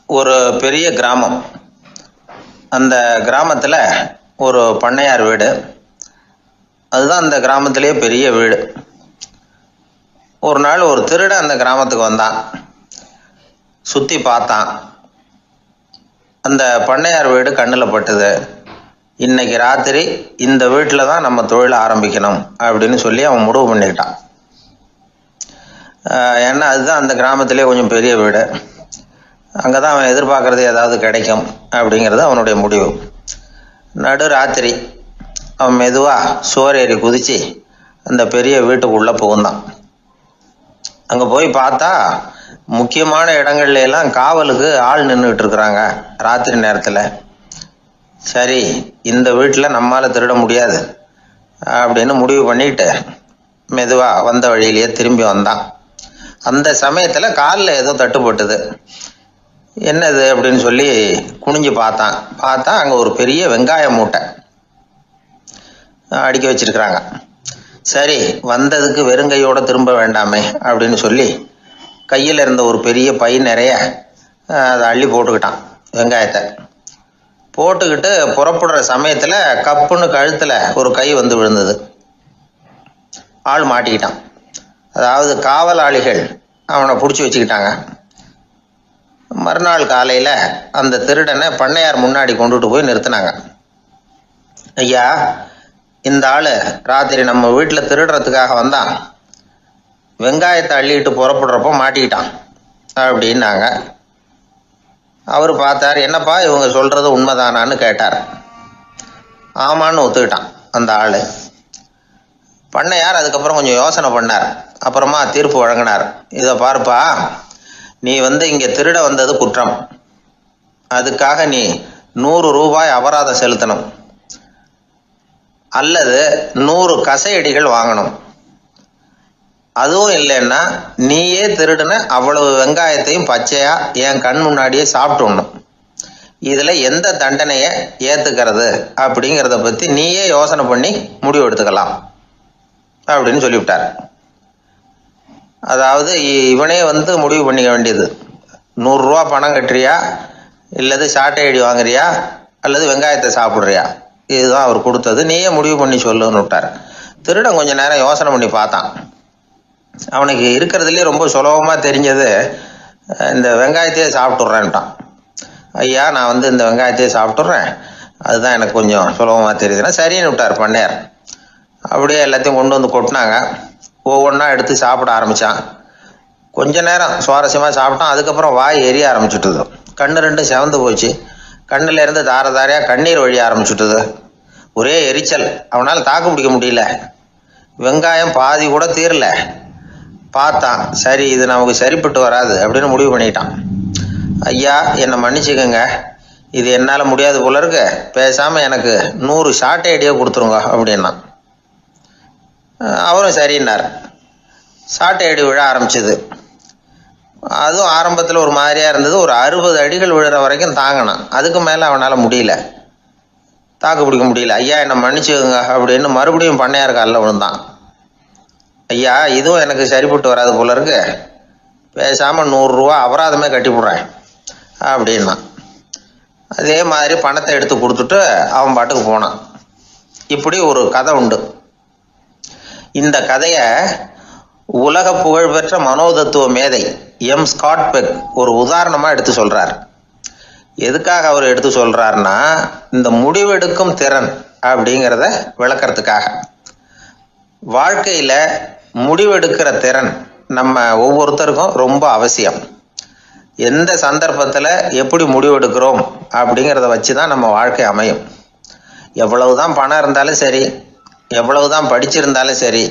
ஒரு பெரிய கிராமம். அந்த கிராமத்தில் ஒரு பண்ணையார் வீடு. அதுதான் அந்த கிராமத்திலேயே பெரிய வீடு. ஒரு நாள் ஒரு திருடன் அந்த கிராமத்துக்கு வந்தான். சுற்றி பார்த்தான். அந்த பண்ணையார் வீடு கண்ணில் பட்டுது. இன்னைக்கு ராத்திரி இந்த வீட்டில் தான் நம்ம தொழிலை ஆரம்பிக்கணும் அப்படின்னு சொல்லி அவன் முடிவு பண்ணிக்கிட்டான். ஏன்னா அதுதான் அந்த கிராமத்திலே கொஞ்சம் பெரிய வீடு. அங்கே தான் அவன் எதிர்பார்க்கறது ஏதாவது கிடைக்கும் அப்படிங்கிறது அவனுடைய முடிவு. நடு ராத்திரி அவன் மெதுவாக சுவர் ஏறி குதித்து அந்த பெரிய வீட்டுக்குள்ளே புகுந்தான். அங்கே போய் பார்த்தா முக்கியமான இடங்கள்ல எல்லாம் காவலுக்கு ஆள் நின்றுக்கிட்டு இருக்கிறாங்க ராத்திரி நேரத்தில். சரி, இந்த வீட்டில் நம்மால் திருட முடியாது அப்படின்னு முடிவு பண்ணிட்டு மெதுவாக வந்த வழியிலேயே திரும்பி வந்தான். அந்த சமயத்தில் காலில் ஏதோ தட்டுப்பட்டுது. என்னது அப்படின்னு சொல்லி குனிஞ்சு பார்த்தா அங்கே ஒரு பெரிய வெங்காய மூட்டை அடுக்கி வச்சிருக்கிறாங்க. சரி, வந்ததுக்கு வெறுங்கையோடு திரும்ப வேண்டாமே அப்படின்னு சொல்லி கையில் இருந்த ஒரு பெரிய பை நிறைய அதை அள்ளி போட்டுக்கிட்டான். வெங்காயத்தை போட்டுக்கிட்டு புறப்படுற சமயத்தில் கப்புன்னு கழுத்தில் ஒரு கை வந்து விழுந்தது. ஆள் மாட்டிக்கிட்டான். அதாவது காவலாளிகள் அவனை பிடிச்சி வச்சுக்கிட்டாங்க. மறுநாள் காலையில் அந்த திருடனை பண்ணையார் முன்னாடி கொண்டுட்டு போய் நிறுத்தினாங்க. ஐயா, இந்த ஆள் ராத்திரி நம்ம வீட்டில் திருடுறதுக்காக வந்தான். வெங்காயத்தை அள்ளிட்டு புறப்படுறப்போ மாட்டிக்கிட்டான் அப்படின்னாங்க. அவர் பார்த்தார். என்னப்பா இவங்க சொல்கிறது உண்மைதானான்னு கேட்டார். ஆமான்னு ஒத்துக்கிட்டான் அந்த ஆள். பண்ணையார் அதுக்கப்புறம் கொஞ்சம் யோசனை பண்ணார். அப்புறமா தீர்ப்பு வழங்கினார். இதை பார்ப்பா, நீ இங்கே திருட வந்தது குற்றம். அதுக்காக நீ 100 ரூபாய் அபராதம் செலுத்தணும், அல்லது 100 கசையடிகள் வாங்கணும். அதுவும் இல்லைன்னா நீயே திருடுன அவ்வளவு வெங்காயத்தையும் பச்சையா என் கண் முன்னாடியே சாப்பிட்டுடணும். இதில் எந்த தண்டனையை ஏற்றுக்கிறது அப்படிங்கிறத பற்றி நீயே யோசனை பண்ணி முடிவு எடுத்துக்கலாம் அப்படின்னு சொல்லிவிட்டார். அதாவது இவனே முடிவு பண்ணிக்க வேண்டியது. 100 ரூபா பணம் கட்டுறியா, இல்லது சாட்டை அடி வாங்குறியா, அல்லது வெங்காயத்தை சாப்பிட்றியா, இதுதான் அவர் கொடுத்தது. நீயே முடிவு பண்ணி சொல்லுன்னு விட்டார். திருடன் கொஞ்ச நேரம் யோசனை பண்ணி பார்த்தான். அவனுக்கு இருக்கிறதுலே ரொம்ப சுலபமாக தெரிஞ்சது இந்த வெங்காயத்தையே சாப்பிட்டுட்றேன்ட்டான். ஐயா, நான் இந்த வெங்காயத்தையே சாப்பிட்டுட்றேன், அதுதான் எனக்கு கொஞ்சம் சுலபமாக தெரியுதுன்னா சரின்னு விட்டார் பண்ணையார். அப்படியே எல்லாத்தையும் கொண்டு வந்து கொட்டினாங்க. ஒவ்வொன்றா எடுத்து சாப்பிட ஆரம்பித்தான். கொஞ்ச நேரம் சுவாரஸ்யமாக சாப்பிட்டான். அதுக்கப்புறம் வாய் எரிய ஆரம்பிச்சுட்டுது. கண்ணு ரெண்டும் செவந்து போச்சு. கண்ணில் இருந்து தார தாரையாக கண்ணீர் வழிய ஆரம்பிச்சுட்டுது. ஒரே எரிச்சல். அவனால் தாக்கு பிடிக்க முடியல. வெங்காயம் பாதி கூட தீரல. பார்த்தான், சரி இது நமக்கு சரிப்பட்டு வராது அப்படின்னு முடிவு பண்ணிட்டான். ஐயா, என்னை மன்னிச்சுக்கோங்க, இது என்னால் முடியாது போல இருக்கு, பேசாமல் எனக்கு 100 சாட்டை அடியே கொடுத்துருங்க அப்படின்னா. அவரும் சரின்னார். சாட்டை அடி விழ ஆரம்பிச்சது. அதுவும் ஆரம்பத்தில் ஒரு மாதிரியாக இருந்தது. ஒரு 60 அடிகள் விழுற வரைக்கும் தாங்கினான். அதுக்கு மேலே அவனால் முடியல, தாக்கு பிடிக்க முடியல. ஐயா, என்னை மன்னிச்சுக்கோங்க அப்படின்னு மறுபடியும் பண்ணையார் காலில் விழுந்தான். ஐயா, இதுவும் எனக்கு சரிப்பட்டு வராது போல இருக்கு, பேசாமல் 100 ரூபா அபராதமே கட்டிவிடுறேன் அப்படின்னா. அதே மாதிரி பணத்தை எடுத்து கொடுத்துட்டு அவன் பாட்டுக்கு போனான். இப்படி ஒரு கதை உண்டு. இந்த கதையை உலக புகழ்பெற்ற மனோதத்துவ மேதை எம் ஸ்காட் பெக் ஒரு உதாரணமாக எடுத்து சொல்கிறார். எதுக்காக அவர் எடுத்து சொல்கிறாருன்னா, இந்த முடிவெடுக்கும் திறன் அப்படிங்கிறத விளக்கறதுக்காக. வாழ்க்கையில் முடிவெடுக்கிற திறன் நம்ம ஒவ்வொருத்தருக்கும் ரொம்ப அவசியம். எந்த சந்தர்ப்பத்தில் எப்படி முடிவெடுக்கிறோம் அப்படிங்கிறத வச்சு தான் நம்ம வாழ்க்கை அமையும். எவ்வளவுதான் பணம் இருந்தாலும் சரி, எவ்வளவுதான் படிச்சிருந்தாலும் சரி,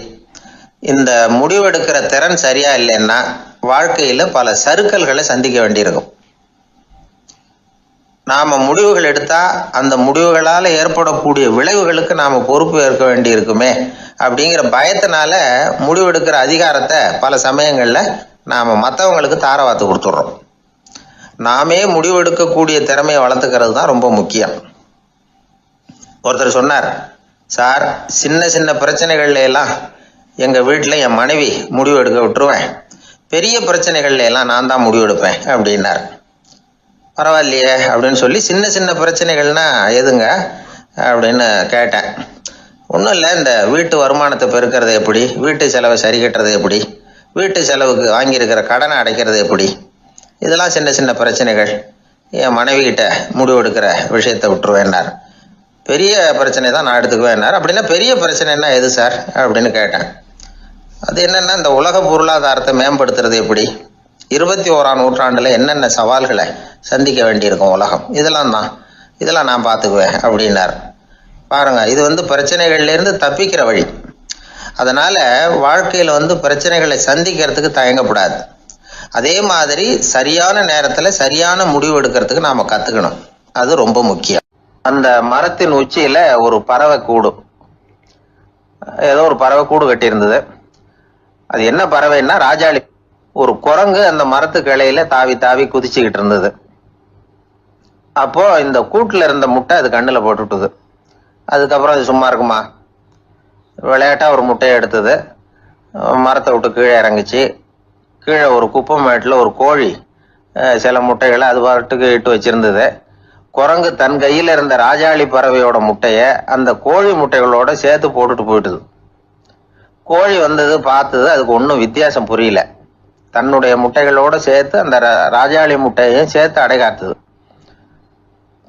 இந்த முடிவெடுக்கிற திறன் சரியா இல்லைன்னா வாழ்க்கையில் பல சறுக்கல்களை சந்திக்க வேண்டியிருக்கும். நாம் முடிவுகள் எடுத்தால் அந்த முடிவுகளால் ஏற்படக்கூடிய விளைவுகளுக்கு நாம் பொறுப்பு ஏற்க வேண்டியிருக்குமே அப்படிங்கிற பயத்தினால முடிவெடுக்கிற அதிகாரத்தை பல சமயங்களில் நாம் மற்றவங்களுக்கு தாரவாத்து கொடுத்துட்றோம். நாமே முடிவெடுக்கக்கூடிய திறமையை வளர்த்துக்கிறது தான் ரொம்ப முக்கியம். ஒருத்தர் சொன்னார், சார், சின்ன சின்ன பிரச்சனைகள்ல எல்லாம் எங்கள் வீட்டில் என் மனைவி முடிவு எடுக்க விட்டுருவேன், பெரிய பிரச்சனைகள்ல எல்லாம் நான் தான் முடிவெடுப்பேன் அப்படின்னார். பரவாயில்லையே அப்படின்னு சொல்லி சின்ன சின்ன பிரச்சனைகள்னா எதுங்க அப்படின்னு கேட்டேன். ஒன்றும் இல்லை, இந்த வீட்டு வருமானத்தை பெருக்கிறது எப்படி, வீட்டு செலவை சரி கட்டுறது எப்படி, வீட்டு செலவுக்கு வாங்கியிருக்கிற கடனை அடைக்கிறது எப்படி, இதெல்லாம் சின்ன சின்ன பிரச்சனைகள். என் மனைவி கிட்ட முடிவெடுக்கிற விஷயத்தை விட்டுருவேன்னார். பெரிய பிரச்சனை தான் நான் எடுத்துக்குவேன்னார். அப்படின்னா பெரிய பிரச்சனைன்னா எது சார் அப்படின்னு கேட்டேன். அது என்னன்னா, இந்த உலக பொருளாதாரத்தை மேம்படுத்துறது எப்படி, 21ஆம் நூற்றாண்டுல என்னென்ன சவால்களை சந்திக்க வேண்டியிருக்கும் உலகம், இதெல்லாம் நான் பார்த்துக்குவேன் அப்படின்னார். பாருங்க, இது பிரச்சனைகள்லேருந்து தப்பிக்கிற வழி. அதனால வாழ்க்கையில் பிரச்சனைகளை சந்திக்கிறதுக்கு தயங்கப்படாது. அதே மாதிரி சரியான நேரத்தில் சரியான முடிவு எடுக்கிறதுக்கு நாம் கற்றுக்கணும். அது ரொம்ப முக்கியம். அந்த மரத்தின் உச்சியில் ஒரு பறவை கூடு, ஏதோ ஒரு பறவை கூடு கட்டியிருந்தது. அது என்ன பறவைன்னா ராஜாளி. ஒரு குரங்கு அந்த மரத்து கிளையில தாவி தாவி குதிச்சுக்கிட்டு இருந்தது. அப்போ இந்த கூட்டில் இருந்த முட்டை அது கண்ணில் போட்டுட்டுது. அதுக்கப்புறம் அது சும்மா இருக்குமா, விளையாட்டா ஒரு முட்டையை எடுத்தது, மரத்தை விட்டு கீழே இறங்குச்சு. கீழே ஒரு குப்பை மேட்டில் ஒரு கோழி சில முட்டைகளை அது பாட்டுக்கு இட்டு வச்சிருந்தது. குரங்கு தன் கையில் இருந்த ராஜாளி பறவையோட முட்டையை அந்த கோழி முட்டைகளோட சேர்த்து போட்டுட்டு போயிட்டுது. கோழி வந்தது, பார்த்தது, அதுக்கு ஒன்றும் வித்தியாசம் புரியல. தன்னுடைய முட்டைகளோட சேர்த்து அந்த ராஜாளி முட்டையையும் சேர்த்து அடைகாத்துது.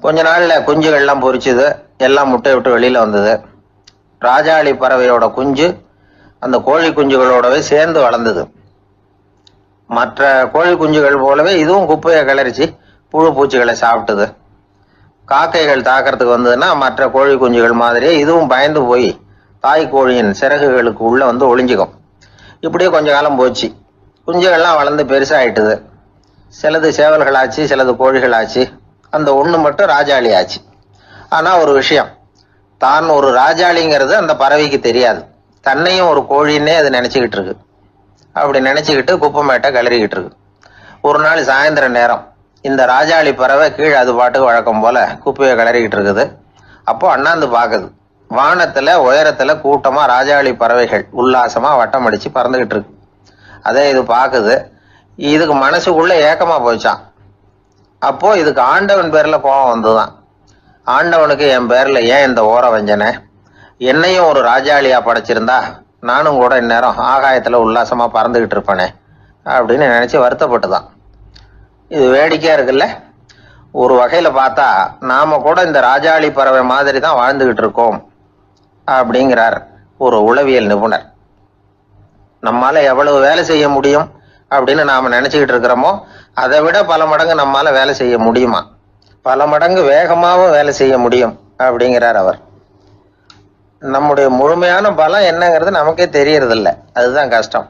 கொஞ்ச நாள்ல குஞ்சுகள்லாம் பொரிச்சுது, எல்லாம் முட்டை விட்டு வெளியில வந்தது. ராஜாளி பறவையோட குஞ்சு அந்த கோழி குஞ்சுகளோடவே சேர்ந்து வளர்ந்தது. மற்ற கோழி குஞ்சுகள் போலவே இதுவும் குப்பையை கிளறிச்சு புழு பூச்சிகளை சாப்பிட்டுது. காக்கைகள் தாக்கிறதுக்கு வந்ததுன்னா மற்ற கோழி குஞ்சுகள் மாதிரியே இதுவும் பயந்து போய் தாய் கோழியின் சிறகுகளுக்கு உள்ள ஒளிஞ்சுக்கும். இப்படியே கொஞ்ச காலம் போச்சு. குஞ்சுகள்லாம் வளர்ந்து பெருசாயிட்டுது. சிலது சேவல்களாச்சு, சிலது கோழிகளாச்சு. அந்த ஒண்ணு மட்டும் ராஜாளி ஆச்சு. ஆனா ஒரு விஷயம், தான் ஒரு ராஜாளிங்கிறது அந்த பறவைக்கு தெரியாது. தன்னையும் ஒரு கோழின்னே அது நினைச்சுக்கிட்டு இருக்கு. அப்படி நினைச்சுக்கிட்டு குப்பை மேட்டை கிளறிக்கிட்டு இருக்கு. ஒரு நாள் சாயந்தர நேரம் இந்த ராஜாளி பறவை கீழே அது பாட்டுக்கு வழக்கம் போல குப்பையை கிளறிக்கிட்டு இருக்குது. அப்போ அண்ணாந்து பாக்குது. வானத்துல உயரத்துல கூட்டமா ராஜாளி பறவைகள் உல்லாசமா வட்டம் அடிச்சு பறந்துகிட்டு இருக்கு. அதே இது பாக்குது. இதுக்கு மனசுக்குள்ள ஏக்கமா போச்சான். அப்போ இதுக்கு ஆண்டவன் பேர்ல கோபம் வந்துதான். ஆண்டவனுக்கு என் பேர்ல ஏன் இந்த ஓர வஞ்சனை, என்னையும் ஒரு ராஜாளியா படைச்சிருந்தா நானும் கூட இந்நேரம் ஆகாயத்துல உல்லாசமா பறந்துகிட்டு இருப்பேனே அப்படின்னு நினைச்சு வருத்தப்பட்டுதான். இது வேடிக்கையா இருக்குல்ல. ஒரு வகையில பார்த்தா நாம கூட இந்த ராஜாளி பறவை மாதிரி தான் வாழ்ந்துகிட்டு இருக்கோம் அப்படிங்கிறார் ஒரு உளவியல் நிபுணர். நம்மால எவ்வளவு வேலை செய்ய முடியும் அப்படின்னு நாம நினைச்சுக்கிட்டு இருக்கிறோமோ அதை விட பல மடங்கு நம்மால வேலை செய்ய முடியுமா, பல மடங்கு வேகமாகவும் வேலை செய்ய முடியும் அப்படிங்கிறார் அவர். நம்முடைய முழுமையான பலம் என்னங்கிறது நமக்கே தெரியறது இல்லை. அதுதான் கஷ்டம்.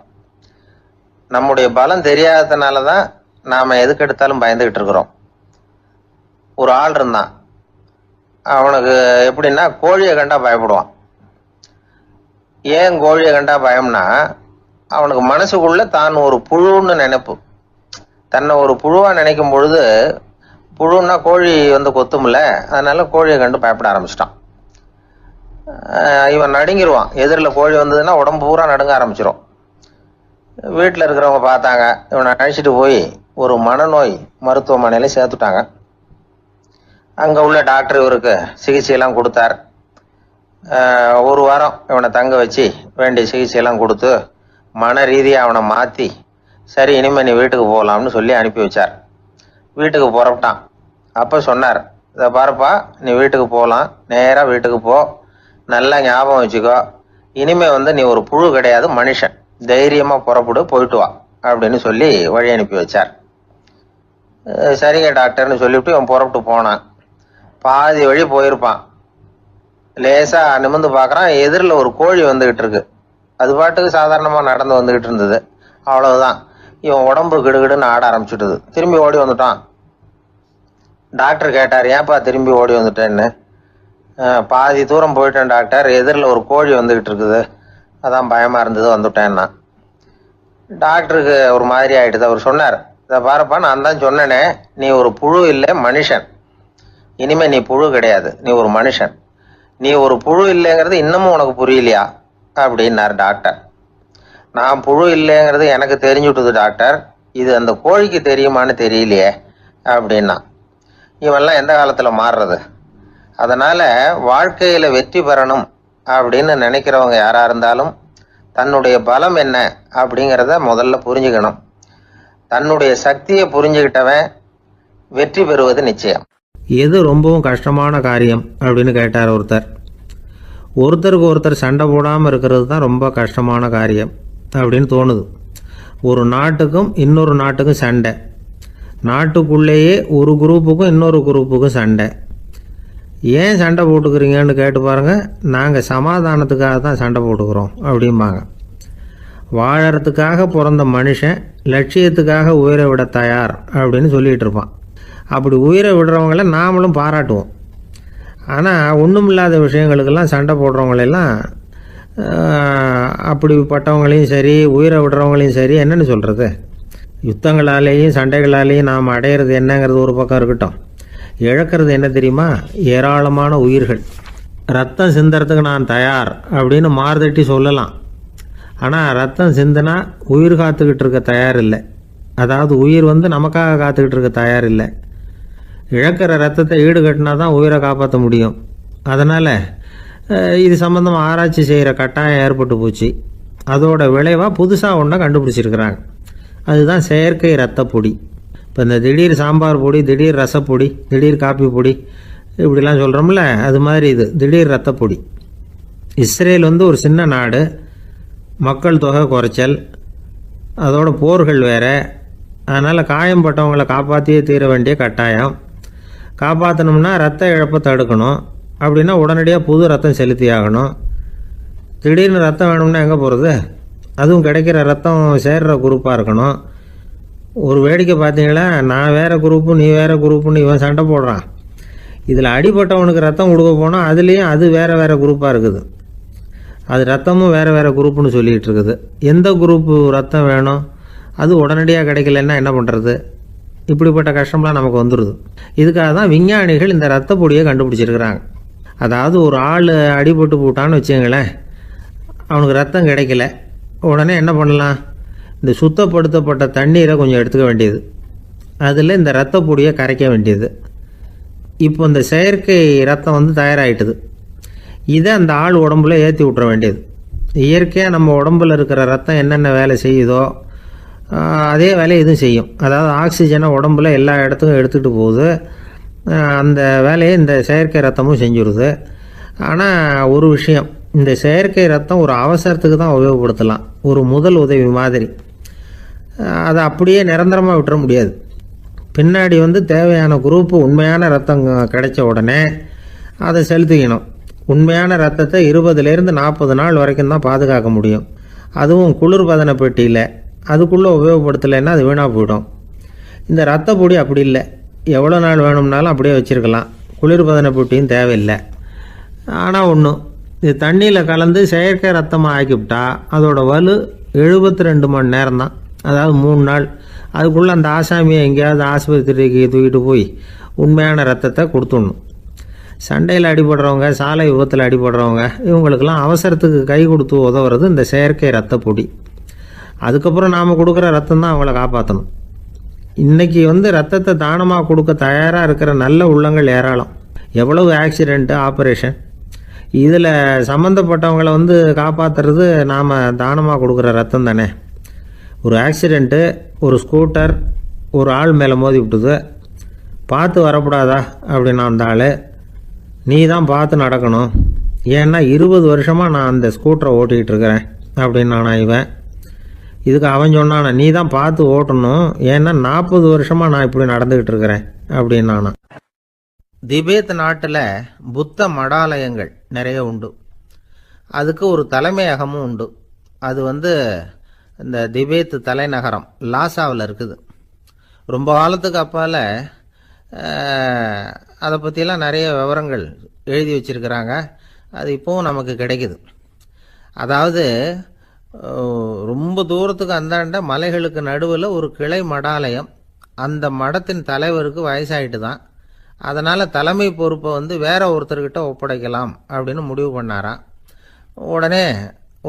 நம்முடைய பலம் தெரியாததுனாலதான் நாம எதுக்கு எடுத்தாலும் பயந்துகிட்டு இருக்கிறோம். ஒரு ஆள் இருந்தான். அவனுக்கு எப்படின்னா கோழியை கண்டா பயப்படுவான். ஏன் கோழியை கண்டா பயம்னா, அவனுக்கு மனசுக்குள்ள தான் ஒரு புழுன்னு நினைப்பு. தன்னை ஒரு புழுவா நினைக்கும் பொழுது, புழுன்னா கோழி கொத்தும்ல, அதனால கோழியை கண்டு பயப்பட ஆரம்பிச்சிட்டான். இவன் நடுங்கிடுவான். எதிரில் கோழி வந்ததுன்னா உடம்பு பூரா நடுங்க ஆரம்பிச்சிடும். வீட்டில் இருக்கிறவங்க பார்த்தாங்க. இவனை அழைச்சிட்டு போய் ஒரு மனநோய் மருத்துவமனையில சேர்த்துட்டாங்க. அங்க உள்ள டாக்டர் இவருக்கு சிகிச்சையெல்லாம் கொடுத்தார். ஒரு வாரம் இவனை தங்க வச்சு வேண்டிய சிகிச்சையெல்லாம் கொடுத்து மன ரீதியாக அவனை மாற்றி, சரி இனிமே நீ வீட்டுக்கு போகலாம்னு சொல்லி அனுப்பி வச்சார். வீட்டுக்கு புறப்பட்டான். அப்போ சொன்னார், இதை பாருப்பா, நீ வீட்டுக்கு போகலாம், நேராக வீட்டுக்கு போ, நல்லா ஞாபகம் வச்சுக்கோ, இனிமே நீ ஒரு புழு கிடையாது, மனுஷன், தைரியமாக புறப்படு, போயிட்டு வா அப்படின்னு சொல்லி வழி அனுப்பி வச்சார். சரிங்க டாக்டர்னு சொல்லிவிட்டு இவன் புறப்பட்டு போனான். பாதி வழி போயிருப்பான். லேசா நிமிர்ந்து பார்க்கறான், எதிரில் ஒரு கோழி வந்துகிட்டு இருக்கு. அது பாட்டுக்கு சாதாரணமா நடந்து வந்துகிட்டு இருந்தது. அவ்வளவுதான், இவன் உடம்பு கிடுகிடுன்னு ஆட ஆரம்பிச்சுட்டுது. திரும்பி ஓடி வந்துட்டான். டாக்டர் கேட்டார், ஏன்பா திரும்பி ஓடி வந்துட்டேன்னு. பாதி தூரம் போயிட்டேன் டாக்டர், எதிரில் ஒரு கோழி வந்துகிட்டு இருக்குது, அதான் பயமா இருந்தது வந்துட்டேன்னா. டாக்டருக்கு ஒரு மாதிரி ஆயிடுது. அவர் சொன்னார், இதை பாருப்பா, நான் தான் சொன்னேனே, நீ ஒரு புழு இல்லை, மனுஷன். இனிமே நீ புழு கிடையாது, நீ ஒரு மனுஷன். நீ ஒரு புழு இல்லைங்கிறது இன்னமும் உனக்கு புரியலையா அப்படின்னார் டாக்டர். நான் புழு இல்லைங்கிறது எனக்கு தெரிஞ்சுட்டுது டாக்டர், இது அந்த கோழிக்கு தெரியுமான்னு தெரியலையே அப்படின்னா. இவெல்லாம் எந்த காலத்தில் மாறுறது? அதனால் வாழ்க்கையில் வெற்றி பெறணும் அப்படின்னு நினைக்கிறவங்க யாராக இருந்தாலும் தன்னுடைய பலம் என்ன அப்படிங்கிறத முதல்ல புரிஞ்சுக்கணும். தன்னுடைய சக்தியை புரிஞ்சுக்கிட்டவன் வெற்றி பெறுவது நிச்சயம். எது ரொம்பவும் கஷ்டமான காரியம் அப்படின்னு கேட்டார் ஒருத்தர். ஒருத்தருக்கு ஒருத்தர் சண்டை போடாமல் இருக்கிறது தான் ரொம்ப கஷ்டமான காரியம் அப்படின்னு தோணுது. ஒரு நாட்டுக்கும் இன்னொரு நாட்டுக்கும் சண்டை, நாட்டுக்குள்ளேயே ஒரு குரூப்புக்கும் இன்னொரு குரூப்புக்கும் சண்டை. ஏன் சண்டை போட்டுக்கிறீங்கன்னு கேட்டு பாருங்கள். நாங்கள் சமாதானத்துக்காக தான் சண்டை போட்டுக்கிறோம் அப்படிம்பாங்க. வாழறதுக்காக பிறந்த மனுஷன் லட்சியத்துக்காக உயிரை விட தயார் அப்படின்னு சொல்லிகிட்டு இருப்பான். அப்படி உயிரை விடுறவங்கள நாமளும் பாராட்டுவோம். ஆனால் ஒன்றுமில்லாத விஷயங்களுக்கெல்லாம் சண்டை போடுறவங்களெல்லாம் அப்படிப்பட்டவங்களையும் சரி உயிரை விடுறவங்களையும் சரி என்னென்னு சொல்கிறது? யுத்தங்களாலேயும் சண்டைகளாலேயும் நாம் அடையிறது என்னங்கிறது ஒரு பக்கம் இருக்கட்டும், இழக்கிறது என்ன தெரியுமா? ஏராளமான உயிர்கள். ரத்தம் சிந்துறதுக்கு நான் தயார் அப்படின்னு மார்தட்டி சொல்லலாம். ஆனால் ரத்தம் சிந்தினா உயிர் காத்துக்கிட்டு இருக்க தயார் இல்லை. அதாவது உயிர் நமக்காக காத்துக்கிட்டு இருக்க தயார் இல்லை. இழக்கிற ரத்தத்தை ஈடுகட்டினா தான் உயிரை காப்பாற்ற முடியும். அதனால் இது சம்பந்தமாக ஆராய்ச்சி செய்கிற கட்டாயம் ஏற்பட்டு போச்சு. அதோட விளைவாக புதுசாக ஒன்றை கண்டுபிடிச்சிருக்கிறாங்க. அதுதான் செயற்கை ரத்த பொடி. இப்போ இந்த திடீர் சாம்பார் பொடி, திடீர் ரசப்பொடி, திடீர் காப்பி பொடி இப்படிலாம் சொல்கிறோம்ல, அது மாதிரி இது திடீர் ரத்த பொடி. இஸ்ரேல் ஒரு சின்ன நாடு, மக்கள் தொகை குறைச்சல், அதோட போர்கள் வேறு. அதனால் காயம்பட்டவங்களை காப்பாற்றியே தீர வேண்டிய கட்டாயம். காப்பாற்றணும்னா ரத்த இழப்பை தடுக்கணும். அப்படின்னா உடனடியாக புது ரத்தம் செலுத்தி ஆகணும். திடீர்னு ரத்தம் வேணும்னா எங்கே போகிறது? அதுவும் கிடைக்கிற ரத்தம் சேர்கிற குரூப்பாக இருக்கணும். ஒரு வேடிக்கை பார்த்தீங்களா, நான் வேறு குரூப்பு நீ வேறு குரூப்புன்னு இவன் சண்டை போடுறான். இதில் அடிபட்டவனுக்கு ரத்தம் கொடுக்க போனால் அதுலேயும் அது வேறு வேறு குரூப்பாக இருக்குது. அது ரத்தமும் வேறு வேறு குரூப்புன்னு சொல்லிகிட்டு இருக்குது. எந்த குரூப்பு ரத்தம் வேணும்? அது உடனடியாக கிடைக்கலன்னா என்ன பண்ணுறது? இப்படிப்பட்ட கஷ்டம்லாம் நமக்கு வந்துடுது. இதுக்காக தான் விஞ்ஞானிகள் இந்த ரத்த பொடியை கண்டுபிடிச்சிருக்கிறாங்க. அதாவது ஒரு ஆள் அடிபட்டு போட்டான்னு வச்சுங்களேன், அவனுக்கு ரத்தம் கிடைக்கல. உடனே என்ன பண்ணலாம்? இந்த சுத்தப்படுத்தப்பட்ட தண்ணீரை கொஞ்சம் எடுத்துக்க வேண்டியது, அதில் இந்த ரத்த பொடியை கரைக்க வேண்டியது. இப்போ இந்த செயற்கை ரத்தம் தயாராகிட்டுது. இதை அந்த ஆள் உடம்புல ஏற்றி விட்டுற வேண்டியது. இயற்கையாக நம்ம உடம்புல இருக்கிற ரத்தம் என்னென்ன வேலை செய்யுதோ அதே வேலையை இதுவும் செய்யும். அதாவது ஆக்சிஜனை உடம்புல எல்லா இடத்துக்கும் எடுத்துகிட்டு போகுது. அந்த வேலையை இந்த செயற்கை ரத்தமும் செஞ்சுருது. ஆனால் ஒரு விஷயம், இந்த செயற்கை ரத்தம் ஒரு அவசரத்துக்கு தான் உபயோகப்படுத்தலாம், ஒரு முதல் உதவி மாதிரி. அதை அப்படியே நிரந்தரமாக விட்டுற முடியாது. பின்னாடி தேவையான குரூப்பு உண்மையான ரத்தம் கிடைச்ச உடனே அதை செலுத்திக்கணும். உண்மையான ரத்தத்தை 20லேருந்து 40 நாள் வரைக்கும் தான் பாதுகாக்க முடியும். அதுவும் குளிர்பதன பெட்டியில். அதுக்குள்ளே உபயோகப்படுத்தலைன்னா அது வீணாக போயிடும். இந்த ரத்த பொடி அப்படி இல்லை, எவ்வளோ நாள் வேணும்னாலும் அப்படியே வச்சுருக்கலாம். குளிர்பதன பெட்டியும் தேவையில்லை. ஆனால் ஒன்று, இது தண்ணியில் கலந்து செயற்கை ரத்தமாக ஆக்கிவிட்டா அதோட வலு 72 மணி நேரம் தான். அதாவது 3 நாள். அதுக்குள்ளே அந்த ஆசாமியை எங்கேயாவது ஆஸ்பத்திரிக்கு தூக்கிட்டு போய் உண்மையான ரத்தத்தை கொடுத்துடணும். சண்டையில் அடிபடுறவங்க, சாலை விபத்தில் அடிபடுறவங்க, இவங்களுக்கெல்லாம் அவசரத்துக்கு கை கொடுத்து உதவுறது இந்த செயற்கை ரத்த பொடி. அதுக்கப்புறம் நாம் கொடுக்குற ரத்தம் தான் அவங்கள காப்பாற்றணும். இன்றைக்கி ரத்தத்தை தானமாக கொடுக்க தயாராக இருக்கிற நல்ல உள்ளங்கள் ஏராளம். எவ்வளவு ஆக்சிடெண்ட்டு, ஆப்ரேஷன், இதில் சம்மந்தப்பட்டவங்களை காப்பாற்றுறது நாம் தானமாக கொடுக்குற ரத்தம் தானே. ஒரு ஆக்சிடெண்ட்டு, ஒரு ஸ்கூட்டர் ஒரு ஆள் மேலே மோதி விட்டுது, பார்த்து வரக்கூடாதா அப்படின்னா அந்த ஆள், நீ தான் பார்த்து நடக்கணும், ஏன்னா 20 வருஷமாக நான் அந்த ஸ்கூட்டரை ஓட்டிகிட்டு இருக்கிறேன் அப்படின்னு நானா இவன். இதுக்கு அவன் சொன்னானா, நீ தான் பார்த்து ஓட்டணும், ஏன்னா 40 வருஷமாக நான் இப்படி நடந்துக்கிட்டு இருக்கிறேன் அப்படின்னு நானா. திபேத் நாட்டில் புத்த மடாலயங்கள் நிறைய உண்டு. அதுக்கு ஒரு தலைமையகமும் உண்டு. அது இந்த திபேத் தலைநகரம் லாசாவில் இருக்குது. ரொம்ப காலத்துக்கு அப்பால் அதை பற்றியெல்லாம் நிறைய விவரங்கள் எழுதி வச்சிருக்கிறாங்க. அது இப்போவும் நமக்கு கிடைக்குது. அதாவது ரொம்ப தூரத்துக்கு அந்தாண்ட மலைகளுக்கு நடுவில் ஒரு கிளை மடாலயம். அந்த மடத்தின் தலைவருக்கு வயசாயிட்டு தான். அதனால் தலைமை பொறுப்பை வேற ஒருத்தர்கிட்ட ஒப்படைக்கலாம் அப்படின்னு முடிவு பண்ணாராம். உடனே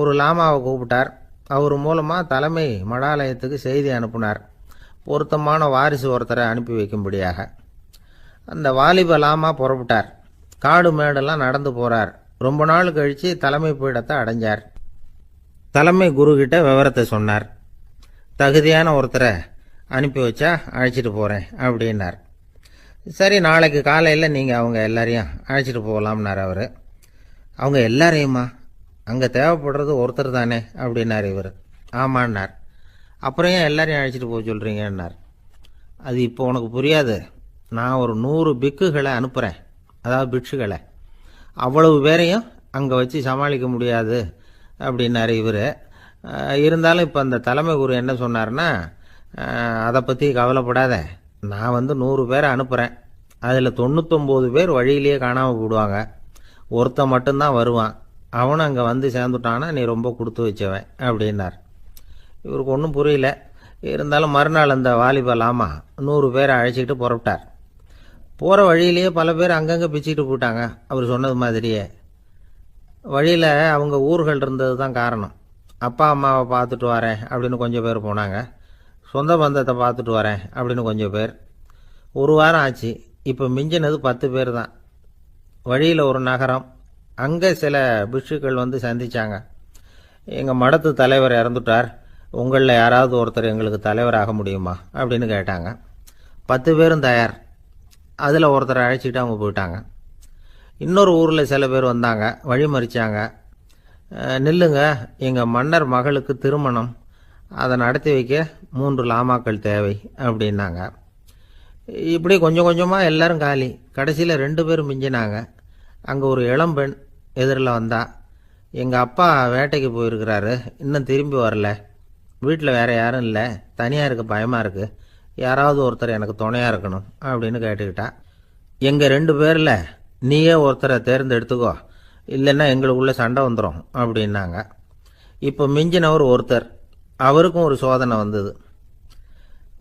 ஒரு லாமாவை கூப்பிட்டார். அவர் மூலமாக தலைமை மடாலயத்துக்கு செய்தி அனுப்புனார், பொருத்தமான வாரிசு ஒருத்தரை அனுப்பி வைக்கும்படியாக. அந்த வாலிப லாமா புறப்பட்டார். காடு மேடெல்லாம் நடந்து போகிறார். ரொம்ப நாள் கழித்து தலைமை பீடத்தை அடைஞ்சார். தலைமை குருக்கிட்ட விவரத்தை சொன்னார். தகுதியான ஒருத்தரை அனுப்பி வச்சா அழைச்சிட்டு போகிறேன் அப்படின்னார். சரி, நாளைக்கு காலையில் நீங்கள் அவங்க எல்லாரையும் அழைச்சிட்டு போகலாம்னார் அவர். அவங்க எல்லாரையுமா? அங்கே தேவைப்படுறது ஒருத்தர் தானே அப்படின்னார் இவர். ஆமான்னார். அப்புறம் ஏன் எல்லாரையும் அழைச்சிட்டு போக சொல்கிறீங்கன்னார். அது இப்போ உனக்கு புரியாது. நான் ஒரு 100 பிக்குகளை அனுப்புகிறேன், அதாவது பிட்சுகளை. அவ்வளவு பேரையும் அங்கே வச்சு சமாளிக்க முடியாது அப்படின்னாரு இவர். இருந்தாலும் இப்போ அந்த தலைமை குரு என்ன சொன்னார்னா, அதை பற்றி கவலைப்படாத, நான் 100 பேரை அனுப்புகிறேன். அதில் 99 பேர் வழியிலேயே காணாமல் போடுவாங்க, ஒருத்தன் மட்டும்தான் வருவான். அவனும் அங்கே வந்து சேர்ந்துட்டான்னா நீ ரொம்ப கொடுத்து வச்சவன் அப்படின்னார். இவருக்கு ஒன்றும் புரியல. இருந்தாலும் மறுநாள் அந்த வாலிப லாமா 100 பேரை அழைச்சிக்கிட்டு புறப்பட்டார். போகிற வழியிலேயே பல பேர் அங்கங்கே பிச்சுக்கிட்டு போயிட்டாங்க. அவர் சொன்னது மாதிரியே. வழியில் அவங்க ஊர்கள் இருந்தது தான் காரணம். அப்பா அம்மாவை பார்த்துட்டு வரேன் அப்படின்னு கொஞ்சம் பேர் போனாங்க. சொந்த பந்தத்தை பார்த்துட்டு வரேன் அப்படின்னு கொஞ்சம் பேர். ஒரு வாரம் ஆச்சு. இப்போ மிஞ்சினது 10 பேர் தான். வழியில் ஒரு நகரம். அங்கே சில பிட்சுக்கள் வந்து சந்தித்தாங்க. எங்கள் மடத்து தலைவர் இறந்துட்டார், உங்களில் யாராவது ஒருத்தர் எங்களுக்கு தலைவராக முடியுமா அப்படின்னு கேட்டாங்க. 10 பேரும் தயார். அதில் ஒருத்தரை அழைச்சிக்கிட்டு அவங்க போயிட்டாங்க. இன்னொரு ஊரில் சில பேர் வந்தாங்க, வழி மறிச்சாங்க. நில்லுங்க, எங்கள் மன்னர் மகளுக்கு திருமணம், அதை நடத்தி வைக்க 3 லாமாக்கள் தேவை அப்படின்னாங்க. இப்படி கொஞ்சம் கொஞ்சமாக எல்லாரும் காலி. கடைசியில் 2 பேரும் மிஞ்சினாங்க. அங்கே ஒரு இளம்பெண் எதிரில் வந்தா. எங்கள் அப்பா வேட்டைக்கு போயிருக்கிறாரு, இன்னும் திரும்பி வரல. வீட்டில் வேறு யாரும் இல்லை, தனியாக இருக்க பயமாக இருக்குது, யாராவது ஒருத்தர் எனக்கு துணையாக இருக்கணும் அப்படின்னு கேட்டுக்கிட்டா. எங்கள் 2 பேரில் நீயே ஒருத்தரை தேர்ந்தெடுத்துக்கோ, இல்லைன்னா எங்களுக்குள்ளே சண்டை வந்துடும் அப்படின்னாங்க. இப்போ மிஞ்சினவர் ஒருத்தர். அவருக்கும் ஒரு சோதனை வந்தது.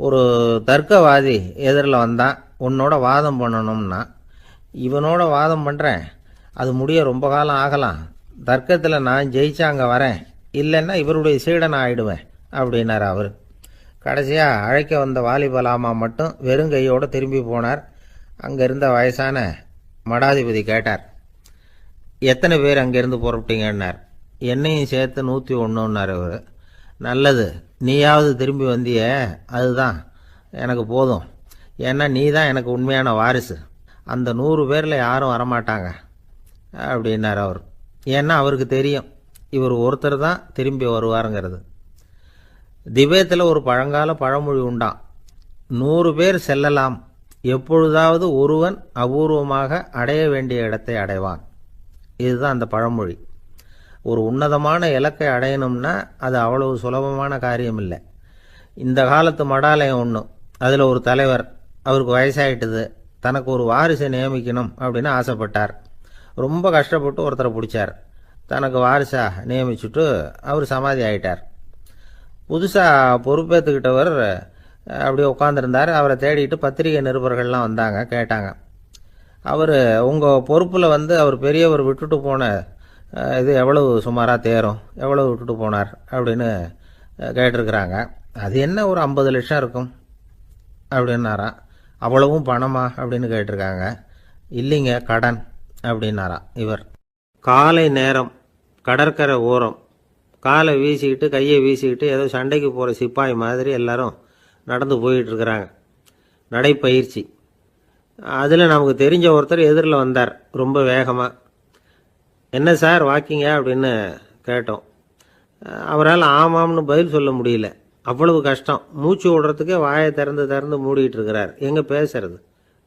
ஒரு தர்க்கவாதி எதிரில் வந்தான். உன்னோட வாதம் பண்ணணும்னா. இவனோட வாதம் பண்ணுறேன், அது முடிய ரொம்ப காலம் ஆகலாம். தர்க்கத்தில் நான் ஜெயிச்சா அங்கே வரேன், இல்லைன்னா இவருடைய சீடனை ஆயிடுவேன் அப்படின்னார் அவர். கடைசியாக அழைக்க வந்த வாலிப லாமா மட்டும் வெறுங்கையோடு திரும்பி போனார். அங்கே இருந்த வயசான மடாதிபதி கேட்டார், எத்தனை பேர் அங்கேருந்து புறப்பட்டீங்கன்னார். என்னையும் சேர்த்து 101ன்னார் அவர். நல்லது, நீயாவது திரும்பி வந்திய, அதுதான் எனக்கு போதும். ஏன்னா நீ தான் எனக்கு உண்மையான வாரிசு. அந்த 100 பேரில் யாரும் வரமாட்டாங்க அப்படின்னார் அவர். ஏன்னா அவருக்கு தெரியும் இவர் ஒருத்தர் தான் திரும்பி வருவாருங்கிறது. திபேத்தில் ஒரு பழங்கால பழமொழி உண்டாம், 100 பேர் செல்லலாம், எப்பொழுதாவது ஒருவன் அபூர்வமாக அடைய வேண்டிய இடத்தை அடைவான். இதுதான் அந்த பழமொழி. ஒரு உன்னதமான இலக்கை அடையணும்னா அது அவ்வளவு சுலபமான காரியம் இல்லை. இந்த காலத்து மடாலயம் ஒன்று, அதில் ஒரு தலைவர், அவருக்கு வயசாயிட்டுது, தனக்கு ஒரு வாரிசை நியமிக்கணும் அப்படின்னு ஆசைப்பட்டார். ரொம்ப கஷ்டப்பட்டு ஒருத்தரை பிடிச்சார். தனக்கு வாரிசாக நியமிச்சுட்டு அவர் சமாதி ஆயிட்டார். புதுசாக பொறுப்பேற்றுக்கிட்டவர் அப்படியே உட்காந்துருந்தார். அவரை தேடிட்டு பத்திரிகை நிருபர்கள்லாம் வந்தாங்க, கேட்டாங்க. அவர் உங்கள் பொறுப்பில் அவர் பெரியவர் விட்டுட்டு போன இது எவ்வளவு சுமாராக தேரும், எவ்வளவு விட்டுட்டு போனார் அப்படின்னு கேட்டிருக்கிறாங்க. அது என்ன ஒரு 50 லட்சம் இருக்கும் அப்படின்னாராம். அவ்வளவும் பணமா அப்படின்னு கேட்டிருக்காங்க. இல்லைங்க, கடன் அப்படின்னாராம் இவர். காலை நேரம், கடற்கரை ஓரம், காலை வீசிக்கிட்டு கையை வீசிக்கிட்டு ஏதோ சண்டைக்கு போகிற சிப்பாய் மாதிரி எல்லாரும் நடந்து போயிட்டு இருக்கிறாங்க. நடைப்பயிற்சி. அதில் நமக்கு தெரிஞ்ச ஒருத்தர் எதிரில் வந்தார் ரொம்ப வேகமாக. என்ன சார் வாக்கிங்க அப்படின்னு கேட்டோம். அவரால் ஆமாம்னு பதில் சொல்ல முடியல, அவ்வளவு கஷ்டம். மூச்சு விடுறதுக்கே வாயை திறந்து மூடிட்டு இருக்கிறார். எங்கே பேசுறது?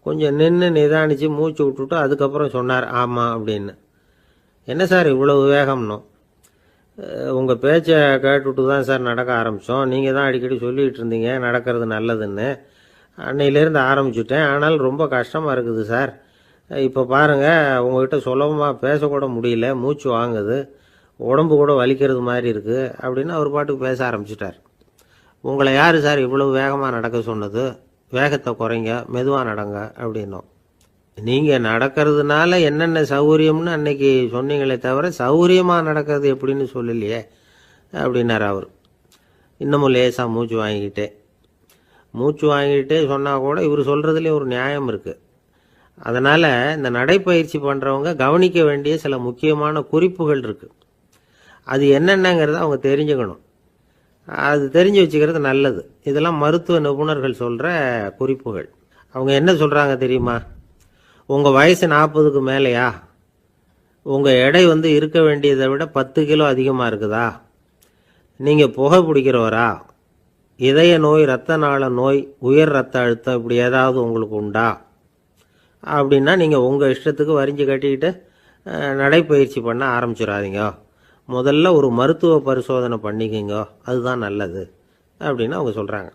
கொஞ்சம் நின்று நிதானித்து மூச்சு விட்டுட்டு அதுக்கப்புறம் சொன்னார் ஆமாம் அப்படின்னு. என்ன சார் இவ்வளவு வேகம்னோ? உங்கள் பேச்சை கேட்டுவிட்டு தான் சார் நடக்க ஆரம்பித்தோம். நீங்கள் தான் அடிக்கடி சொல்லிகிட்டு இருந்தீங்க நடக்கிறது நல்லதுன்னு. அன்னையிலேருந்து ஆரம்பிச்சுட்டேன், ஆனால் ரொம்ப கஷ்டமாக இருக்குது சார். இப்போ பாருங்கள், உங்கள்கிட்ட சுலபமாக பேசக்கூட முடியல, மூச்சு வாங்குது, உடம்பு கூட வலிக்கிறது மாதிரி இருக்குது அப்படின்னு அவர் பாட்டுக்கு பேச ஆரம்பிச்சிட்டார். உங்களை யார் சார் இவ்வளவு வேகமாக நடக்க சொன்னது? வேகத்தை குறைங்க, மெதுவாக நடங்க அப்படின்னோம். நீங்கள் நடக்கிறதுனால என்னென்ன சௌகரியம்னு அன்னைக்கு சொன்னீங்களே தவிர சௌகரியமாக நடக்கிறது எப்படின்னு சொல்லலையே அப்படின்னார் அவர். இன்னமும் லேசாக மூச்சு வாங்கிக்கிட்டே சொன்னால் கூட இவர் சொல்கிறதுலேயே ஒரு நியாயம் இருக்குது. அதனால் இந்த நடைப்பயிற்சி பண்ணுறவங்க கவனிக்க வேண்டிய சில முக்கியமான குறிப்புகள் இருக்குது. அது என்னென்னங்கிறத அவங்க தெரிஞ்சுக்கணும். அது தெரிஞ்சு வச்சுக்கிறது நல்லது. இதெல்லாம் மருத்துவ நிபுணர்கள் சொல்கிற குறிப்புகள். அவங்க என்ன சொல்கிறாங்க தெரியுமா? உங்கள் வயசு 40க்கு மேலேயா? உங்கள் எடை இருக்க வேண்டியதை விட 10 கிலோ அதிகமாக இருக்குதா? நீங்கள் புகை பிடிக்கிறவரா? இதய நோய், இரத்த நாள நோய், உயர் இரத்த அழுத்தம் இப்படி ஏதாவது உங்களுக்கு உண்டா? அப்படின்னா நீங்கள் உங்கள் இஷ்டத்துக்கு வரிஞ்சு கட்டிக்கிட்டு நடைப்பயிற்சி பண்ண ஆரம்பிச்சிடாதீங்க. முதல்ல ஒரு மருத்துவ பரிசோதனை பண்ணிக்கோங்க, அதுதான் நல்லது அப்படின்னு அவங்க சொல்கிறாங்க.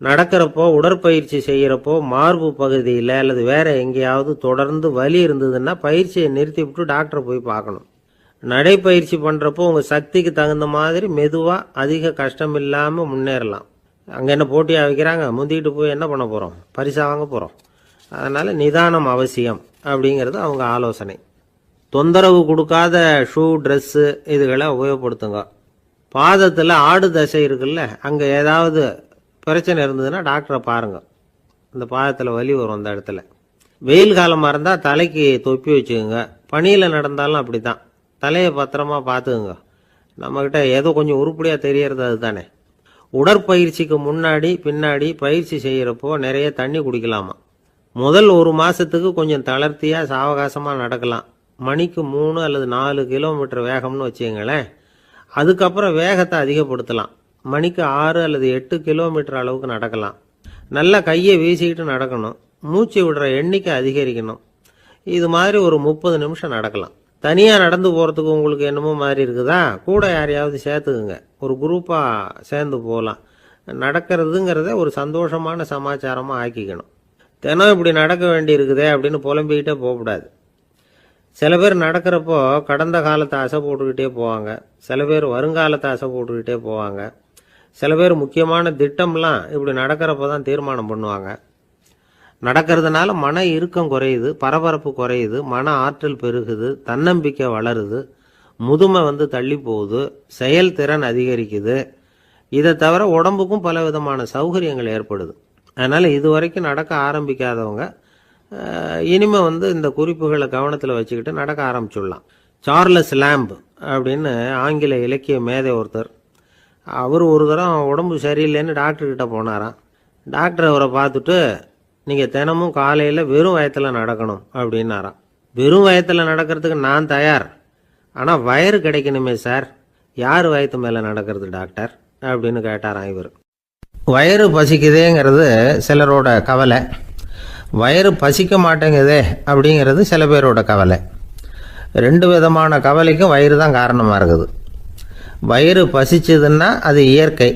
நடக்கிறப்போ, உடற்பயிற்சி செய்கிறப்போ மார்பு பகுதியில் அல்லது வேறு எங்கேயாவது தொடர்ந்து வலி இருந்ததுன்னா பயிற்சியை நிறுத்தி விட்டு டாக்டரை போய் பார்க்கணும். நடைப்பயிற்சி பண்ணுறப்போ உங்கள் சக்திக்கு தகுந்த மாதிரி மெதுவாக அதிக கஷ்டம் இல்லாமல் முன்னேறலாம். அங்கே என்ன போட்டியாக வைக்கிறாங்க? முந்திக்கிட்டு போய் என்ன பண்ண போகிறோம்? பரிசாக வாங்க போகிறோம். அதனால் நிதானம் அவசியம் அப்படிங்கிறது அவங்க ஆலோசனை. தொந்தரவு கொடுக்காத ஷூ, ட்ரெஸ்ஸு இதுகளை உபயோகப்படுத்துங்க. பாதத்தில் ஆடு தசை இருக்குல்ல, அங்கே ஏதாவது பிரச்சனை இருந்ததுன்னா டாக்டரை பாருங்கள். இந்த பாதத்தில் வலி வரும் அந்த இடத்துல. வெயில் காலமாக இருந்தால் தலைக்கு தொப்பி வச்சுக்கோங்க. பனியில் நடந்தாலும் அப்படி தான். தலையை பத்திரமா பார்த்துக்குங்க. நம்மக்கிட்ட ஏதோ கொஞ்சம் உருப்படியாக தெரியறது அது தானே. உடற்பயிற்சிக்கு முன்னாடி பின்னாடி பயிற்சி செய்கிறப்போ நிறைய தண்ணி குடிக்கலாமா. முதல் 1 மாதத்துக்கு கொஞ்சம் தளர்த்தியாக சாவகாசமாக நடக்கலாம். மணிக்கு 3 அல்லது 4 கிலோமீட்டர் வேகம்னு வச்சுங்களேன். அதுக்கப்புறம் வேகத்தை அதிகப்படுத்தலாம். மணிக்கு 6 அல்லது 8 கிலோமீட்டர் அளவுக்கு நடக்கலாம். நல்லா கையை வீசிக்கிட்டு நடக்கணும். மூச்சு விடுற எண்ணிக்கை அதிகரிக்கணும். இது மாதிரி ஒரு 30 நிமிஷம் நடக்கலாம். தனியாக நடந்து போகிறதுக்கு உங்களுக்கு என்னமோ மாதிரி இருக்குதா? கூட யாரையாவது சேர்த்துக்குங்க. ஒரு குரூப்பாக சேர்ந்து போகலாம். நடக்கிறதுங்கிறத ஒரு சந்தோஷமான சமாச்சாரமாக ஆக்கிக்கணும். தினம் இப்படி நடக்க வேண்டி இருக்குதே அப்படின்னு புலம்பிக்கிட்டே போகக்கூடாது. சில பேர் நடக்கிறப்போ கடந்த காலத்தை ஆசை போட்டுக்கிட்டே போவாங்க. சில பேர் வருங்காலத்தை ஆசை போட்டுக்கிட்டே போவாங்க. சில பேர் முக்கியமான திட்டம்லாம் இப்படி நடக்கிறப்ப தான் தீர்மானம் பண்ணுவாங்க. நடக்கிறதுனால மன இறுக்கம் குறையுது, பரபரப்பு குறையுது, மன ஆற்றல் பெருகுது, தன்னம்பிக்கை வளருது, முதுமை தள்ளி போகுது, செயல்திறன் அதிகரிக்குது. இதை தவிர உடம்புக்கும் பல விதமான சௌகரியங்கள் ஏற்படுது. அதனால் இது வரைக்கும் நடக்க ஆரம்பிக்காதவங்க இனிமே இந்த குறிப்புகளை கவனத்தில் வச்சுக்கிட்டு நடக்க ஆரம்பிச்சுடலாம். சார்லஸ் லேம்ப் அப்படின்னு ஆங்கில இலக்கிய மேதை ஒருத்தர், அவர் ஒரு தரம் உடம்பு சரியில்லைன்னு டாக்டர்கிட்ட போனாராம். டாக்டர் அவரை பார்த்துட்டு, நீங்கள் தினமும் காலையில் வெறும் வயத்தில் நடக்கணும் அப்படின்னாராம். வெறும் வயத்தில் நடக்கிறதுக்கு நான் தயார், ஆனால் வயிறு கிடைக்கணுமே சார். யார் வயத்து மேலே நடக்கிறது டாக்டர் அப்படின்னு கேட்டாராம் இவர். வயிறு பசிக்குதேங்கிறது சிலரோட கவலை, வயிறு பசிக்க மாட்டேங்குதே அப்படிங்கிறது சில பேரோட கவலை. 2 விதமான கவலைக்கும் வயிறு தான் காரணமாக இருக்குது. வயிறு பசிச்சதுன்னா அது இயற்கை,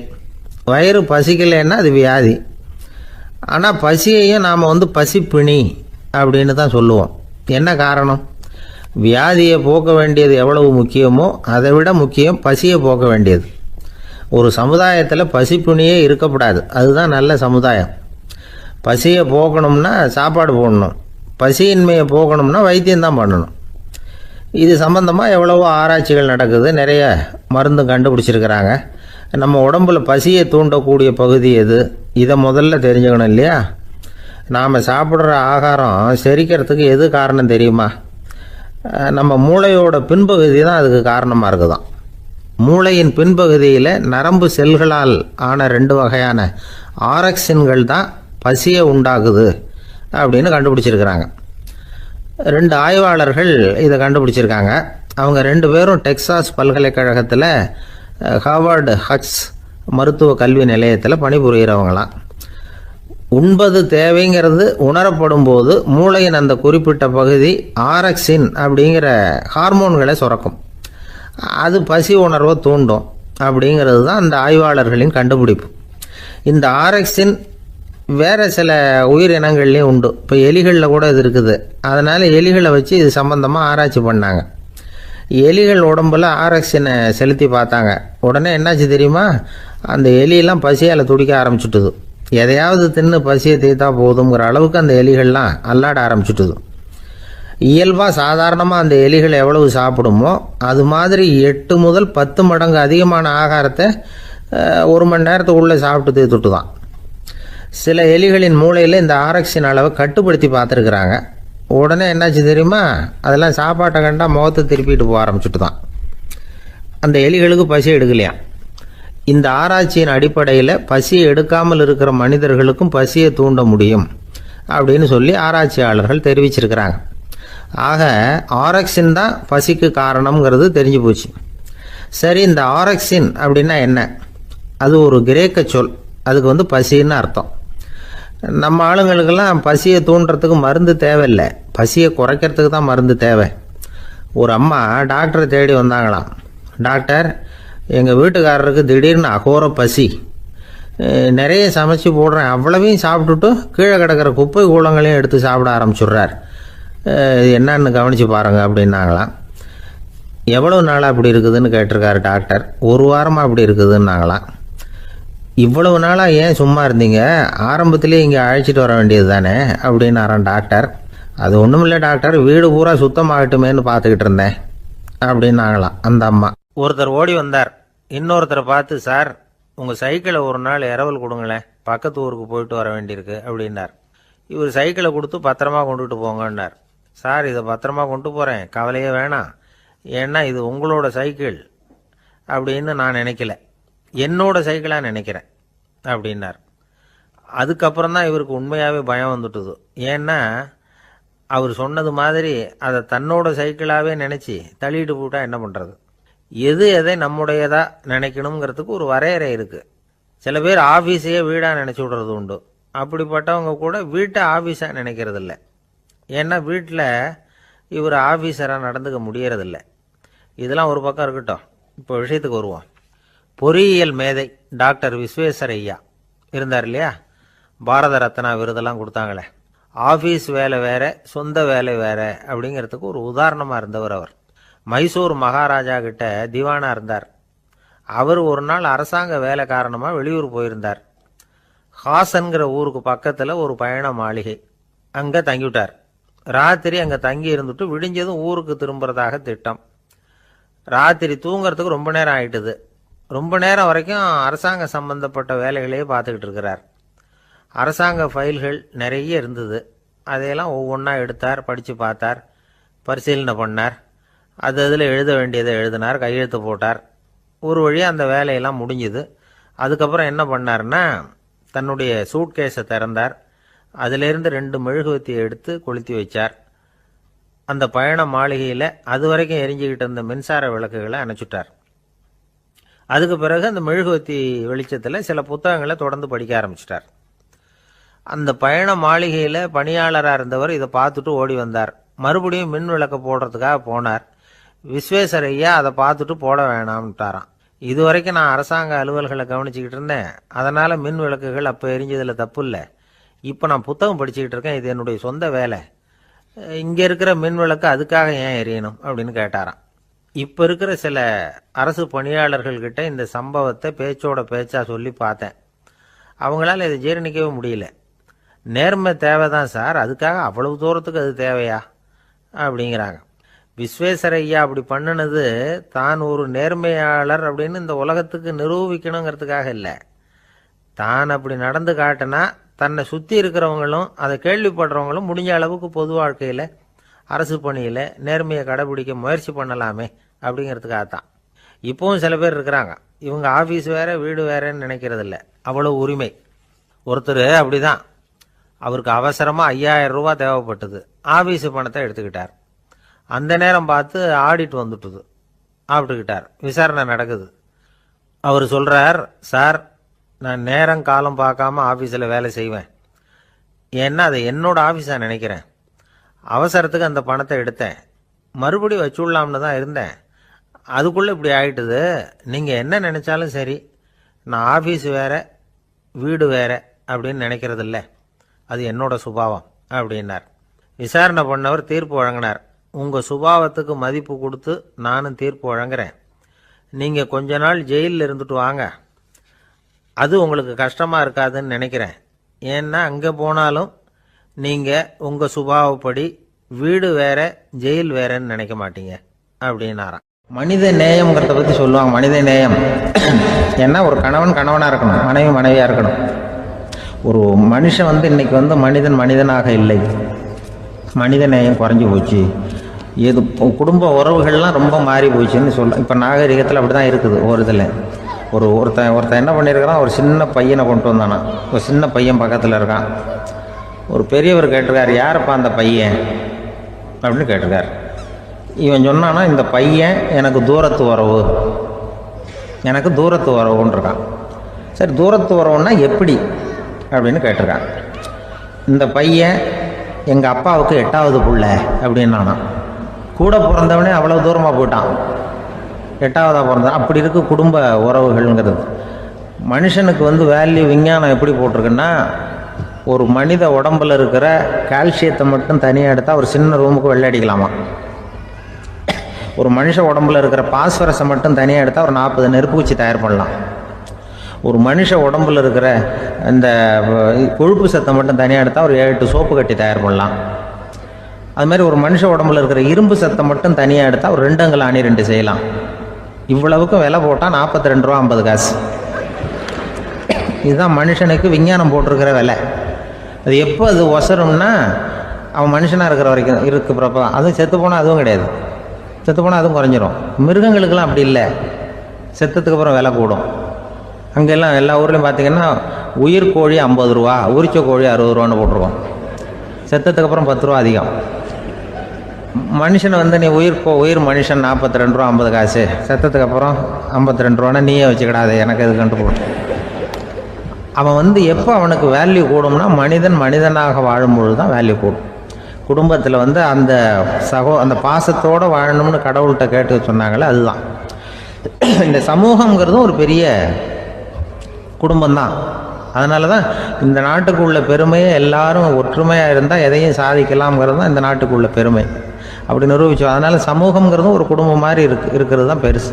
வயிறு பசிக்கலைன்னா அது வியாதி. ஆனால் பசியையும் நாம் பசிப்பிணி அப்படின்னு தான் சொல்லுவோம். என்ன காரணம்? வியாதியை போக்க வேண்டியது எவ்வளவு முக்கியமோ அதை விட முக்கியம் பசியை போக்க வேண்டியது. ஒரு சமுதாயத்தில் பசிப்பிணியே இருக்கக்கூடாது, அதுதான் நல்ல சமுதாயம். பசியை போக்கணும்னா சாப்பாடு போடணும், பசியின்மையை போக்கணும்னா வைத்தியம்தான் பண்ணணும். இது சம்பந்தமாக எவ்வளவோ ஆராய்ச்சிகள் நடக்குது, நிறைய மருந்து கண்டுபிடிச்சிருக்கிறாங்க. நம்ம உடம்புல பசியை தூண்டக்கூடிய பகுதி எது, இதை முதல்ல தெரிஞ்சுக்கணும் இல்லையா? நாம் சாப்பிட்ற ஆகாரம் செரிக்கிறதுக்கு எது காரணம் தெரியுமா? நம்ம மூளையோட பின்பகுதி தான் அதுக்கு காரணமாக இருக்குதாம். மூளையின் பின்பகுதியில் நரம்பு செல்களால் ஆன 2 வகையான ஆரக்சின்கள் தான் பசியை உண்டாகுது அப்படின்னு கண்டுபிடிச்சிருக்கிறாங்க. 2 ஆய்வாளர்கள் இதை கண்டுபிடிச்சிருக்காங்க. அவங்க 2 பேரும் டெக்சாஸ் பல்கலைக்கழகத்தில் ஹார்வர்டு ஹக்ஸ் மருத்துவ கல்வி நிலையத்தில் பணிபுரிகிறவங்களாம். உண்பது தேவைங்கிறது உணரப்படும் போது மூளையின் அந்த குறிப்பிட்ட பகுதி ஆரக்சின் அப்படிங்கிற ஹார்மோன்களை சுரக்கும். அது பசி உணர்வை தூண்டும் அப்படிங்கிறது தான் அந்த ஆய்வாளர்களின் கண்டுபிடிப்பு. இந்த ஆரக்சின் வேறு சில உயிரினங்கள்லேயும் உண்டு. இப்போ எலிகளில் கூட இது இருக்குது. அதனால் எலிகளை வச்சு இது சம்பந்தமாக ஆராய்ச்சி பண்ணாங்க. எலிகள் உடம்புல ஆரக்சினை செலுத்தி பார்த்தாங்க. உடனே என்னாச்சு தெரியுமா? அந்த எலியெல்லாம் பசியால் துடிக்க ஆரம்பிச்சுட்டுது. எதையாவது தின்னு பசியை தீர்த்தா போதுங்கிற அளவுக்கு அந்த எலிகள்லாம் அல்லாட ஆரம்பிச்சுட்டுது. இயல்பாக சாதாரணமாக அந்த எலிகள் எவ்வளவு சாப்பிடுமோ அது மாதிரி 8 முதல் 10 மடங்கு அதிகமான ஆகாரத்தை 1 மணி நேரத்துக்குள்ளே சாப்பிட்டு தீர்த்துட்டு தான். சில எலிகளின் மூளையில் இந்த ஆரக்சின் அளவை கட்டுப்படுத்தி பார்த்துருக்குறாங்க. உடனே என்னாச்சு தெரியுமா, அதெல்லாம் சாப்பாட்டை கண்டா முகத்தை திருப்பிட்டு போக ஆரம்பிச்சுட்டு தான். அந்த எலிகளுக்கு பசி எடுக்கலையாம். இந்த ஆராய்ச்சியின் அடிப்படையில் பசியை எடுக்காமல் இருக்கிற மனிதர்களுக்கும் பசியை தூண்ட முடியும் அப்படின்னு சொல்லி ஆராய்ச்சியாளர்கள் தெரிவிச்சிருக்கிறாங்க. ஆக ஆரக்சின் தான் பசிக்கு காரணம்ங்கிறது தெரிஞ்சு போச்சு. சரி, இந்த ஆரக்சின் அப்படின்னா என்ன? அது ஒரு கிரேக்க சொல். அதுக்கு பசின்னு அர்த்தம். நம்ம ஆளுங்களுக்கெல்லாம் பசியை தூண்டுறதுக்கு மருந்து தேவையில்லை, பசியை குறைக்கிறதுக்கு தான் மருந்து தேவை. ஒரு அம்மா டாக்டரை தேடி வந்தாங்களாம். டாக்டர், எங்கள் வீட்டுக்காரருக்கு திடீர்னு அகோர பசி, நிறைய சமைச்சு போடுறேன், அவ்வளவையும் சாப்பிட்டுட்டு கீழே கிடக்கிற குப்பை கூலங்களையும் எடுத்து சாப்பிட ஆரம்பிச்சுட்றார், என்னன்னு கவனித்து பாருங்க அப்படின்னாங்களாம். எவ்வளவு நாளாக அப்படி இருக்குதுன்னு கேட்டிருக்காரு டாக்டர். 1 வாரமாக அப்படி இருக்குதுன்னாங்களாம். இவ்வளவு நாளாக ஏன் சும்மா இருந்தீங்க, ஆரம்பத்திலேயே இங்கே அழைச்சிட்டு வர வேண்டியது தானே அப்படின்னாரான் டாக்டர். அது ஒன்றும் இல்லை டாக்டர், வீடு பூரா சுத்தமாகட்டுமேன்னு பார்த்துக்கிட்டு இருந்தேன் அப்படின்னாங்களாம் அந்த அம்மா. ஒருத்தர் ஓடி வந்தார், இன்னொருத்தரை பார்த்து, சார் உங்கள் சைக்கிளை ஒரு நாள் இரவல் கொடுங்களேன், பக்கத்து ஊருக்கு போயிட்டு வர வேண்டியிருக்கு அப்படின்னார். இவர் சைக்கிளை கொடுத்து பத்திரமா கொண்டுட்டு போங்கன்னார். சார், இதை பத்திரமா கொண்டு போகிறேன், கவலையே வேணாம், ஏன்னா இது உங்களோட சைக்கிள் அப்படின்னு நான் நினைக்கல, என்னோட சைக்கிளாக நினைக்கிறேன் அப்படின்னார். அதுக்கப்புறம் தான் இவருக்கு உண்மையாகவே பயம் வந்துட்டுது. ஏன்னா அவர் சொன்னது மாதிரி அதை தன்னோட சைக்கிளாகவே நினச்சி தள்ளிட்டு போட்டால் என்ன பண்ணுறது? எது எதை நம்முடையதாக நினைக்கணுங்கிறதுக்கு ஒரு வரையறை இருக்குது. சில பேர் ஆஃபீஸையே வீடாக நினச்சி விடுறது உண்டு. அப்படிப்பட்டவங்க கூட வீட்டை ஆஃபீஸாக நினைக்கிறது இல்லை. ஏன்னா வீட்டில் இவர் ஆஃபீஸராக நடந்துக்க முடியறதில்ல. இதெல்லாம் ஒரு பக்கம் இருக்கட்டும், இப்போ விஷயத்துக்கு வருவோம். பொறியியல் மேதை டாக்டர் விஸ்வேஸ்வரய்யா இருந்தார் இல்லையா, பாரத ரத்னா விருதெல்லாம் கொடுத்தாங்களே. ஆஃபீஸ் வேலை வேற, சொந்த வேலை வேற அப்படிங்கிறதுக்கு ஒரு உதாரணமாக இருந்தவர் அவர். மைசூர் மகாராஜா கிட்ட திவானா இருந்தார். அவர் ஒரு நாள் அரசாங்க வேலை காரணமாக வெளியூர் போயிருந்தார். ஹாசன்கிற ஊருக்கு பக்கத்தில் ஒரு பயண மாளிகை, அங்கே தங்கிவிட்டார். ராத்திரி அங்கே தங்கி இருந்துட்டு விடிஞ்சதும் ஊருக்கு திரும்புறதாக திட்டம். ராத்திரி தூங்கிறதுக்கு ரொம்ப நேரம் ஆயிட்டுது. ரொம்ப நேரம் வரைக்கும் அரசாங்க சம்பந்தப்பட்ட வேலைகளையே பார்த்துக்கிட்டு இருக்கிறார். அரசாங்க ஃபைல்கள் நிறைய இருந்தது. அதையெல்லாம் ஒவ்வொன்றா எடுத்தார், படித்து பார்த்தார், பரிசீலனை பண்ணார். அதில் எழுத வேண்டியதை எழுதினார், கையெழுத்து போட்டார். ஒரு வழியாக அந்த வேலையெல்லாம் முடிஞ்சுது. அதுக்கப்புறம் என்ன பண்ணார்னா, தன்னுடைய சூட்கேஸை திறந்தார். அதிலிருந்து 2 மெழுகுவத்தியை எடுத்து கொளுத்தி வச்சார். அந்த பயண மாளிகையில் அது வரைக்கும் எரிஞ்சுக்கிட்டு இருந்த மின்சார விளக்குகளை அணைச்சுட்டார். அதுக்கு பிறகு அந்த மெழுகுவத்தி வெளிச்சத்தில் சில புத்தகங்களை தொடர்ந்து படிக்க ஆரம்பிச்சிட்டார். அந்த பயண மாளிகையில் பணியாளராக இருந்தவர் இதை பார்த்துட்டு ஓடி வந்தார். மறுபடியும் மின் விளக்க போடுறதுக்காக போனார். விஸ்வேஸ்வரய்யா அதை பார்த்துட்டு போட வேணாம்ட்டாராம். இது வரைக்கும் நான் அரசாங்க அலுவல்களை கவனிச்சுக்கிட்டு இருந்தேன், அதனால் மின் விளக்குகள் அப்போ எரிஞ்சதில் தப்பு இல்லை. இப்போ நான் புத்தகம் படிச்சுக்கிட்டு இருக்கேன், இது என்னுடைய சொந்த வேலை, இங்கே இருக்கிற மின் விளக்கு அதுக்காக ஏன் எரியணும் அப்படின்னு கேட்டாராம். இப்போ இருக்கிற சில அரசு பணியாளர்கள்கிட்ட இந்த சம்பவத்தை பேச்சோட பேச்சா சொல்லி பார்த்தேன். அவங்களால இதை ஜீரணிக்கவே முடியல. நேர்மை தேவைதான் சார், அதுக்காக அவ்வளவு தூரத்துக்கு அது தேவையா அப்படிங்கிறாங்க. விஸ்வேஸ்வரய்யா அப்படி பண்ணினது தான் ஒரு நேர்மையாளர் அப்படின்னு இந்த உலகத்துக்கு நிரூபிக்கணுங்கிறதுக்காக இல்லை. தான் அப்படி நடந்து காட்டினா தன்னை சுற்றி இருக்கிறவங்களும் அதை கேள்விப்படுறவங்களும் முடிஞ்ச அளவுக்கு பொது வாழ்க்கையில், அரசு பணியில் நேர்மையை கடைபிடிக்க முயற்சி பண்ணலாமே அப்படிங்கிறதுக்காகத்தான். இப்போவும் சில பேர் இருக்கிறாங்க, இவங்க ஆஃபீஸ் வேற வீடு வேறன்னு நினைக்கிறது இல்லை, அவ்வளோ உரிமை. ஒருத்தர் அப்படிதான், அவருக்கு அவசரமாக 5000 ரூபா தேவைப்பட்டது. ஆஃபீஸு பணத்தை எடுத்துக்கிட்டார். அந்த நேரம் பார்த்து ஆடிட் வந்துட்டுது, ஆப்பிட்டுக்கிட்டார். விசாரணை நடக்குது. அவர் சொல்கிறார், சார் நான் நேரம் காலம் பார்க்காம ஆஃபீஸில் வேலை செய்வேன், ஏன்னா அதை என்னோட ஆஃபீஸாக நினைக்கிறேன். அவசரத்துக்கு அந்த பணத்தை எடுத்தேன், மறுபடி வச்சுடலாம்னு தான் இருந்தேன், அதுக்குள்ளே இப்படி ஆகிட்டுது. நீங்கள் என்ன நினச்சாலும் சரி, நான் ஆஃபீஸ் வேற வீடு வேற அப்படின்னு நினைக்கிறது இல்லை, அது என்னோட சுபாவம் அப்படின்னார். விசாரணை பண்ணவர் தீர்ப்பு வழங்கினார். உங்கள் சுபாவத்துக்கு மதிப்பு கொடுத்து நானும் தீர்ப்பு வழங்குறேன். நீங்கள் கொஞ்ச நாள் ஜெயிலில் இருந்துட்டு வாங்க, அது உங்களுக்கு கஷ்டமாக இருக்காதுன்னு நினைக்கிறேன். ஏன்னா அங்கே போனாலும் நீங்கள் உங்கள் சுபாவப்படி வீடு வேற ஜெயில் வேறன்னு நினைக்க மாட்டீங்க அப்படின்னாராம். மனித நேயம்ங்கிறத பற்றி சொல்லுவாங்க. மனித நேயம் ஏன்னா ஒரு கணவன் கணவனாக இருக்கணும், மனைவி மனைவியாக இருக்கணும். ஒரு மனுஷன் இன்னைக்கு மனிதனாக இல்லை. மனித நேயம் குறைஞ்சி போச்சு, இது குடும்ப உறவுகள்லாம் ரொம்ப மாறி போச்சுன்னு சொல்ல. இப்போ நாகரிகத்தில் அப்படி தான் இருக்குது. ஒரு இதில் ஒருத்தன் என்ன பண்ணியிருக்கிறான், ஒரு சின்ன பையனை கொண்டு வந்தானா. ஒரு சின்ன பையன் பக்கத்தில் இருக்கான். ஒரு பெரியவர் கேட்டிருக்கார், யாரப்பா அந்த பையன் அப்படின்னு கேட்டிருக்கார். இவன் சொன்னான்னா, இந்த பையன் எனக்கு தூரத்து உறவுன்னு இருக்கான். சரி, தூரத்து உறவுன்னா எப்படி அப்படின்னு கேட்டிருக்கான். இந்த பையன் எங்கள் அப்பாவுக்கு 8வது புள்ள அப்படின்னானா. கூட பிறந்தவனே அவ்வளோ தூரமாக போயிட்டான், 8வதாக பிறந்தான். அப்படி இருக்கு குடும்ப உறவுகள்ங்கிறது. மனுஷனுக்கு வேல்யூ விஞ்ஞானம் எப்படி போட்டிருக்குன்னா, ஒரு மனித உடம்பில் இருக்கிற கால்சியத்தை மட்டும் தனியாக எடுத்தால் ஒரு சின்ன ரூமுக்கு வெள்ளை அடிக்கலாமா. ஒரு மனுஷ உடம்புல இருக்கிற பாஸ்பரஸை மட்டும் தனியாக எடுத்தால் ஒரு 40 நெருப்பு குச்சி தயார் பண்ணலாம். ஒரு மனுஷ உடம்புல இருக்கிற இந்த கொழுப்பு சத்தை மட்டும் தனியாக எடுத்தால் ஒரு 7 சோப்பு கட்டி தயார் பண்ணலாம். அது மாதிரி ஒரு மனுஷ உடம்புல இருக்கிற இரும்பு சத்தை மட்டும் தனியாக எடுத்தால் ஒரு 2 அங்குல ஆணி 2 செய்யலாம். இவ்வளவுக்கும் விலை போட்டால் 42 ரூபா 50 காசு. இதுதான் மனுஷனுக்கு விஞ்ஞானம் போட்டிருக்கிற விலை. அது எப்போ அது ஒசரும்னா, அவன் மனுஷனாக இருக்கிற வரைக்கும் இருக்கிறப்ப தான். அதுவும் செத்து போனால் அதுவும் கிடையாது, செத்து போனால் அதுவும் குறைஞ்சிரும். மிருகங்களுக்கெல்லாம் அப்படி இல்லை, செத்ததுக்கு அப்புறம் விலை கூடும். அங்கெல்லாம் எல்லா ஊர்லேயும் பார்த்தீங்கன்னா உயிர் கோழி 50 ரூபா, உரிச்ச கோழி 60 ரூபான்னு போட்டிருக்கோம். செத்ததுக்கு அப்புறம் 10 ரூபா அதிகம். மனுஷனை நீ உயிர் மனுஷன் 42 ரூபா 50 காசு, செத்ததுக்கு அப்புறம் 52 ரூபான்னா நீயே வச்சுக்கிடாது, எனக்கு எது கண்டு போடும். அவன் எப்போ அவனுக்கு வேல்யூ கூடும்னா, மனிதனாக வாழும்பொழுது தான் வேல்யூ கூடும். குடும்பத்தில் அந்த பாசத்தோடு வாழணும்னு கடவுள்கிட்ட கேட்டு சொன்னாங்களே, அதுதான். இந்த சமூகங்கிறதும் ஒரு பெரிய குடும்பம்தான். அதனால தான் இந்த நாட்டுக்கு உள்ள பெருமையை எல்லாரும் ஒற்றுமையாக இருந்தால் எதையும் சாதிக்கலாம்ங்கிறது தான் இந்த நாட்டுக்கு உள்ள பெருமை. அப்படி நிரூபித்தோம். அதனால் சமூகங்கிறதும் ஒரு குடும்பம் மாதிரி இருக்கிறது தான் பெருசு.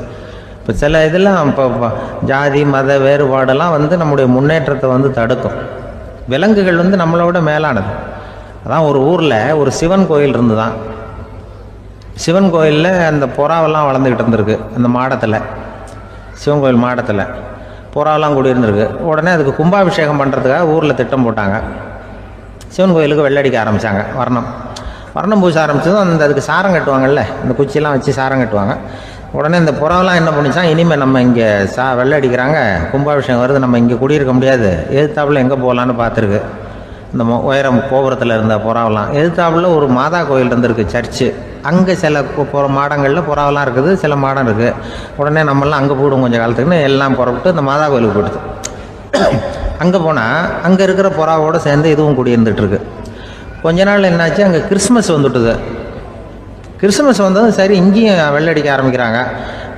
இப்போ சில இதெல்லாம் இப்போ ஜாதி மத வேறுபாடெல்லாம் நம்முடைய முன்னேற்றத்தை தடுக்கும். விலங்குகள் நம்மளோட மேலானது. அதான் ஒரு ஊரில் ஒரு சிவன் கோயில் இருந்துதான். சிவன் கோயிலில் அந்த புறாவெல்லாம் வளர்ந்துக்கிட்டு இருந்திருக்கு. அந்த மாடத்தில், சிவன் கோயில் மாடத்தில் புறாவெல்லாம் கூடியிருந்திருக்கு. உடனே அதுக்கு கும்பாபிஷேகம் பண்ணுறதுக்காக ஊரில் திட்டம் போட்டாங்க. சிவன் கோயிலுக்கு வெள்ளடிக்க ஆரம்பித்தாங்க. வர்ணம் பூச ஆரம்பித்ததும் அதுக்கு சாரம் கட்டுவாங்கல்ல, இந்த குச்சியெல்லாம் வச்சு சாரம் கட்டுவாங்க. உடனே இந்த புறாவெல்லாம் என்ன பண்ணிச்சான், இனிமேல் நம்ம இங்கே வெள்ளை அடிக்கிறாங்க, கும்பாபிஷேகம் வருது, நம்ம இங்கே குடியிருக்க முடியாது, எதிர்த்தாப்புல எங்கே போகலான்னு பார்த்துருக்கு. இந்த உயரம் கோபுரத்தில் இருந்த புறாவெல்லாம் எதிர்த்தாப்புல ஒரு மாதா கோயில் இருந்திருக்கு, சர்ச்சு. அங்கே சில மாடங்களில் புறாவெல்லாம் இருக்குது, சில மாடம் இருக்குது. உடனே நம்மளாம் அங்கே போயிடும் கொஞ்சம் காலத்துக்குன்னு எல்லாம் புறப்பட்டு இந்த மாதா கோயிலுக்கு போயிடுது. அங்கே போனால் அங்கே இருக்கிற புறாவோடு சேர்ந்து இதுவும் குடியிருந்துட்டுருக்கு. கொஞ்ச நாள் என்னாச்சு, அங்கே கிறிஸ்மஸ் வந்துட்டுது. கிறிஸ்மஸ் வந்ததும் சரி, இங்கேயும் வெள்ளடிக்க ஆரம்பிக்கிறாங்க.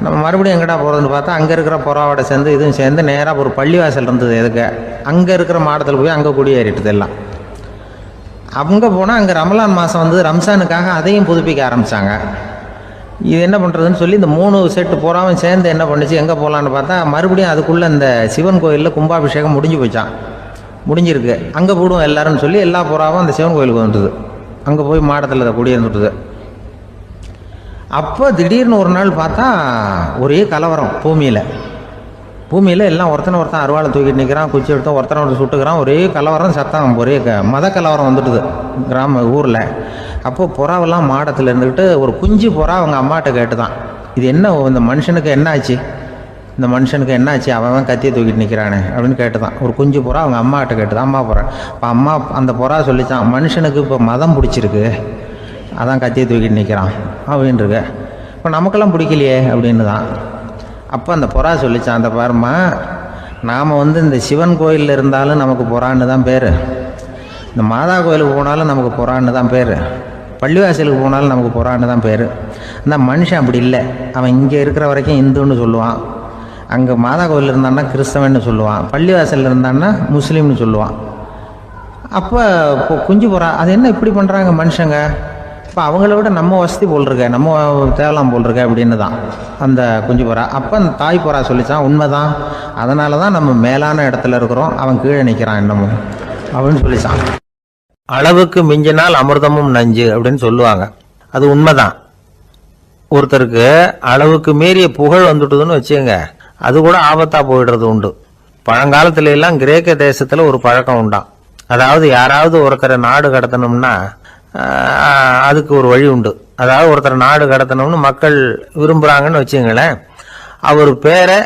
நம்ம மறுபடியும் எங்கடா போகிறதுன்னு பார்த்தா, அங்கே இருக்கிற புறாவோட சேர்ந்து இதுவும் சேர்ந்து நேராக ஒரு பள்ளிவாசல் இருந்தது. எதுக்கு அங்கே இருக்கிற மாடத்தில் போய் அங்கே குடியேறிட்டுது எல்லாம். அங்கே போனால் அங்கே ரமலான் மாதம் ரம்ஜானுக்காக அதையும் புதுப்பிக்க ஆரம்பித்தாங்க. இது என்ன பண்ணுறதுன்னு சொல்லி இந்த 3 செட்டு புறாவும் சேர்ந்து என்ன பண்ணிச்சு, எங்கே போகலான்னு பார்த்தா மறுபடியும் அதுக்குள்ளே இந்த சிவன் கோயிலில் கும்பாபிஷேகம் முடிஞ்சிருக்கு. அங்கே போடுவோம் எல்லாருன்னு சொல்லி எல்லா புறாவும் அந்த சிவன் கோயிலுக்கு வந்துட்டுது. அங்கே போய் மாடத்தில் அதை குடியிருந்துட்டுது. அப்போ திடீர்னு ஒரு நாள் பார்த்தா ஒரே கலவரம் பூமியில் எல்லாம் ஒருத்தனை அருவாளை தூக்கிட்டு நிற்கிறான், குச்சி எடுத்து ஒருத்தனை சுட்டுக்கிறான். ஒரே கலவரம், சத்தம், ஒரே மத கலவரம் வந்துட்டுது ஊரில். அப்போது புறாவெல்லாம் மாடத்தில் இருந்துக்கிட்டு ஒரு குஞ்சு புறா அவங்க அம்மாட்ட கேட்டுதான், இது என்ன, இந்த மனுஷனுக்கு என்னாச்சு, அவன் கத்தியை தூக்கிட்டு நிற்கிறானே அப்படின்னு கேட்டுதான். ஒரு குஞ்சு புறா அவங்க அம்மாட்ட கேட்டுதான். அம்மா புறா. இப்போ அம்மா அந்த புறா சொல்லித்தான், மனுஷனுக்கு இப்போ மதம் பிடிச்சிருக்கு, அதான் கத்தியை தூக்கிட்டு நிற்கிறான் அப்படின்ருக்கு. இப்போ நமக்கெல்லாம் பிடிக்கலையே அப்படின்னு தான். அப்போ அந்த புறா சொல்லிச்சான், அந்த பாருமா, நாம் இந்த சிவன் கோயிலில் இருந்தாலும் நமக்கு புறான்னு தான் பேர், இந்த மாதா கோயிலுக்கு போனாலும் நமக்கு புறான்னு தான் பேர், பள்ளிவாசலுக்கு போனாலும் நமக்கு புறான்னு தான் பேர். அந்த மனுஷன் அப்படி இல்லை. அவன் இங்கே இருக்கிற வரைக்கும் இந்துன்னு சொல்லுவான், அங்கே மாதா கோயில் இருந்தான்னா கிறிஸ்தவன்னு சொல்லுவான், பள்ளிவாசலில் இருந்தான்னா முஸ்லீம்னு சொல்லுவான். அப்போ குஞ்சு புறா, அது என்ன இப்படி பண்ணுறாங்க மனுஷங்க, இப்போ அவங்கள விட நம்ம வசதி போல் இருக்க, நம்ம தேவலாம் போல் இருக்க அப்படின்னு தான் அந்த குஞ்சு புறா. அப்போ அந்த தாய் புறா சொல்லிச்சான், உண்மைதான், அதனால தான் நம்ம மேலான இடத்துல இருக்கிறோம், அவன் கீழே நிற்கிறான் என்னமோ அப்படின்னு சொல்லிச்சான். அளவுக்கு மிஞ்சினால் அமிர்தமும் நஞ்சு அப்படின்னு சொல்லுவாங்க. அது உண்மைதான். ஒருத்தருக்கு அளவுக்கு மீறிய புகழ் வந்துட்டுதுன்னு வச்சுங்க, அது கூட ஆபத்தா போயிடுறது உண்டு. பழங்காலத்துல எல்லாம் கிரேக்க தேசத்துல ஒரு பழக்கம் உண்டாம். அதாவது யாராவது ஒருத்தரை நாடு கடத்தணும்னா அதுக்கு ஒரு வழி உண்டு. அதாவது ஒருத்தர் நாடு கடத்தணும்னு மக்கள் விரும்புகிறாங்கன்னு வச்சுங்களேன், அவர் பேரை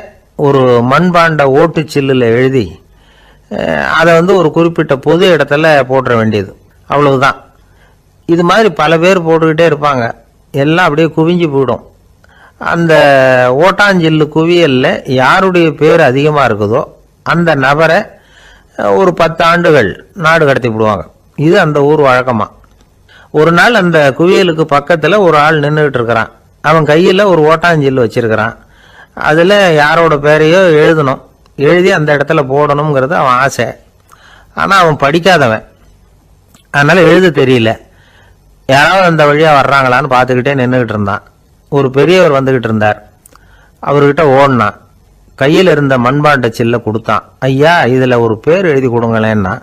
ஒரு மண்பாண்ட ஓட்டுச்சில்லில் எழுதி அதை ஒரு குறிப்பிட்ட பொது இடத்துல போட்டுற வேண்டியது, அவ்வளவுதான். இது மாதிரி பல பேர் போட்டுக்கிட்டே இருப்பாங்க, எல்லாம் அப்படியே குவிஞ்சு போயிடும். அந்த ஓட்டாஞ்சில்லு குவியலில் யாருடைய பேர் அதிகமாக இருக்குதோ அந்த நபரை ஒரு 10 ஆண்டுகள் நாடு கடத்தி விடுவாங்க. இது அந்த ஊர் வழக்கமாக. ஒரு நாள் அந்த குவியலுக்கு பக்கத்தில் ஒரு ஆள் நின்றுட்டு இருக்கிறான். அவன் கையில் ஒரு ஓட்டாஞ்சில்லு வச்சிருக்கிறான். அதில் யாரோட பேரையோ எழுதணும், எழுதி அந்த இடத்துல போடணுங்கிறது அவன் ஆசை. ஆனால் அவன் படிக்காதவன், அதனால் எழுத தெரியல. யாராவது அந்த வழியாக வர்றாங்களான்னு பார்த்துக்கிட்டே நின்றுக்கிட்டு இருந்தான். ஒரு பெரியவர் வந்துக்கிட்டு இருந்தார். அவர்கிட்ட ஓடினான். கையில் இருந்த மண்பாண்ட சில்லை கொடுத்தான். ஐயா, இதில் ஒரு பேர் எழுதி கொடுங்களேன்னா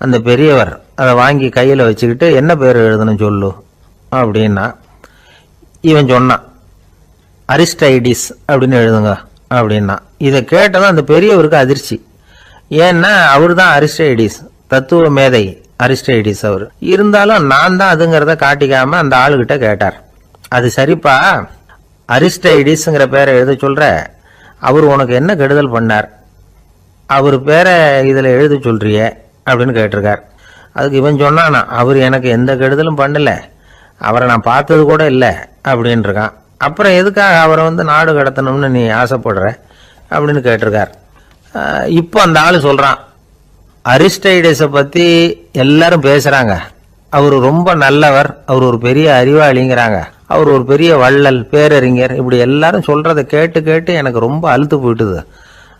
அந்த பெரியவர் அதை வாங்கி கையில் வச்சுக்கிட்டு, என்ன பேர் எழுதணும் சொல்லு அப்படின்னா இவன் சொன்னான், அரிஸ்டைடிஸ் அப்படின்னு எழுதுங்க அப்படின்னா. இதை கேட்டதும் அந்த பெரியவருக்கு அதிர்ச்சி. ஏன்னா அவர் தான் அரிஸ்டைடிஸ், தத்துவ மேதை அரிஸ்டைடிஸ் அவர். இருந்தாலும் நான் தான் அதுங்கிறத காட்டிக்காம அந்த ஆளுகிட்ட கேட்டார். அது சரிப்பா, அரிஸ்டைடிஸ்ங்கிற பேரை எழுத சொல்ற, அவர் உனக்கு என்ன கெடுதல் பண்ணார், அவர் பேரை இதில் எழுத சொல்றிய அப்படின்னு கேட்டிருக்கார். அதுக்கு இவன் சொன்னானா, அவர் எனக்கு எந்த கெடுதலும் பண்ணல, அவரை நான் பார்த்தது கூட இல்லை அப்படின்னு இருக்கான். அப்புறம் எதுக்காக அவரை நாடு கடத்தணும்னு நீ ஆசைப்படுற அப்படின்னு கேட்டிருக்கார். இப்போ அந்த ஆள் சொல்கிறான், அரிஸ்டைடஸை பற்றி எல்லாரும் பேசுகிறாங்க, அவர் ரொம்ப நல்லவர், அவர் ஒரு பெரிய அறிவாளிங்கிறாங்க, அவர் ஒரு பெரிய வள்ளல், பேரறிஞர், இப்படி எல்லாரும் சொல்கிறத கேட்டு கேட்டு எனக்கு ரொம்ப அழுத்து போயிட்டுது,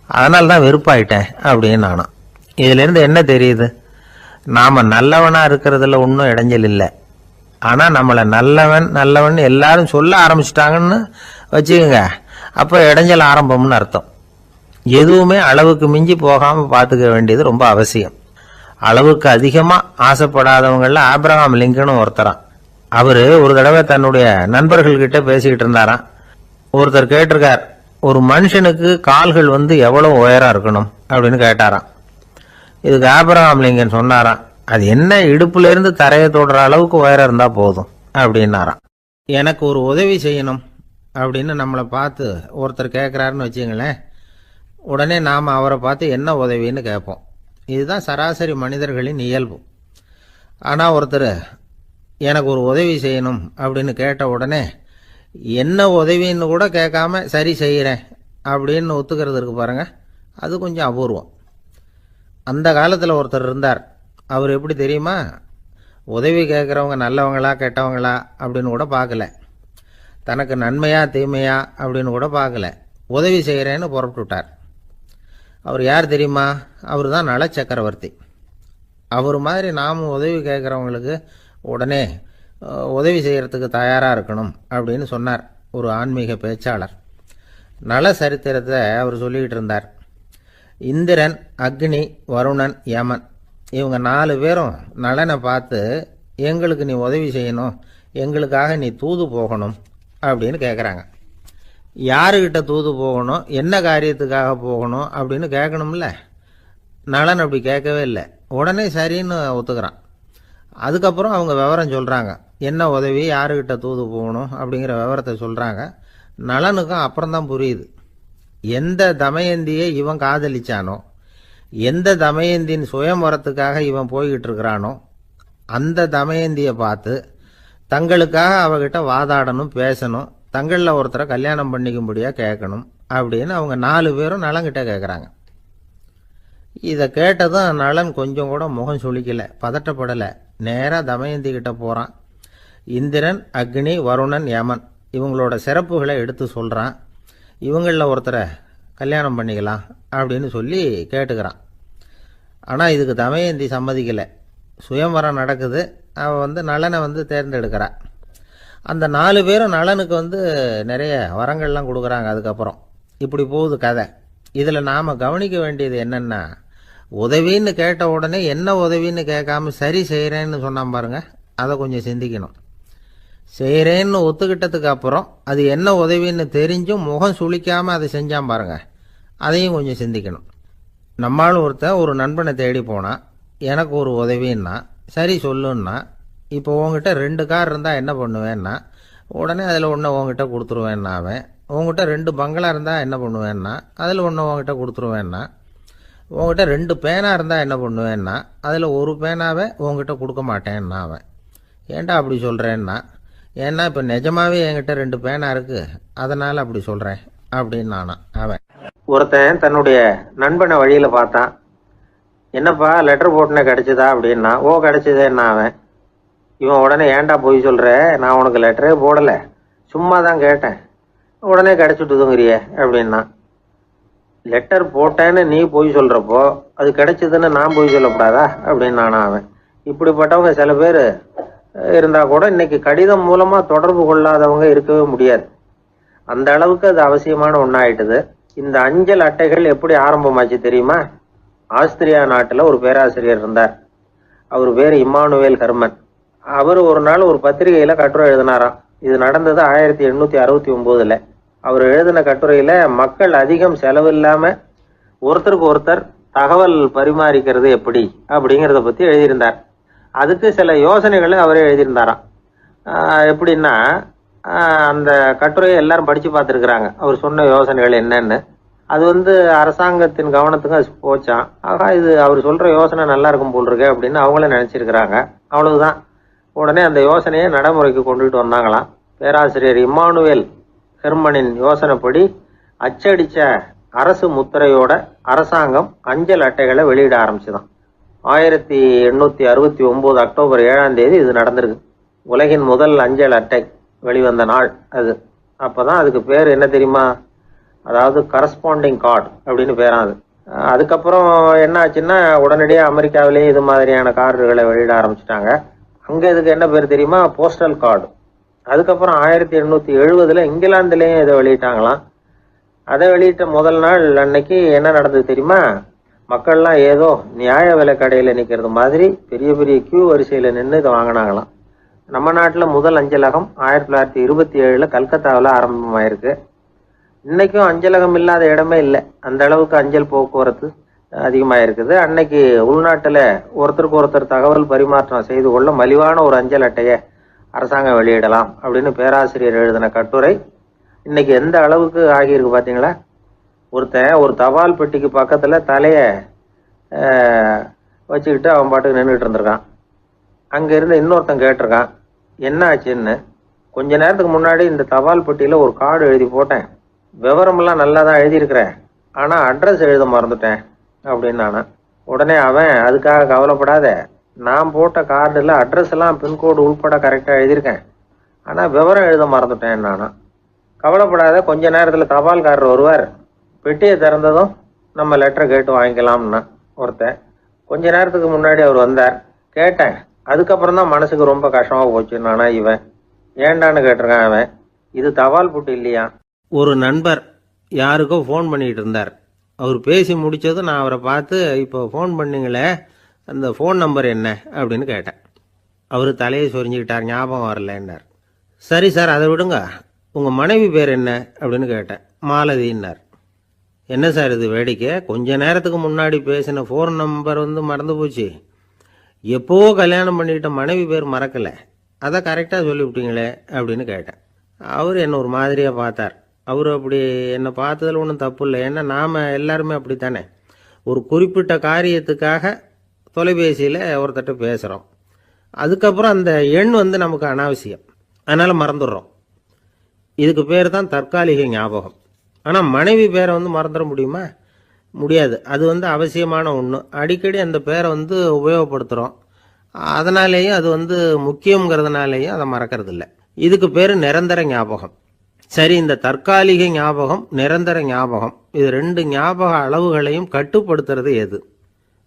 அதனால தான் வெறுப்பாயிட்டேன் அப்படின்னு நானும். இதிலேருந்து என்ன தெரியுது, நாம் நல்லவனாக இருக்கிறதுல ஒன்றும் இடைஞ்சல் இல்லை. ஆனால் நம்மளை நல்லவன் நல்லவன் எல்லாரும் சொல்ல ஆரம்பிச்சிட்டாங்கன்னு வச்சுக்கோங்க, அப்போ இடைஞ்சல் ஆரம்பம்னு அர்த்தம். எதுவுமே அளவுக்கு மிஞ்சி போகாமல் பார்த்துக்க வேண்டியது ரொம்ப அவசியம். அளவுக்கு அதிகமாக ஆசைப்படாதவங்களில் ஆப்ரஹாம் லிங்கனும் ஒருத்தரான். அவர் ஒரு தடவை தன்னுடைய நண்பர்கள்கிட்ட பேசிக்கிட்டு இருந்தாராம். ஒருத்தர் கேட்டிருக்கார், ஒரு மனுஷனுக்கு கால்கள் எவ்வளோ உயரம் இருக்கணும் அப்படின்னு கேட்டாராம். இதுக்கு ஆப்ரஹாம் லிங்கன் சொன்னாராம், அது என்ன, இடுப்புலேருந்து தரையை தொடுற அளவுக்கு உயரம் இருந்தால் போதும் அப்படின்னாராம். எனக்கு ஒரு உதவி செய்யணும் அப்படின்னு நம்மளை பார்த்து ஒருத்தர் கேட்குறாருன்னு வச்சுங்களேன், உடனே நாம் அவரை பார்த்து என்ன உதவின்னு கேட்போம். இதுதான் சராசரி மனிதர்களின் இயல்பு. ஆனால் ஒருத்தர் எனக்கு ஒரு உதவி செய்யணும் அப்படின்னு கேட்ட உடனே என்ன உதவின்னு கூட கேட்காம சரி செய்கிறேன் அப்படின்னு ஒத்துக்கிறது இருக்கு பாருங்க, அது கொஞ்சம் அபூர்வம். அந்த காலத்தில் ஒருத்தர் இருந்தார். அவர் எப்படி தெரியுமா, உதவி கேட்குறவங்க நல்லவங்களா கெட்டவங்களா அப்படின்னு கூட பார்க்கல, தனக்கு நன்மையா தீமையா அப்படின்னு கூட பார்க்கல, உதவி செய்கிறேன்னு புறப்பட்டுட்டார். அவர் யார் தெரியுமா, அவர் தான் நல சக்கரவர்த்தி. அவர் மாதிரி நாமும் உதவி கேட்குறவங்களுக்கு உடனே உதவி செய்கிறதுக்கு தயாராக இருக்கணும் அப்படின்னு சொன்னார் ஒரு ஆன்மீக பேச்சாளர். நல சரித்திரத்தை அவர் சொல்லிக்கிட்டு இருந்தார். இந்திரன், அக்னி, வருணன், யமன், இவங்க 4 பேரும் நலனை பார்த்து, எங்களுக்கு நீ உதவி செய்யணும், எங்களுக்காக நீ தூது போகணும் அப்படின்னு கேட்குறாங்க. யாருக்கிட்ட தூது போகணும், என்ன காரியத்துக்காக போகணும் அப்படின்னு கேட்கணும்ல. நலன் அப்படி கேட்கவே இல்லை, உடனே சரின்னு ஒத்துக்கிறான். அதுக்கப்புறம் அவங்க விவரம் சொல்கிறாங்க, என்ன உதவி, யாருக்கிட்ட தூது போகணும் அப்படிங்கிற விவரத்தை சொல்கிறாங்க. நலனுக்கும் அப்புறம்தான் புரியுது, எந்த தமயந்தியை இவன் காதலிச்சானோ, எந்த தமயந்தின் சுயம்பரத்துக்காக இவன் போய்கிட்டு இருக்கிறானோ அந்த தமயந்தியை பார்த்து தங்களுக்காக அவகிட்ட வாதாடணும், பேசணும், தங்களில் ஒருத்தரை கல்யாணம் பண்ணிக்கும்படியாக கேட்கணும் அப்படின்னு அவங்க 4 பேரும் நலன்கிட்ட கேட்குறாங்க. இதை கேட்டதும் நலன் கொஞ்சம் கூட முகம் சுளிக்கலை, பதட்டப்படலை. நேராக தமயந்தி கிட்ட போகிறான். இந்திரன், அக்னி, வருணன், யமன் இவங்களோட சிறப்புகளை எடுத்து சொல்கிறான். இவங்களில் ஒருத்தரை கல்யாணம் பண்ணிக்கலாம் அப்படின்னு சொல்லி கேட்டுக்கிறான். ஆனால் இதுக்கு தமயந்தி சம்மதிக்கலை. சுயம்வரம் நடக்குது, அவன் நலனை தேர்ந்தெடுக்கிறான். அந்த 4 பேரும் நலனுக்கு நிறைய வரங்கள்லாம் கொடுக்குறாங்க. அதுக்கப்புறம் இப்படி போகுது கதை. இதில் நாம் கவனிக்க வேண்டியது என்னென்னா, உதவின்னு கேட்ட உடனே என்ன உதவின்னு கேட்காம சரி செய்கிறேன்னு சொன்னான் பாருங்க, அதை கொஞ்சம் சிந்திக்கணும். செய்கிறேன்னு ஒத்துக்கிட்டதுக்கு அப்புறம் அது என்ன உதவின்னு தெரிஞ்சும் முகம் சுளிக்காமல் அதை செஞ்சான் பாருங்க, அதையும் கொஞ்சம் சிந்திக்கணும். நம்மளும் ஒருத்தன் ஒரு நண்பனை தேடி போனான், எனக்கு ஒரு உதவின்னா சரி சொல்லுன்னா, இப்போ உங்ககிட்ட 2 கார் இருந்தால் என்ன பண்ணுவேன்னா, உடனே அதில் ஒன்று உங்ககிட்ட கொடுத்துருவேன்னா அவன். உங்ககிட்ட 2 பங்களா இருந்தால் என்ன பண்ணுவேன்னா, அதில் ஒன்று உங்ககிட்ட கொடுத்துருவேன்னா. உங்ககிட்ட 2 பேனா இருந்தால் என்ன பண்ணுவேன்னா, அதில் ஒரு பேனாவை உங்ககிட்ட கொடுக்க மாட்டேன்னா அவன். ஏன்டா அப்படி சொல்கிறேன்னா, ஏன்னா இப்போ நிஜமாவே என்கிட்ட 2 பேனா இருக்குது, அதனால் அப்படி சொல்கிறேன் அப்படின்னு அவன். ஒருத்தன் தன்னுடைய நண்பனை வழியில் பார்த்தான். என்னப்பா லெட்டர் போட்டுனே கிடச்சிதா அப்படின்னா. ஓ கிடச்சிதேன்னா அவன். இவன் உடனே ஏன்டா போய் சொல்கிற, நான் உனக்கு லெட்டரே போடலை, சும்மா தான் கேட்டேன், உடனே கிடச்சிட்டுதுங்கிறியே அப்படின்னா. லெட்டர் போட்டேன்னு நீ போய் சொல்கிறப்போ அது கிடைச்சதுன்னு நான் போய் சொல்லக்கூடாதா அப்படின்னு அவன். இப்படிப்பட்டவங்க சில பேர் இருந்தால் கூட இன்னைக்கு கடிதம் மூலமாக தொடர்பு கொள்ளாதவங்க இருக்கவே முடியாது. அந்த அளவுக்கு அது அவசியமான ஒன்றாயிட்டுது. இந்த அஞ்சல் அட்டைகள் எப்படி ஆரம்பமாச்சு தெரியுமா? ஆஸ்திரியா நாட்டில் ஒரு பேராசிரியர் இருந்தார். அவர் பேர் இம்மானுவேல் ஹெர்மன். அவர் ஒரு நாள் ஒரு பத்திரிகையில் கட்டுரை எழுதினாராம். இது நடந்தது 1869. அவர் எழுதின கட்டுரையில் மக்கள் அதிகம் செலவு இல்லாமல் ஒருத்தருக்கு ஒருத்தர் தகவல் பரிமாறிக்கிறது எப்படி அப்படிங்கிறத பற்றி எழுதியிருந்தார். அதுக்கு சில யோசனைகளை அவரே எழுதியிருந்தாராம். எப்படின்னா, அந்த கட்டுரையை எல்லாரும் படித்து பார்த்துருக்குறாங்க, அவர் சொன்ன யோசனைகள் என்னன்னு. அது அரசாங்கத்தின் கவனத்துக்கு அது போச்சான். ஆகா, இது அவர் சொல்கிற யோசனை நல்லா இருக்கும் போல் இருக்கு அப்படின்னு அவங்களே நினச்சிருக்கிறாங்க. அவ்வளவுதான். உடனே அந்த யோசனையை நடைமுறைக்கு கொண்டுகிட்டு வந்தாங்களாம். பேராசிரியர் இம்மானுவேல் ஹெர்மனின் யோசனைப்படி அச்சடித்த அரசு முத்திரையோட அரசாங்கம் அஞ்சல் அட்டைகளை வெளியிட ஆரம்பிச்சுதான். 1869 அக்டோபர் 7ஆம் தேதி இது நடந்திருக்கு. உலகின் முதல் அஞ்சல் அட்டை வெளிவந்த நாள் அது. அப்போதான் அதுக்கு பேர் என்ன தெரியுமா? அதாவது கரஸ்பாண்டிங் கார்டு அப்படின்னு பேராது. அதுக்கப்புறம் என்ன ஆச்சுன்னா, உடனடியாக அமெரிக்காவிலேயே இது மாதிரியான கார்டுகளை வெளியிட ஆரம்பிச்சிட்டாங்க. அங்கே இதுக்கு என்ன பேர் தெரியுமா? Postal card. அதுக்கப்புறம் 1870 இங்கிலாந்துலேயும் இதை வெளியிட்டாங்களாம். அதை வெளியிட்ட முதல் நாள் அன்னைக்கு என்ன நடந்தது தெரியுமா? மக்கள்லாம் ஏதோ நியாய விலை கடையில் நிற்கிறது மாதிரி பெரிய பெரிய கியூ வரிசையில் நின்று இதை வாங்கினாங்களாம். நம்ம நாட்டில் முதல் அஞ்சலகம் 1927 கல்கத்தாவில் ஆரம்பமாயிருக்கு. இன்னைக்கும் அஞ்சலகம் இல்லாத இடமே இல்லை. அந்த அளவுக்கு அஞ்சல் போக்குவரத்து அதிகமாக இருக்குது. அன்னைக்கு உள்நாட்டில் ஒருத்தருக்கு ஒருத்தர் தகவல் பரிமாற்றம் செய்து கொள்ள மலிவான ஒரு அஞ்சல் அட்டையை அரசாங்கம் வெளியிடலாம் அப்படின்னு பேராசிரியர் எழுதின கட்டுரை இன்னைக்கு எந்த அளவுக்கு ஆகியிருக்கு பார்த்தீங்களா? ஒருத்தன் ஒரு தபால் பெட்டிக்கு பக்கத்தில் தலையை வச்சுக்கிட்டு அவன் பாட்டுக்கு நின்றுட்டு இருந்திருக்கான். அங்கே இருந்து இன்னொருத்தன் கேட்டிருக்கான், என்ன ஆச்சுன்னு. கொஞ்ச நேரத்துக்கு முன்னாடி இந்த தபால் பெட்டியில் ஒரு கார்டு எழுதி போட்டேன், விவரமெல்லாம் நல்லா தான் எழுதியிருக்கிறேன், ஆனால் அட்ரஸ் எழுத மறந்துட்டேன் அப்படின்னு உடனே அவன், அதுக்காக கவலைப்படாத, நான் போட்ட கார்டில் அட்ரஸ் எல்லாம் பின்கோடு உள்பட கரெக்டாக எழுதியிருக்கேன், ஆனால் விவரம் எழுத மறந்துட்டேன் நானா. கவலைப்படாத, கொஞ்ச நேரத்தில் தபால்காரர் வருவார், பெட்டியை திறந்ததும் நம்ம லெட்டரை கேட்டு வாங்கிக்கலாம்னா ஒருத்தன். கொஞ்ச நேரத்துக்கு முன்னாடி அவர் வந்தார், கேட்டேன், அதுக்கப்புறம் தான் மனசுக்கு ரொம்ப கஷ்டமாக போச்சு நானா. இவன் ஏண்டான்னு கேட்டிருக்கான் அவன். இது தபால் புட்டு இல்லையா? ஒரு நண்பர் யாருக்கோ ஃபோன் பண்ணிகிட்டு இருந்தார். அவர் பேசி முடித்ததும் நான் அவரை பார்த்து, இப்போ ஃபோன் பண்ணிங்களே, அந்த ஃபோன் நம்பர் என்ன அப்படின்னு கேட்டேன். அவர் தலையை சொரிஞ்சுக்கிட்டார், ஞாபகம் வரலன்னார். சரி சார், அதை விடுங்க, உங்கள் மனைவி பேர் என்ன அப்படின்னு கேட்டேன். மாலதின்னார். என்ன சார் இது வேடிக்கை, கொஞ்ச நேரத்துக்கு முன்னாடி பேசின ஃபோன் நம்பர் மறந்து போச்சு, எப்போவோ கல்யாணம் பண்ணிக்கிட்ட மனைவி பேர் மறக்கலை, அதை கரெக்டாக சொல்லிவிட்டீங்களே அப்படின்னு கேட்டேன். அவர் என்ன ஒரு மாதிரியாக பார்த்தார். அவர் அப்படி என்னை பார்த்ததில் ஒன்றும் தப்பு இல்லை, ஏன்னா நாம் எல்லாருமே அப்படி தானே. ஒரு குறிப்பிட்ட காரியத்துக்காக தொலைபேசியில் ஒருத்தட்ட பேசுகிறோம், அதுக்கப்புறம் அந்த எண் நமக்கு அனாவசியம், அதனால் மறந்துடுறோம். இதுக்கு பேர் தான் தற்காலிக ஞாபகம். ஆனால் மனைவி பேரை மறந்துட முடியுமா? முடியாது. அது அவசியமான ஒன்று. அடிக்கடி அந்த பேரை உபயோகப்படுத்துகிறோம், அதனாலேயும் அது முக்கியங்கிறதுனாலேயும் அதை மறக்கறதில்லை. இதுக்கு பேர் நிரந்தர ஞாபகம். சரி, இந்த தற்காலிக ஞாபகம், நிரந்தர ஞாபகம், இது 2 ஞாபக அளவுகளையும் கட்டுப்படுத்துறது எது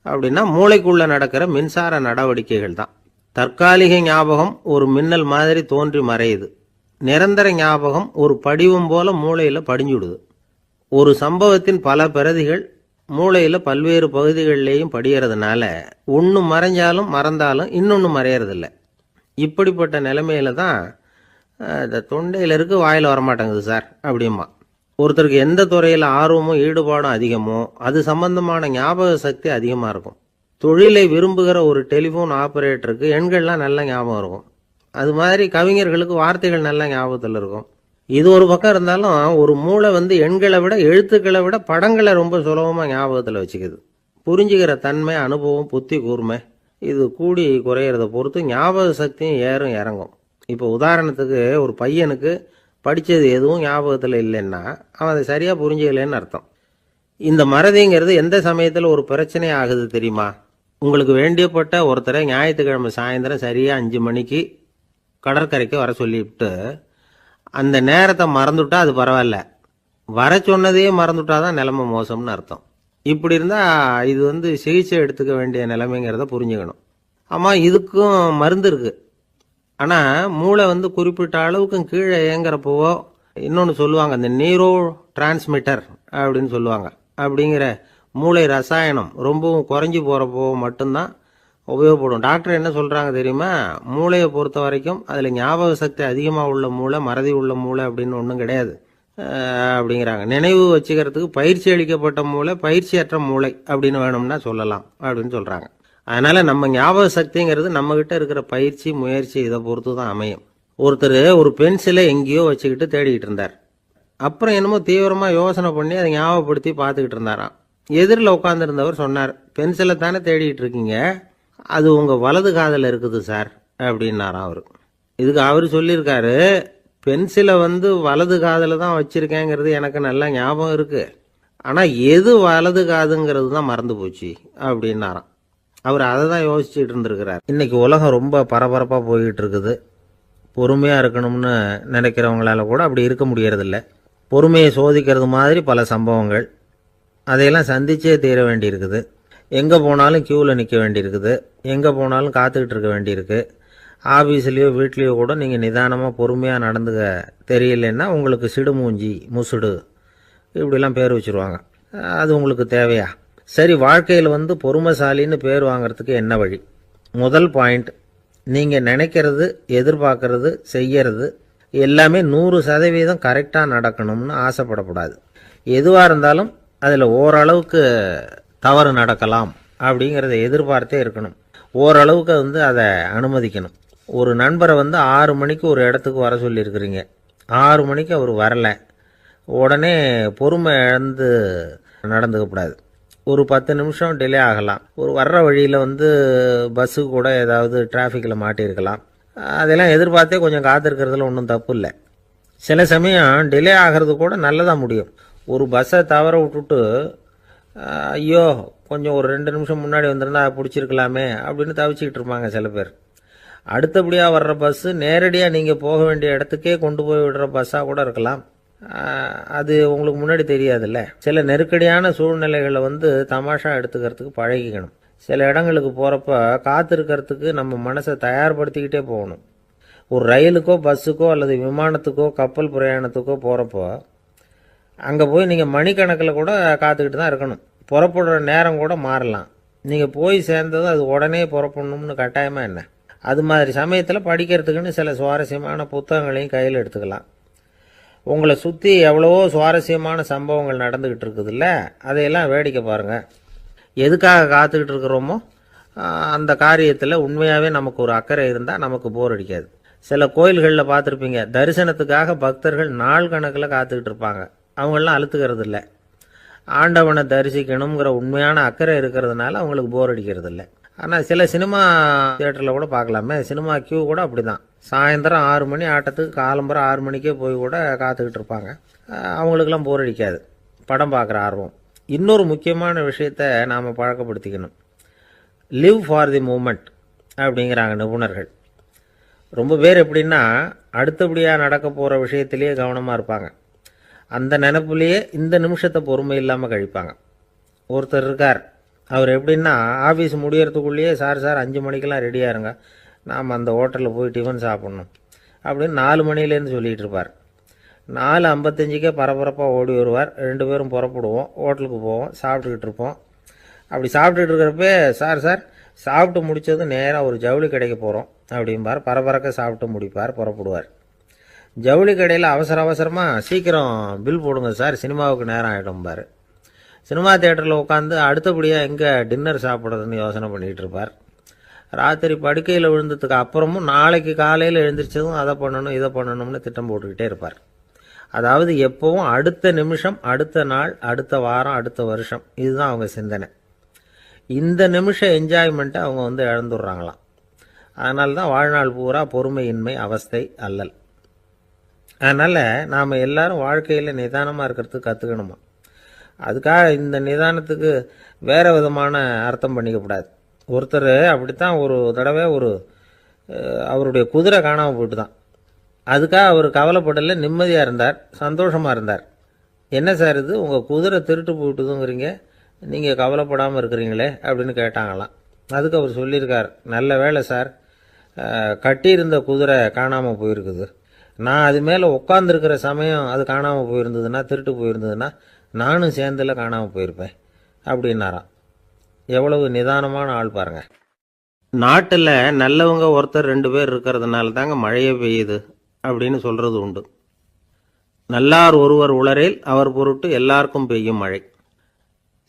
அப்படின்னா, மூளைக்குள்ள நடக்கிற மின்சார நடவடிக்கைகள் தான். தற்காலிக ஞாபகம் ஒரு மின்னல் மாதிரி தோன்றி மறையுது. நிரந்தர ஞாபகம் ஒரு படிவம் போல மூளையில் படிஞ்சுடுது. ஒரு சம்பவத்தின் பல பிரதிகள் மூளையில் பல்வேறு பகுதிகளிலேயும் படிகிறதுனால ஒன்று மறைஞ்சாலும் மறந்தாலும் இன்னொன்று மறையறதில்லை. இப்படிப்பட்ட நிலைமையில தான் இந்த தொண்டையில் இருக்கு, வாயில் வரமாட்டேங்குது சார் அப்படிமா. ஒருத்தருக்கு எந்த துறையில் ஆர்வமும் ஈடுபாடும் அதிகமோ அது சம்பந்தமான ஞாபக சக்தி அதிகமாக இருக்கும். தொழிலை விரும்புகிற ஒரு டெலிஃபோன் ஆப்ரேட்டருக்கு எண்கள்லாம் நல்ல ஞாபகம் இருக்கும். அது மாதிரி கவிஞர்களுக்கு வார்த்தைகள் நல்ல ஞாபகத்தில் இருக்கும். இது ஒரு பக்கம் இருந்தாலும் ஒரு மூளை எண்களை விட எழுத்துக்களை விட படங்களை ரொம்ப சுலபமாக ஞாபகத்தில் வச்சுக்குது. புரிஞ்சுக்கிற தன்மை, அனுபவம், புத்தி கூர்மை இது கூடி குறையிறத பொறுத்து ஞாபக சக்தியும் ஏறும் இறங்கும். இப்போ உதாரணத்துக்கு ஒரு பையனுக்கு படித்தது எதுவும் ஞாபகத்தில் இல்லைன்னா அவன் அதை சரியாக புரிஞ்சுக்கலன்னு அர்த்தம். இந்த மறதிங்கிறது எந்த சமயத்தில் ஒரு பிரச்சனை ஆகுது தெரியுமா? உங்களுக்கு வேண்டியப்பட்ட ஒருத்தரை ஞாயிற்றுக்கிழமை சாயந்தரம் சரியாக 5 மணிக்கு கடற்கரைக்கு வர சொல்லிவிட்டு அந்த நேரத்தை மறந்துட்டா அது பரவாயில்ல, வர சொன்னதையே மறந்துட்டா தான் நிலைமை மோசம்னு அர்த்தம். இப்படி இருந்தால் இது சிகிச்சை எடுத்துக்க வேண்டிய நிலைமைங்கிறத புரிஞ்சுக்கணும். ஆமாம், இதுக்கும் மருந்து இருக்குது. ஆனால் மூளை குறிப்பிட்ட அளவுக்கும் கீழே இயங்குறப்போவோ இன்னொன்று சொல்லுவாங்க, இந்த நியூரோ டிரான்ஸ்மிட்டர் அப்படின்னு சொல்லுவாங்க. அப்படிங்கிற மூளை ரசாயனம் ரொம்பவும் குறைஞ்சி போகிறப்போ மட்டும்தான் உபயோகப்படும். டாக்டர் என்ன சொல்கிறாங்க தெரியுமா? மூளையை பொறுத்த வரைக்கும் அதில் ஞாபக சக்தி அதிகமாக உள்ள மூளை, மறதி உள்ள மூளை அப்படின்னு ஒன்றும் கிடையாது அப்படிங்கிறாங்க. நினைவு வச்சுக்கிறதுக்கு பயிற்சி அளிக்கப்பட்ட மூளை, பயிற்சியற்ற மூளை அப்படின்னு வேணும்னா சொல்லலாம் அப்படின்னு சொல்கிறாங்க. அதனால் நம்ம ஞாபக சக்திங்கிறது நம்மக்கிட்ட இருக்கிற பயிற்சி, முயற்சி இதை பொறுத்து தான் அமையும். ஒருத்தர் ஒரு பென்சிலை எங்கேயோ வச்சுக்கிட்டு தேடிக்கிட்டு இருந்தார். அப்புறம் என்னமோ தீவிரமாக யோசனை பண்ணி அதை ஞாபகப்படுத்தி பார்த்துக்கிட்டு இருந்தாராம். எதிரில் உட்காந்துருந்தவர் சொன்னார், பென்சிலை தானே தேடிக்கிட்டு இருக்கீங்க, அது உங்கள் வலது காதில் இருக்குது சார் அப்படின்னாராம் அவர். இதுக்கு அவர் சொல்லியிருக்காரு, பென்சிலை வலது காதில் தான் வச்சுருக்கேங்கிறது எனக்கு நல்லா ஞாபகம் இருக்குது, ஆனால் எது வலது காதுங்கிறது தான் மறந்து போச்சு அப்படின்னாராம். அவர் அதை தான் யோசிச்சுட்டு இருந்திருக்கிறார். இன்னைக்கு உலகம் ரொம்ப பரபரப்பாக போய்கிட்டு இருக்குது. பொறுமையாக இருக்கணும்னு நினைக்கிறவங்களால கூட அப்படி இருக்க முடியறதில்ல. பொறுமையை சோதிக்கிறது மாதிரி பல சம்பவங்கள், அதையெல்லாம் சந்திச்சே தீர வேண்டியிருக்குது. எங்கே போனாலும் க்யூவில் நிற்க வேண்டியிருக்குது, எங்கே போனாலும் காத்துக்கிட்டு இருக்க வேண்டியிருக்கு. ஆஃபீஸ்லேயோ வீட்லேயோ கூட நீங்கள் நிதானமாக பொறுமையாக நடந்துக்க தெரியலன்னா உங்களுக்கு சிடுமூஞ்சி, முசுடு இப்படிலாம் பேர் வச்சுருவாங்க. அது உங்களுக்கு தேவையா? சரி, வாழ்க்கையில் பொறுமைசாலின்னு பேர் வாங்கிறதுக்கு என்ன வழி? முதல் பாயிண்ட், நீங்கள் நினைக்கிறது, எதிர்பார்க்கறது, செய்யறது எல்லாமே 100% கரெக்டாக நடக்கணும்னு ஆசைப்படக்கூடாது. எதுவாக இருந்தாலும் அதில் ஓரளவுக்கு தவறு நடக்கலாம் அப்படிங்கிறத எதிர்பார்த்தே இருக்கணும். ஓரளவுக்கு அதை அனுமதிக்கணும். ஒரு நண்பரை 6 மணிக்கு ஒரு இடத்துக்கு வர சொல்லியிருக்கிறீங்க, 6 மணிக்கு அவர் வரலை, உடனே பொறுமை இழந்து நடந்துக்கக்கூடாது. ஒரு 10 நிமிஷம் டிலே ஆகலாம். ஒரு வர்ற வழியில் பஸ்ஸு கூட ஏதாவது டிராஃபிக்கில் மாட்டியிருக்கலாம். அதெல்லாம் எதிர்பார்த்தே கொஞ்சம் காத்திருக்கிறதுல ஒன்றும் தப்பு இல்லை. சில சமயம் டிலே ஆகிறது கூட நல்லதாக முடியும். ஒரு பஸ்ஸை தவற விட்டுட்டு ஐயோ கொஞ்சம் ஒரு 2 நிமிஷம் முன்னாடி வந்திருந்தா பிடிச்சிருக்கலாமே அப்படின்னு தவிச்சிக்கிட்டு இருப்பாங்க சில பேர். அடுத்தபடியாக வர்ற பஸ்ஸு நேரடியாக நீங்கள் போக வேண்டிய இடத்துக்கே கொண்டு போய் விடுற பஸ்ஸாக கூட இருக்கலாம். அது உங்களுக்கு முன்னாடி தெரியாதுல்ல. சில நெருக்கடியான சூழ்நிலைகளை தமாஷா எடுத்துக்கிறதுக்கு பழகிக்கணும். சில இடங்களுக்கு போகிறப்ப காத்திருக்கிறதுக்கு நம்ம மனசை தயார்படுத்திக்கிட்டே போகணும். ஒரு ரயிலுக்கோ பஸ்ஸுக்கோ அல்லது விமானத்துக்கோ கப்பல் பிரயாணத்துக்கோ போகிறப்போ அங்கே போய் நீங்கள் மணிக்கணக்கில் கூட காத்துக்கிட்டு தான் இருக்கணும். புறப்படுற நேரம் கூட மாறலாம். நீங்கள் போய் சேர்ந்ததும் அது உடனே புறப்படணும்னு கட்டாயமாக என்ன? அது மாதிரி சமயத்தில் படிக்கிறதுக்குன்னு சில சுவாரஸ்யமான புத்தகங்களையும் கையில் எடுத்துக்கலாம். உங்களை சுற்றி எவ்வளவோ சுவாரஸ்யமான சம்பவங்கள் நடந்துக்கிட்டு இருக்குதுல்ல, அதையெல்லாம் வேடிக்கை பாருங்கள். எதுக்காக காத்துக்கிட்டு இருக்கிறோமோ அந்த காரியத்தில் உண்மையாகவே நமக்கு ஒரு அக்கறை இருந்தால் நமக்கு போர் அடிக்காது. சில கோயில்களில் பார்த்துருப்பீங்க, தரிசனத்துக்காக பக்தர்கள் நாள் கணக்கில் காத்துக்கிட்டு இருப்பாங்க. அவங்களெலாம் அழுத்துக்கிறது இல்லை. ஆண்டவனை தரிசிக்கணுங்கிற உண்மையான அக்கறை இருக்கிறதுனால அவங்களுக்கு போர் அடிக்கிறது இல்லை. ஆனால் சில சினிமா தியேட்டரில் கூட பார்க்கலாமே, சினிமா கியூ கூட அப்படி தான். சாயந்தரம் 6 மணி ஆட்டத்துக்கு காலம்பரம் 6 மணிக்கே போய் கூட காத்துக்கிட்டு இருப்பாங்க. அவங்களுக்கெல்லாம் போர் அடிக்காது, படம் பார்க்குற ஆர்வம். இன்னொரு முக்கியமான விஷயத்தை நாம் பழக்கப்படுத்திக்கணும். லிவ் ஃபார் தி மூமெண்ட் அப்படிங்கிறாங்க நிபுணர்கள். ரொம்ப பேர் எப்படின்னா அடுத்தபடியாக நடக்க போகிற விஷயத்திலேயே கவனமாக இருப்பாங்க. அந்த நினைப்புலேயே இந்த நிமிஷத்தை பொறுமை இல்லாமல் கழிப்பாங்க. ஒருத்தர் இருக்கார், அவர் எப்படின்னா ஆஃபீஸ் முடியறதுக்குள்ளேயே சார் 5 மணிக்கெல்லாம் ரெடியாக இருங்க, நாம் அந்த ஹோட்டலில் போய் டிஃபன் சாப்பிட்ணும் அப்படின்னு 4 மணிலேருந்து சொல்லிகிட்டு இருப்பார். 4:55 பரபரப்பாக ஓடி வருவார். 2 பேரும் புறப்படுவோம், ஹோட்டலுக்கு போவோம், சாப்பிட்டுக்கிட்டு இருப்போம். அப்படி சாப்பிட்டுட்டு இருக்கிறப்ப சார் சாப்பிட்டு முடித்தது நேராக ஒரு ஜவுளி கடைக்கு போகிறோம் அப்படிம்பார். பரபரக்க சாப்பிட்டு முடிப்பார், புறப்படுவார். ஜவுளி கடையில் அவசரமாக சீக்கிரம் பில் போடுங்க சார், சினிமாவுக்கு நேரம் ஆகிடும்பார். சினிமா தியேட்டரில் உட்காந்து அடுத்தபடியாக எங்கே டின்னர் சாப்பிட்றதுன்னு யோசனை பண்ணிகிட்டு இருப்பார். ராத்திரி படுக்கையில் விழுந்ததுக்கு அப்புறமும் நாளைக்கு காலையில் எழுந்திரிச்சதும் அதை பண்ணணும் இதை பண்ணணும்னு திட்டம் போட்டுக்கிட்டே இருப்பார். அதாவது எப்போவும் அடுத்த நிமிஷம், அடுத்த நாள், அடுத்த வாரம், அடுத்த வருஷம், இதுதான் அவங்க சிந்தனை. இந்த நிமிஷம் என்ஜாய்மெண்ட்டை அவங்க இழந்துடுறாங்களாம். அதனால தான் வாழ்நாள் பூரா பொறுமையின்மை, அவஸ்தை, அல்லல். அதனால் நாம் எல்லாரும் வாழ்க்கையில் நிதானமாக இருக்கிறதுக்கு கற்றுக்கணுமா. அதுக்காக இந்த நிதானத்துக்கு வேறு விதமான அர்த்தம் பண்ணிக்கக்கூடாது. ஒருத்தர் அப்படித்தான் ஒரு தடவை அவருடைய குதிரை காணாமல் போயிட்டு தான். அதுக்காக அவர் கவலைப்படலை, நிம்மதியாக இருந்தார், சந்தோஷமாக இருந்தார். என்ன சார் இது, உங்கள் குதிரை திருட்டு போயிட்டுதுங்கிறீங்க, நீங்கள் கவலைப்படாமல் இருக்கிறீங்களே அப்படின்னு கேட்டாங்களாம். அதுக்கு அவர் சொல்லியிருக்கார், நல்ல வேலை சார், கட்டியிருந்த குதிரை காணாமல் போயிருக்குது. நான் அது மேலே உட்காந்துருக்கிற சமயம் அது காணாமல் போயிருந்ததுன்னா, திருட்டு போயிருந்ததுன்னா நானும் சேர்ந்தில் காணாமல் போயிருப்பேன் அப்படின்னாராம். எவ்வளவு நிதானமான ஆள் பாருங்க. நாட்டில் நல்லவங்க ஒருத்தர் 2 பேர் இருக்கிறதுனால தாங்க மழையே பெய்யுது அப்படின்னு சொல்கிறது உண்டு. நல்லார் ஒருவர் உளரேல் அவர் பொருட்டு எல்லாருக்கும் பெய்யும் மழை.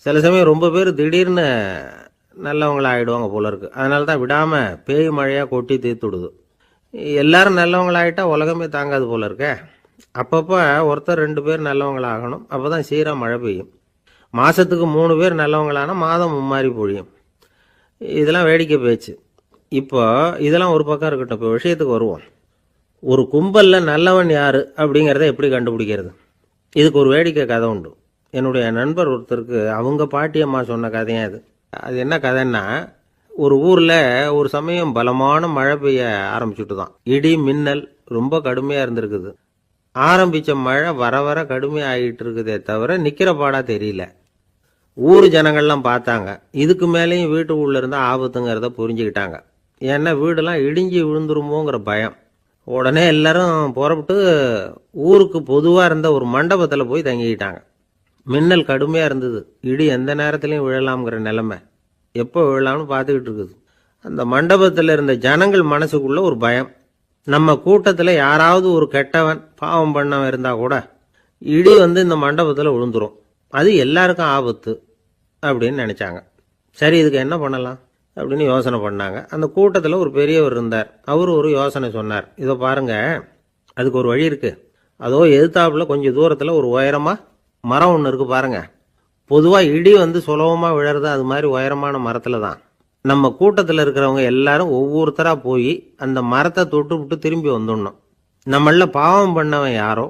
சில சமயம் ரொம்ப பேர் திடீர்னு நல்லவங்களா ஆகிடுவாங்க போல இருக்கு. அதனால தான் விடாமல் பேய் மழையாக கொட்டி தீர்த்துடுது. எல்லாரும் நல்லவங்களாகிட்டா உலகமே தாங்காது போல இருக்க. அப்பப்போ ஒருத்தர் 2 பேர் நல்லவங்களாகணும், அப்போ தான் சீராக மழை பெய்யும். மாதத்துக்கு 3 பேர் நல்லவங்களானா மாதம் மும்மாரி பொழியும். இதெல்லாம் வேடிக்கை பேச்சு. இப்போ இதெல்லாம் ஒரு பக்கம் இருக்கட்டும், இப்போ விஷயத்துக்கு வருவோம். ஒரு கும்பலில் நல்லவன் யார் அப்படிங்கிறத எப்படி கண்டுபிடிக்கிறது? இதுக்கு ஒரு வேடிக்கை கதை உண்டு. என்னுடைய நண்பர் ஒருத்தருக்கு அவங்க பாட்டியம்மா சொன்ன கதையா அது. அது என்ன கதைன்னா, ஒரு ஊரில் ஒரு சமயம் பலமான மழை பெய்ய ஆரம்பிச்சுட்டு தான். இடி மின்னல் ரொம்ப கடுமையாக இருந்திருக்குது. ஆரம்பித்த மழை வர வர கடுமையாக ஆகிட்டு இருக்குதே தவிர நிற்கிற பாடா தெரியல. ஊர் ஜனங்கள்லாம் பார்த்தாங்க. இதுக்கு மேலேயும் வீட்டு உள்ள இருந்தால் ஆபத்துங்கிறத புரிஞ்சுக்கிட்டாங்க. ஏன்னா வீடெல்லாம் இடிஞ்சு விழுந்துருமோங்கிற பயம். உடனே எல்லாரும் புறப்பட்டு ஊருக்கு பொதுவாக இருந்த ஒரு மண்டபத்தில் போய் தங்கிக்கிட்டாங்க. மின்னல் கடுமையாக இருந்தது. இடி எந்த நேரத்துலையும் விழலாம்ங்கிற நிலைமை. எப்போ விழலாம்னு பார்த்துக்கிட்டு இருக்குது. அந்த மண்டபத்தில் இருந்த ஜனங்கள் மனசுக்குள்ள ஒரு பயம். நம்ம கூட்டத்தில் யாராவது ஒரு கெட்டவன் பாவம் பண்ணவன் இருந்தால் கூட இடி இந்த மண்டபத்தில் விழுந்துரும், அது எல்லாருக்கும் ஆபத்து அப்படின்னு நினச்சாங்க. சரி, இதுக்கு என்ன பண்ணலாம் அப்படின்னு யோசனை பண்ணாங்க. அந்த கூட்டத்தில் ஒரு பெரியவர் இருந்தார். அவர் ஒரு யோசனை சொன்னார். இதோ பாருங்க, அதுக்கு ஒரு வழி இருக்கு. அதோ எதிர்த்தாப்புல கொஞ்சம் தூரத்தில் ஒரு உயரமாக மரம் ஒன்று இருக்கு பாருங்க. பொதுவாக இடி சுலபமாக விழறது அது மாதிரி உயரமான மரத்தில் தான். நம்ம கூட்டத்தில் இருக்கிறவங்க எல்லாரும் ஒவ்வொருத்தராக போய் அந்த மரத்தை தொட்டு விட்டு திரும்பி வந்துடணும். நம்மள பாவம் பண்ணவன் யாரோ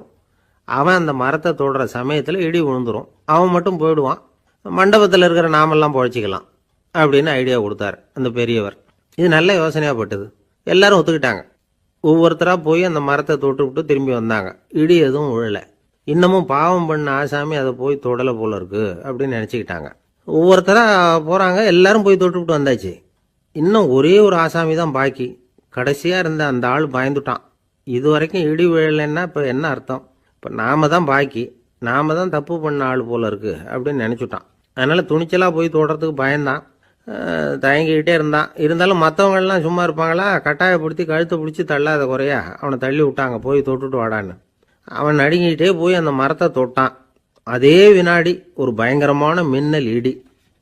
அவன் அந்த மரத்தை தொடுற சமயத்தில் இடி விழுந்துரும், அவன் மட்டும் போயிடுவான், மண்டபத்தில் இருக்கிற நாமெல்லாம் பொழைச்சிக்கலாம் அப்படின்னு ஐடியா கொடுத்தாரு அந்த பெரியவர். இது நல்ல யோசனையாக பட்டது. எல்லாரும் ஒத்துக்கிட்டாங்க. ஒவ்வொருத்தராக போய் அந்த மரத்தை தொட்டு விட்டு திரும்பி வந்தாங்க. இடி எதுவும் விழலை. இன்னமும் பாவம் பண்ண ஆசாமி அதை போய் தொடலை போல இருக்கு அப்படின்னு நினச்சிக்கிட்டாங்க. ஒவ்வொருத்தராக போகிறாங்க, எல்லாரும் போய் தொட்டு விட்டு வந்தாச்சு. இன்னும் ஒரே ஒரு ஆசாமி தான் பாக்கி. கடைசியாக இருந்த அந்த ஆள் பயந்துட்டான். இது வரைக்கும் இடி விழலைன்னா இப்போ என்ன அர்த்தம்? இப்போ நாம தான் பாக்கி, நாம தான் தப்பு பண்ண ஆள் போல இருக்கு அப்படின்னு நினச்சிட்டான். அதனால் துணிச்சலாக போய் தொடுறதுக்கு பயந்தான், தயங்கிக்கிட்டே இருந்தான். இருந்தாலும் மற்றவங்கள்லாம் சும்மா இருப்பாங்களா, கட்டாயப்படுத்தி கழுத்தை பிடிச்சி தள்ளாத குறையா அவனை தள்ளி விட்டாங்க, போய் தொட்டுட்டு வாடான்னு. அவன் நடுங்கிட்டே போய் அந்த மரத்தை தொட்டான். அதே வினாடி ஒரு பயங்கரமான மின்னல் இடி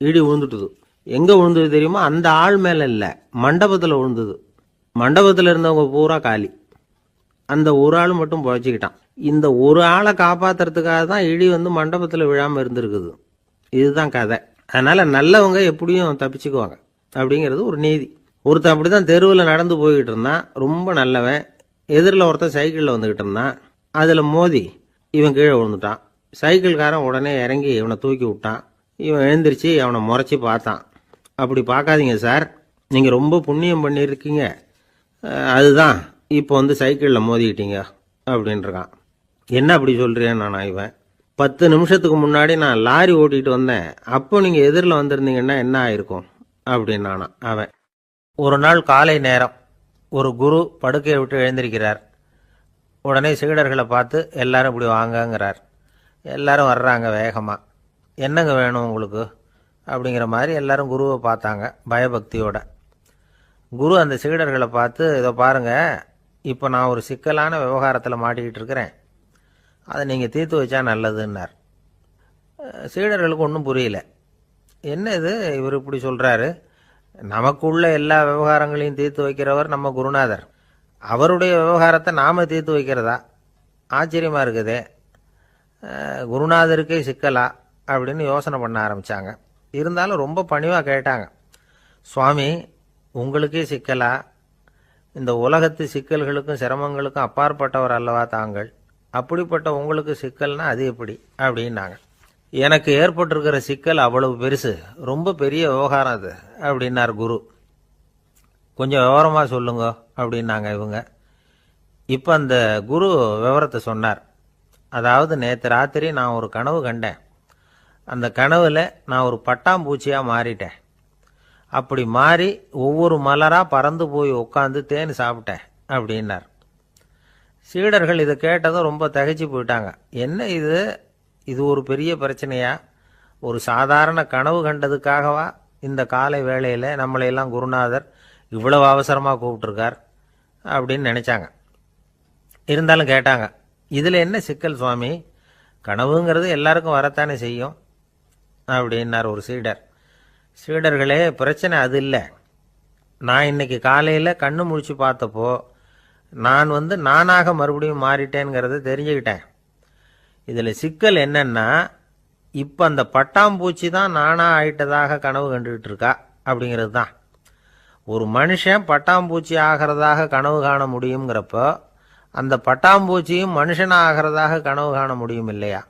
விழுந்துட்டுது. எங்கே விழுந்தது தெரியுமா? அந்த ஆள் மேலே இல்லை, மண்டபத்தில் விழுந்தது. மண்டபத்தில் இருந்தவங்க பூரா காலி. அந்த ஒரு ஆள் மட்டும் பொழைச்சிக்கிட்டான். இந்த ஒரு ஆளை காப்பாற்றுறதுக்காக தான் இடி மண்டபத்தில் விழாமல் இருந்திருக்குது. இதுதான் கதை. அதனால் நல்லவங்க எப்படியும் தப்பிச்சுக்குவாங்க அப்படிங்கிறது ஒரு நீதி. ஒருத்தன் அப்படி தான் தெருவில் நடந்து போய்கிட்டு இருந்தான், ரொம்ப நல்லவன். எதிரில் ஒருத்தன் சைக்கிளில் வந்துக்கிட்டு இருந்தான். அதில் மோதி இவன் கீழே விழுந்துட்டான். சைக்கிள்காரன் உடனே இறங்கி இவனை தூக்கி விட்டான். இவன் எழுந்திரிச்சு அவனை முறைச்சி பார்த்தான். அப்படி பார்க்காதீங்க சார், நீங்கள் ரொம்ப புண்ணியம் பண்ணியிருக்கீங்க, அதுதான் இப்போ சைக்கிளில் மோதிக்கிட்டீங்க அப்படின்றான். என்ன அப்படி சொல்கிறேன் நான்? இவன் 10 நிமிஷத்துக்கு முன்னாடி நான் லாரி ஓட்டிகிட்டு வந்தேன், அப்போ நீங்கள் எதிரில் வந்திருந்தீங்கன்னா என்ன ஆயிருக்கும் அப்படின்னானா அவன். ஒரு நாள் காலை நேரம் ஒரு குரு படுக்கையை விட்டு எழுந்திருக்கிறார். உடனே சீடர்களை பார்த்து எல்லாரும் இப்படி வாங்கங்கிறார். எல்லாரும் வர்றாங்க வேகமாக. என்னங்க வேணும் உங்களுக்கு அப்படிங்கிற மாதிரி எல்லாரும் குருவை பார்த்தாங்க பயபக்தியோட. குரு அந்த சீடர்களை பார்த்து, இதை பாருங்கள், இப்போ நான் ஒரு சிக்கலான விவகாரத்தில் மாட்டிக்கிட்டு இருக்கிறேன், அதை நீங்கள் தீர்த்து வச்சா நல்லதுன்னார். சீடர்களுக்கு ஒன்றும் புரியல. என்ன இது இவர் இப்படி சொல்கிறாரு, நமக்குள்ள எல்லா விவகாரங்களையும் தீர்த்து வைக்கிறவர் நம்ம குருநாதர், அவருடைய விவகாரத்தை நாம் தீர்த்து வைக்கிறதா, ஆச்சரியமாக இருக்குதே, குருநாதருக்கே சிக்கலா அப்படின்னு யோசனை பண்ண ஆரம்பித்தாங்க. இருந்தாலும் ரொம்ப பணிவாக கேட்டாங்க, சுவாமி உங்களுக்கே சிக்கலா? இந்த உலகத்து சிக்கல்களுக்கும் சிரமங்களுக்கும் அப்பாற்பட்டவர் அல்லவா தாங்கள், அப்படிப்பட்ட உங்களுக்கு சிக்கல்னா அது எப்படி அப்படின்னாங்க. எனக்கு ஏற்பட்டிருக்கிற சிக்கல் அவ்வளவு பெருசு, ரொம்ப பெரிய விவகாரம் அது அப்படின்னார் குரு. கொஞ்சம் விவரமாக சொல்லுங்க அப்படின்னாங்க இவங்க. இப்போ அந்த குரு விவரத்தை சொன்னார். அதாவது நேற்று ராத்திரி நான் ஒரு கனவு கண்டேன். அந்த கனவில் நான் ஒரு பட்டாம்பூச்சியாக மாறிட்டேன். அப்படி மாறி ஒவ்வொரு மலராக பறந்து போய் உட்காந்து தேன் சாப்பிட்டேன் அப்படின்னார். சீடர்கள் இதை கேட்டதும் ரொம்ப திகைச்சு போயிட்டாங்க. என்ன இது, இது ஒரு பெரிய பிரச்சனையா? ஒரு சாதாரண கனவு கண்டதுக்காகவா இந்த காலை வேளையில் நம்மளையெல்லாம் குருநாதர் இவ்வளவு அவசரமாக கூப்பிட்டுருக்கார் அப்படின்னு நினச்சாங்க. இருந்தாலும் கேட்டாங்க, இதில் என்ன சிக்கல் சுவாமி? கனவுங்கிறது எல்லாருக்கும் வரத்தானே செய்யும் அப்படின்னார் ஒரு சீடர். சீடர்களே, பிரச்சனை அது இல்லை. நான் இன்னைக்கு காலையில் கண்ணு முழிச்சு பார்த்தப்போ நான் நானாக மறுபடியும் மாறிட்டேங்கிறத தெரிஞ்சுக்கிட்டேன். இதில் சிக்கல் என்னன்னா, இப்போ அந்த பட்டாம்பூச்சி தான் நானாக ஆயிட்டதாக கனவு கண்டுகிட்டு இருக்கா அப்படிங்கிறது தான். ஒரு மனுஷன் பட்டாம்பூச்சி ஆகிறதாக கனவு காண முடியுங்கிறப்போ அந்த பட்டாம்பூச்சியும் மனுஷனாக ஆகிறதாக கனவு காண முடியும் இல்லையா?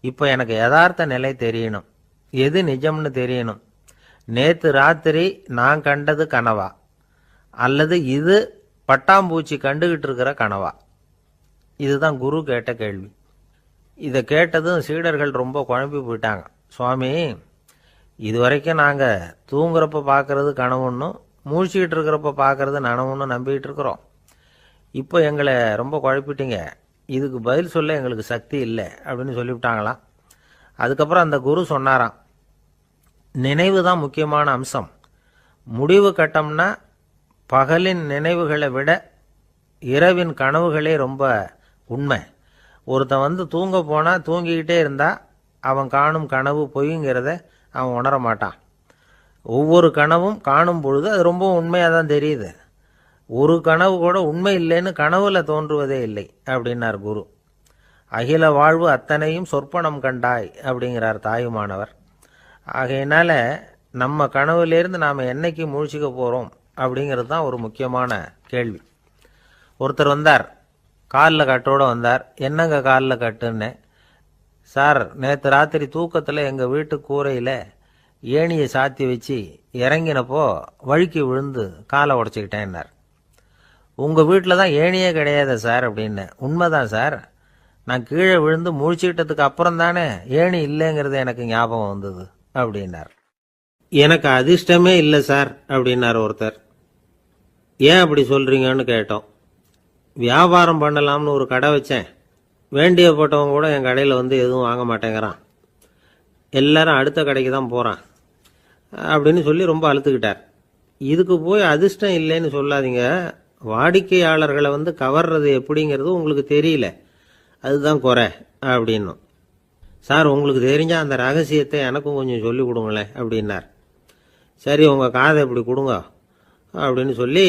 இப்போ எனக்கு யதார்த்த நிலை தெரியணும், எது நிஜம்னு தெரியணும். நேற்று ராத்திரி நான் கண்டது கனவா, அல்லது இது பட்டாம்பூச்சி கண்டுகிட்டு இருக்கிற கனவா? இதுதான் குரு கேட்ட கேள்வி. இதை கேட்டதும் சீடர்கள் ரொம்ப குழம்பி போயிட்டாங்க. சுவாமி, இதுவரைக்கும் நாங்கள் தூங்குறப்ப பார்க்கறது கனவுன்னும் மூழ்கிட்டு இருக்கிறப்ப பார்க்கறது நனவுன்னு நம்பிக்கிட்டு இருக்கிறோம். இப்போ எங்களை ரொம்ப குழப்பிட்டீங்க, இதுக்கு பதில் சொல்ல எங்களுக்கு சக்தி இல்லை அப்படின்னு சொல்லிவிட்டாங்களாம். அதுக்கப்புறம் அந்த குரு சொன்னாராம், நினைவு தான் முக்கியமான அம்சம். முடிவு கட்டம்னா பகலின் நினைவுகளை விட இரவின் கனவுகளே ரொம்ப உண்மை. ஒருத்தன் தூங்க போனால் தூங்கிக்கிட்டே இருந்தால் அவன் காணும் கனவு பொய்ங்கிறத அவன் உணர மாட்டான். ஒவ்வொரு கனவும் காணும் பொழுது அது ரொம்ப உண்மையாக தான் தெரியுது. ஒரு கனவு கூட உண்மை இல்லைன்னு கனவுல தோன்றுவதே இல்லை அப்படின்னார் குரு. அகில வாழ்வு அத்தனையும் சொற்பனம் கண்டாய் அப்படிங்கிறார் தாயுமானவர். ஆகையினால நம்ம கனவுலேருந்து நாம் என்னைக்கு முழிச்சிக்க போகிறோம் அப்படிங்கிறது தான் ஒரு முக்கியமான கேள்வி. ஒருத்தர் வந்தார், காலில் கட்டோடு வந்தார். என்னங்க காலில் கட்டுன்னு? சார், நேற்று ராத்திரி தூக்கத்தில் எங்கள் வீட்டு கூரையில் ஏணியை சாத்தி வச்சு இறங்கினப்போ வழுக்கி விழுந்து காலை உடச்சிக்கிட்டேன்னார். உங்கள் வீட்டில் தான் ஏணியே கிடையாது சார் அப்படின்னு. உண்மைதான் சார், நான் கீழே விழுந்து முழிச்சுக்கிட்டதுக்கு அப்புறம் தானே ஏணி இல்லைங்கிறது எனக்கு ஞாபகம் வந்தது அப்படின்னார். எனக்கு அதிர்ஷ்டமே இல்லை சார் அப்படின்னார் ஒருத்தர். ஏன் அப்படி சொல்கிறீங்கன்னு கேட்டோம். வியாபாரம் பண்ணலாம்னு ஒரு கடை வச்சேன். வேண்டியப்பட்டவங்க கூட என் கடையில் எதுவும் வாங்க மாட்டேங்கிறான். எல்லாரும் அடுத்த கடைக்கு தான் போகிறான் அப்படின்னு சொல்லி ரொம்ப அழுத்துக்கிட்டார். இதுக்கு போய் அதிர்ஷ்டம் இல்லைன்னு சொல்லாதீங்க. வாடிக்கையாளர்களை கவர்றது எப்படிங்கிறது உங்களுக்கு தெரியல, அதுதான் குறை அப்படின்னும். சார், உங்களுக்கு தெரிஞ்ச அந்த ரகசியத்தை எனக்கும் கொஞ்சம் சொல்லி கொடுங்களேன் அப்படின்னார். சரி, உங்கள் காதை இப்படி கொடுங்க அப்படின்னு சொல்லி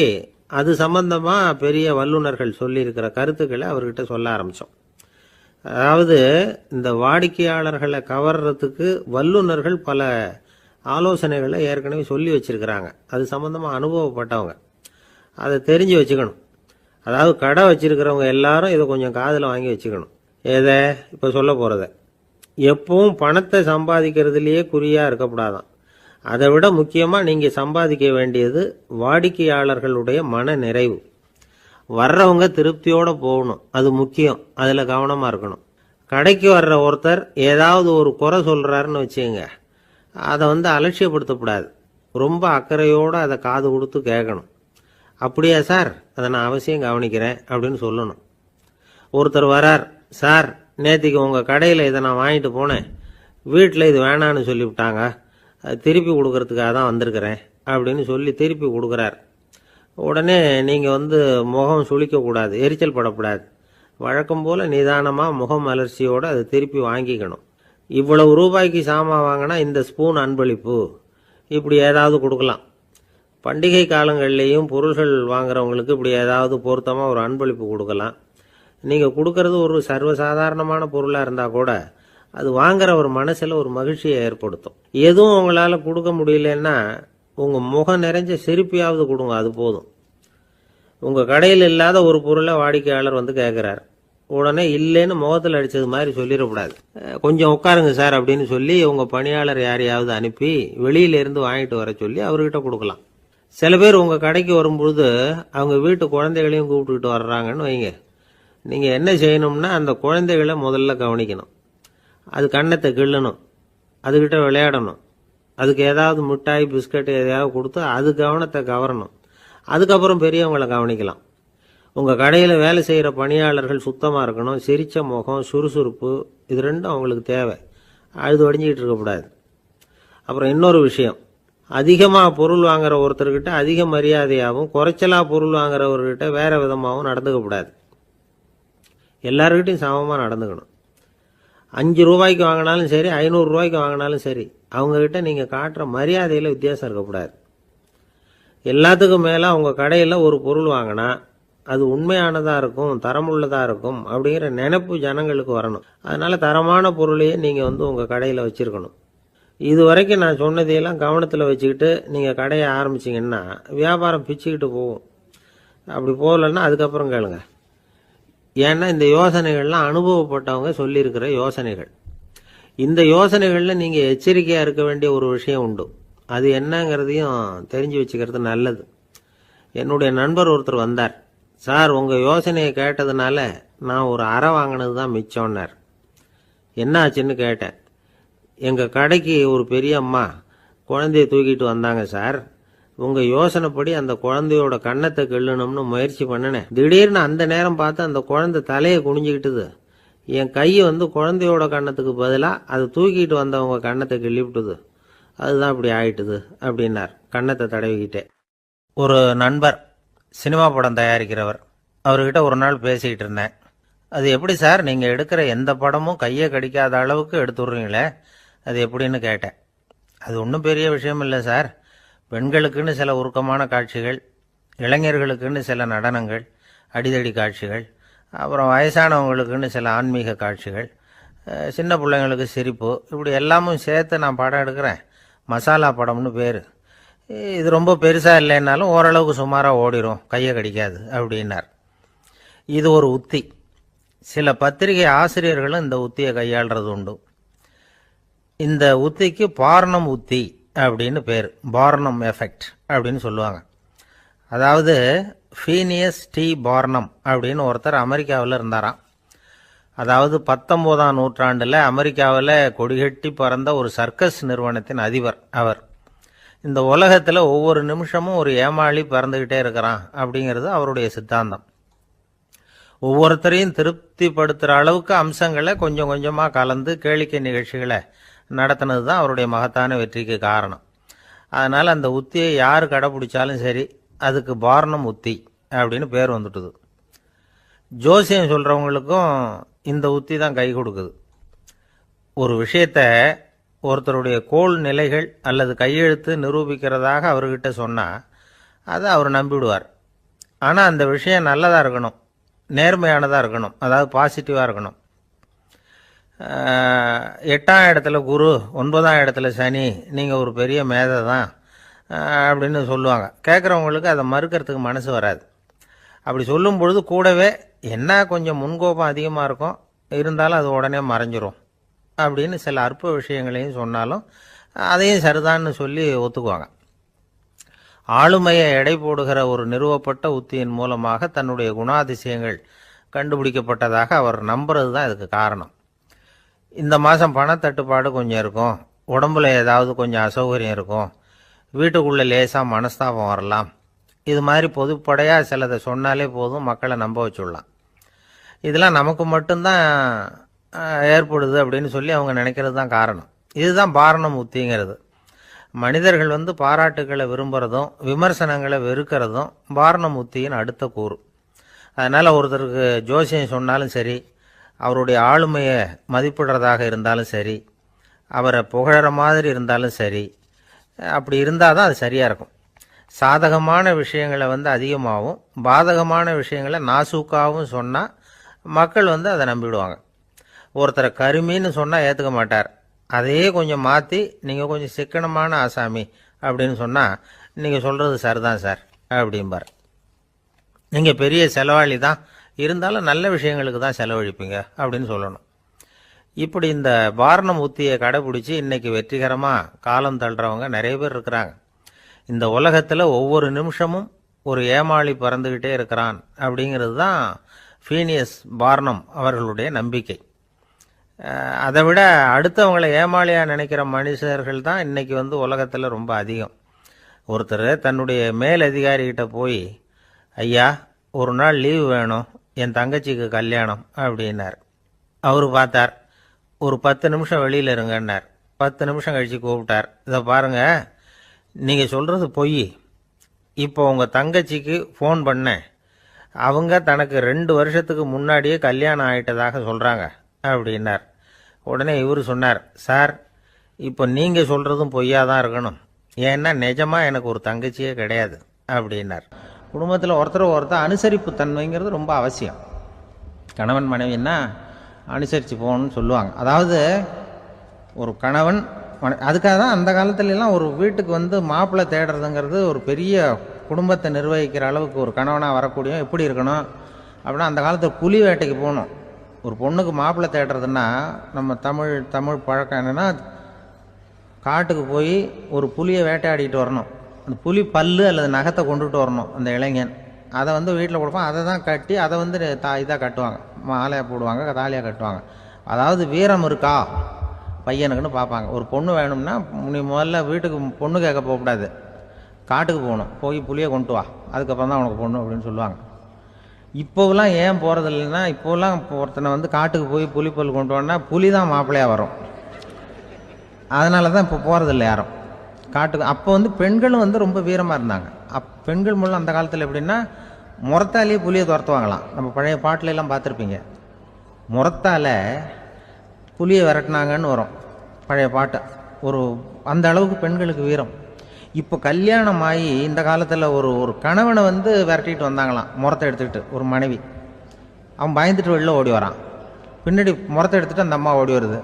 அது சம்பந்தமாக பெரிய வல்லுநர்கள் சொல்லியிருக்கிற கருத்துக்களை அவர்கிட்ட சொல்ல ஆரம்பித்தோம். அதாவது இந்த வாடிக்கையாளர்களை கவர்றதுக்கு வல்லுநர்கள் பல ஆலோசனைகளை ஏற்கனவே சொல்லி வச்சிருக்கிறாங்க. அது சம்பந்தமாக அனுபவப்பட்டவங்க, அதை தெரிஞ்சு வச்சுக்கணும். அதாவது கடை வச்சிருக்கிறவங்க எல்லாரும் இதை கொஞ்சம் காதில் வாங்கி வச்சுக்கணும். எதை இப்போ சொல்ல போகிறத. எப்பவும் பணத்தை சம்பாதிக்கிறதுலையே குறியாக இருக்கக்கூடாதான். அதை விட முக்கியமாக நீங்கள் சம்பாதிக்க வேண்டியது வாடிக்கையாளர்களுடைய மன நிறைவு. வர்றவங்க திருப்தியோடு போகணும், அது முக்கியம். அதில் கவனமாக இருக்கணும். கடைக்கு வர்ற ஒருத்தர் ஏதாவது ஒரு குறை சொல்கிறாருன்னு வச்சுங்க, அதை அலட்சியப்படுத்தக்கூடாது. ரொம்ப அக்கறையோடு அதை காது கொடுத்து கேட்கணும். அப்படியா சார், அதை நான் அவசியம் கவனிக்கிறேன் அப்படின்னு சொல்லணும். ஒருத்தர் வரார், சார் நேற்றுக்கு உங்கள் கடையில் இதை நான் வாங்கிட்டு போனேன், வீட்டில் இது வேணான்னு சொல்லிவிட்டாங்க, திருப்பி கொடுக்கறதுக்காக தான் வந்திருக்கிறேன் அப்படின்னு சொல்லி திருப்பி கொடுக்குறார். உடனே நீங்கள் முகம் சுளிக்கக்கூடாது, எரிச்சல் படக்கூடாது. வழக்கம் போல் நிதானமாக முகம் அலர்ச்சியோடு அதை திருப்பி வாங்கிக்கணும். இவ்வளவு ரூபாய்க்கு சாமான் வாங்கினா இந்த ஸ்பூன் அன்பளிப்பு, இப்படி ஏதாவது கொடுக்கலாம். பண்டிகை காலங்கள்லேயும் பொருள்கள் வாங்குறவங்களுக்கு இப்படி ஏதாவது பொருத்தமாக ஒரு அன்பளிப்பு கொடுக்கலாம். நீங்கள் கொடுக்கறது ஒரு சர்வசாதாரணமான பொருளாக இருந்தால் கூட அது வாங்குற ஒரு மனசில் ஒரு மகிழ்ச்சியை ஏற்படுத்தும். எதுவும் உங்களால் கொடுக்க முடியலன்னா உங்கள் முகம் நிறைஞ்ச சிரிப்பையாவது கொடுங்க, அது போதும். உங்கள் கடையில் இல்லாத ஒரு பொருளை வாடிக்கையாளர் வந்து கேட்குறார், உடனே இல்லைன்னு முகத்தில் அடித்தது மாதிரி சொல்லிடக்கூடாது. கொஞ்சம் உட்காருங்க சார் அப்படின்னு சொல்லி உங்கள் பணியாளர் யாரையாவது அனுப்பி வெளியிலேருந்து வாங்கிட்டு வர சொல்லி அவர்கிட்ட கொடுக்கலாம். சில பேர் உங்கள் கடைக்கு வரும்பொழுது அவங்க வீட்டு குழந்தைகளையும் கூப்பிட்டுக்கிட்டு வர்றாங்கன்னு வைங்க. நீங்கள் என்ன செய்யணும்னா அந்த குழந்தைகளை முதல்ல கவனிக்கணும். அது கண்ணத்தை கிள்ளணும், அதுக்கிட்ட விளையாடணும், அதுக்கு ஏதாவது மிட்டாய் பிஸ்கட் எதையாவது கொடுத்து அது கவனத்தை கவரணும். அதுக்கப்புறம் பெரியவங்களை கவனிக்கலாம். உங்கள் கடையில் வேலை செய்கிற பணியாளர்கள் சுத்தமாக இருக்கணும், சிரித்த முகம், சுறுசுறுப்பு, இது ரெண்டும் அவங்களுக்கு தேவை. அழுது வடிஞ்சிக்கிட்டு இருக்கக்கூடாது. அப்புறம் இன்னொரு விஷயம், அதிகமாக பொருள் வாங்குற ஒருத்தர்கிட்ட அதிக மரியாதையாகவும் குறைச்சலாக பொருள் வாங்குறவர்கிட்ட வேற விதமாகவும் நடந்துக்கக்கூடாது. எல்லாருக்கிட்டையும் சமமாக நடந்துக்கணும். 5 ரூபாய்க்கு வாங்கினாலும் சரி, 500 ரூபாய்க்கு வாங்கினாலும் சரி, அவங்கக்கிட்ட நீங்கள் காட்டுற மரியாதையில் வித்தியாசம் இருக்கக்கூடாது. எல்லாத்துக்கும் மேலே உங்கள் கடையில் ஒரு பொருள் வாங்கினா அது உண்மையானதாக இருக்கும், தரமுள்ளதாக இருக்கும் அப்படிங்கிற நினைப்பு ஜனங்களுக்கு வரணும். அதனால் தரமான பொருளையே நீங்கள் உங்கள் கடையில் வச்சுருக்கணும். இது வரைக்கும் நான் சொன்னதையெல்லாம் கவனத்தில் வச்சுக்கிட்டு நீங்கள் கடையை ஆரம்பிச்சிங்கன்னா வியாபாரம் பிச்சுக்கிட்டு போகும். அப்படி போகலன்னா அதுக்கப்புறம் கேளுங்க. ஏன்னா இந்த யோசனைகள்லாம் அனுபவப்பட்டவங்க சொல்லியிருக்கிற யோசனைகள். இந்த யோசனைகளில் நீங்கள் எச்சரிக்கையாக இருக்க வேண்டிய ஒரு விஷயம் உண்டு. அது என்னங்கிறதையும் தெரிஞ்சு வச்சுக்கிறது நல்லது. என்னுடைய நண்பர் ஒருத்தர் வந்தார். சார், உங்கள் யோசனையை கேட்டதுனால நான் ஒரு அறை வாங்கினது தான் மிச்சம்னார். என்ன ஆச்சுன்னு கேட்டேன். எங்கள் கடைக்கு ஒரு பெரிய அம்மா குழந்தைய தூக்கிட்டு வந்தாங்க சார். உங்கள் யோசனைப்படி அந்த குழந்தையோட கண்ணத்தை கிள்ளணும்னு முயற்சி பண்ணினேன். திடீர்னு அந்த நேரம் பார்த்து அந்த குழந்தை தலையை குனிஞ்சிக்கிட்டுது. என் கை குழந்தையோட கண்ணத்துக்கு பதிலாக அது தூக்கிட்டு வந்தவங்க கண்ணத்தை கிள்ளி விட்டுது. அதுதான் இப்படி ஆயிட்டுது அப்படின்னார் கண்ணத்தை தடவிக்கிட்டே. ஒரு நண்பர் சினிமா படம் தயாரிக்கிறவர், அவர்கிட்ட ஒரு நாள் பேசிக்கிட்டு இருந்தேன். அது எப்படி சார், நீங்கள் எடுக்கிற எந்த படமும் கையை கடிக்காத அளவுக்கு எடுத்துடுறீங்களே, அது எப்படின்னு கேட்டேன். அது ஒன்றும் பெரிய விஷயம் இல்லை சார். பெண்களுக்குன்னு சில உருக்கமான காட்சிகள், இளைஞர்களுக்குன்னு சில நடனங்கள், அடிதடி காட்சிகள், அப்புறம் வயசானவங்களுக்குன்னு சில ஆன்மீக காட்சிகள், சின்ன பிள்ளைங்களுக்கு சிரிப்பு, இப்படி எல்லாமும் சேர்த்து நான் படம் எடுக்கிறேன். மசாலா படம்னு பேர். இது ரொம்ப பெருசாக இல்லைன்னாலும் ஓரளவுக்கு சுமாராக ஓடிடும், கையை கடிக்காது அப்படின்னார். இது ஒரு உத்தி. சில பத்திரிகை ஆசிரியர்களும் இந்த உத்தியை கையாளுறது உண்டு. இந்த உத்திக்கு பார்னம் உத்தி அப்படின்னு பேர். பார்னம் எஃபெக்ட் அப்படின்னு சொல்லுவாங்க. அதாவது ஃபீனியஸ் டி பார்னம் அப்படின்னு ஒருத்தர் அமெரிக்காவில் இருந்தாராம். அதாவது 19ஆம் நூற்றாண்டில் அமெரிக்காவில் கொடிகட்டி பறந்த ஒரு சர்க்கஸ் நிறுவனத்தின் அதிபர் அவர். இந்த உலகத்தில் ஒவ்வொரு நிமிஷமும் ஒரு ஏமாளி பறந்துக்கிட்டே இருக்கிறான் அப்படிங்கிறது அவருடைய சித்தாந்தம். ஒவ்வொருத்தரையும் திருப்திப்படுத்துகிற அளவுக்கு அம்சங்களை கொஞ்சம் கொஞ்சமாக கலந்து கேளிக்கை நிகழ்ச்சிகளை நடத்தினது தான் அவருடைய மகத்தான வெற்றிக்கு காரணம். அதனால் அந்த உத்தியை யார் கடைப்பிடிச்சாலும் சரி, அதுக்கு பார்னம் உத்தி அப்படின்னு பேர் வந்துட்டுது. ஜோசியம் சொல்கிறவங்களுக்கும் இந்த உத்தி தான் கை கொடுக்குது. ஒரு விஷயத்த ஒருத்தருடைய கோள் நிலைகள் அல்லது கையெழுத்து நிரூபிக்கிறதாக அவர்கிட்ட சொன்னால் அதை அவர் நம்பிவிடுவார். ஆனால் அந்த விஷயம் நல்லதாக இருக்கணும், நேர்மையானதாக இருக்கணும், அதாவது பாசிட்டிவாக இருக்கணும். 8ஆம் இடத்துல குரு, 9ஆம் இடத்துல சனி, நீங்கள் ஒரு பெரிய மேதை தான் அப்படின்னு சொல்லுவாங்க. கேட்குறவங்களுக்கு அதை மறுக்கிறதுக்கு மனசு வராது. அப்படி சொல்லும் பொழுது கூடவே என்ன கொஞ்சம் முன்கோபம் அதிகமாக இருக்கும், இருந்தாலும் அது உடனே மறைஞ்சிரும் அப்படின்னு சில அற்ப விஷயங்களையும் சொன்னாலும் அதையும் சரிதான்னு சொல்லி ஒத்துக்குவாங்க. ஆளுமையை எடை போடுகிற ஒரு நிறுவப்பட்ட உத்தியின் மூலமாக தன்னுடைய குணாதிசயங்கள் கண்டுபிடிக்கப்பட்டதாக அவர் நம்புறது தான் இதுக்கு காரணம். இந்த மாதம் பணத்தட்டுப்பாடு கொஞ்சம் இருக்கும், உடம்புல ஏதாவது கொஞ்சம் அசௌகரியம் இருக்கும், வீட்டுக்குள்ளே லேசாக மனஸ்தாபம் வரலாம், இது மாதிரி பொதுப்படையாக சிலதை சொன்னாலே போதும், மக்களை நம்ப வச்சுடலாம். இதெல்லாம் நமக்கு மட்டும்தான் ஏற்படுது அப்படின்னு சொல்லி அவங்க நினைக்கிறது தான் காரணம். இதுதான் பார்னம் உத்திங்கிறது. மனிதர்கள் பாராட்டுக்களை விரும்புகிறதும் விமர்சனங்களை வெறுக்கிறதும் பார்னம் உத்தியின் அடுத்த கூறு. அதனால் ஒருத்தருக்கு ஜோசியம் சொன்னாலும் சரி, அவருடைய ஆளுமையை மதிப்பிடுறதாக இருந்தாலும் சரி, அவரை புகழற மாதிரி இருந்தாலும் சரி, அப்படி இருந்தால் தான் அது சரியாக இருக்கும். சாதகமான விஷயங்களை அதிகமாகவும் பாதகமான விஷயங்களை நாசூக்காகவும் சொன்னால் மக்கள் அதை நம்பிவிடுவாங்க. ஒருத்தரை கருமின்னு சொன்னால் ஏற்றுக்க மாட்டார். அதையே கொஞ்சம் மாற்றி நீங்கள் கொஞ்சம் சிக்கனமான ஆசாமி அப்படின்னு சொன்னால் நீங்கள் சொல்கிறது சரிதான் சார் அப்படிம்பார். நீங்கள் பெரிய செலவாளி தான், இருந்தாலும் நல்ல விஷயங்களுக்கு தான் செலவழிப்பீங்க அப்படின்னு சொல்லணும். இப்படி இந்த வாரணம் உத்தியை கடைபிடிச்சி இன்னைக்கு வெற்றிகரமாக காலம் தள்ளுறவங்க நிறைய பேர் இருக்கிறாங்க. இந்த உலகத்தில் ஒவ்வொரு நிமிஷமும் ஒரு ஏமாளி பறந்துக்கிட்டே இருக்கிறான் அப்படிங்கிறது தான் ஃபீனியஸ் பார்னம் அவர்களுடைய நம்பிக்கை. அதை விட அடுத்தவங்களை ஏமாளியாக நினைக்கிற மனுஷர்கள் தான் இன்றைக்கி உலகத்தில் ரொம்ப அதிகம். ஒருத்தர் தன்னுடைய மேலதிகாரிகிட்ட போய், ஐயா ஒரு நாள் லீவு வேணும், என் தங்கச்சிக்கு கல்யாணம் அப்படின்னார். அவர் பார்த்தார், ஒரு 10 நிமிஷம் வெளியில் இருங்கன்னார். 10 நிமிஷம் கழித்து கூப்பிட்டார், இதை பாருங்கள், நீங்கள் சொல்கிறது பொய். இப்போ உங்கள் தங்கச்சிக்கு ஃபோன் பண்ணேன், அவங்க தனக்கு 2 வருஷத்துக்கு முன்னாடியே கல்யாணம் ஆகிட்டதாக சொல்கிறாங்க அப்படின்னார். உடனே இவர் சொன்னார், சார் இப்போ நீங்கள் சொல்கிறதும் பொய்யா தான் இருக்கணும், ஏன்னா நிஜமாக எனக்கு ஒரு தங்கச்சியே கிடையாது அப்படின்னார். குடும்பத்தில் ஒருத்தர் அனுசரிப்பு தன்மைங்கிறது ரொம்ப அவசியம். கணவன் மனைவின்னா அனுசரித்து போகணும்னு சொல்லுவாங்க. அதாவது ஒரு கணவன் அதுக்காக தான் அந்த காலத்துலலாம் ஒரு வீட்டுக்கு மாப்பிள்ளை தேடுறதுங்கிறது ஒரு பெரிய குடும்பத்தை நிர்வகிக்கிற அளவுக்கு ஒரு கணவனாக வரக்கூடிய எப்படி இருக்கணும் அப்படின்னா, அந்த காலத்தில் புலி வேட்டைக்கு போகணும். ஒரு பொண்ணுக்கு மாப்பிள்ளை தேடுறதுன்னா நம்ம தமிழ் பழக்கம் என்னென்னா, காட்டுக்கு போய் ஒரு புலியை வேட்டையாடிட்டு வரணும். அந்த புலி பல்லு அல்லது நகத்தை கொண்டுட்டு வரணும் அந்த இளைஞன். அதை வீட்டில் கொடுப்பான். அதை தான் கட்டி அதை இதாக கட்டுவாங்க, மாலையாக போடுவாங்க, தாலியாக கட்டுவாங்க. அதாவது வீரம் இருக்கா பையனுக்குன்னு பார்ப்பாங்க. ஒரு பொண்ணு வேணும்னா நீ முதல்ல வீட்டுக்கு பொண்ணு கேட்க போகக்கூடாது, காட்டுக்கு போகணும், போய் புளியை கொண்டு வா, அதுக்கப்புறம் தான் உனக்கு பொண்ணு அப்படின்னு சொல்லுவாங்க. இப்போவெல்லாம் ஏன் போகிறது இல்லைன்னா, இப்போலாம் ஒருத்தனை காட்டுக்கு போய் புலிப்பல் கொண்டு வான்னா புலி தான் மாப்பிள்ளையாக வரும். அதனால தான் இப்போ போகிறதில்ல யாரும் காட்டுக்கு. அப்போ பெண்களும் ரொம்ப வீரமாக இருந்தாங்க. பெண்கள் மூலம் அந்த காலத்தில் எப்படின்னா, முறத்தாலேயே புலியை துரத்துவாங்களாம். நம்ம பழைய பாட்டிலெல்லாம் பார்த்துருப்பீங்க, முறத்தால் புலியை விரட்டினாங்கன்னு வரும் பழைய பாட்டு. ஒரு அந்த அளவுக்கு பெண்களுக்கு வீரம். இப்போ கல்யாணம் ஆகி இந்த காலத்தில் ஒரு கணவனை விரட்டிட்டு வந்தாங்களாம் முறத்தை எடுத்துக்கிட்டு. ஒரு மனைவி அவன் பயந்துட்டு வெளில ஓடி வரான், பின்னாடி முறத்தை எடுத்துகிட்டு அந்த அம்மா ஓடி வருது.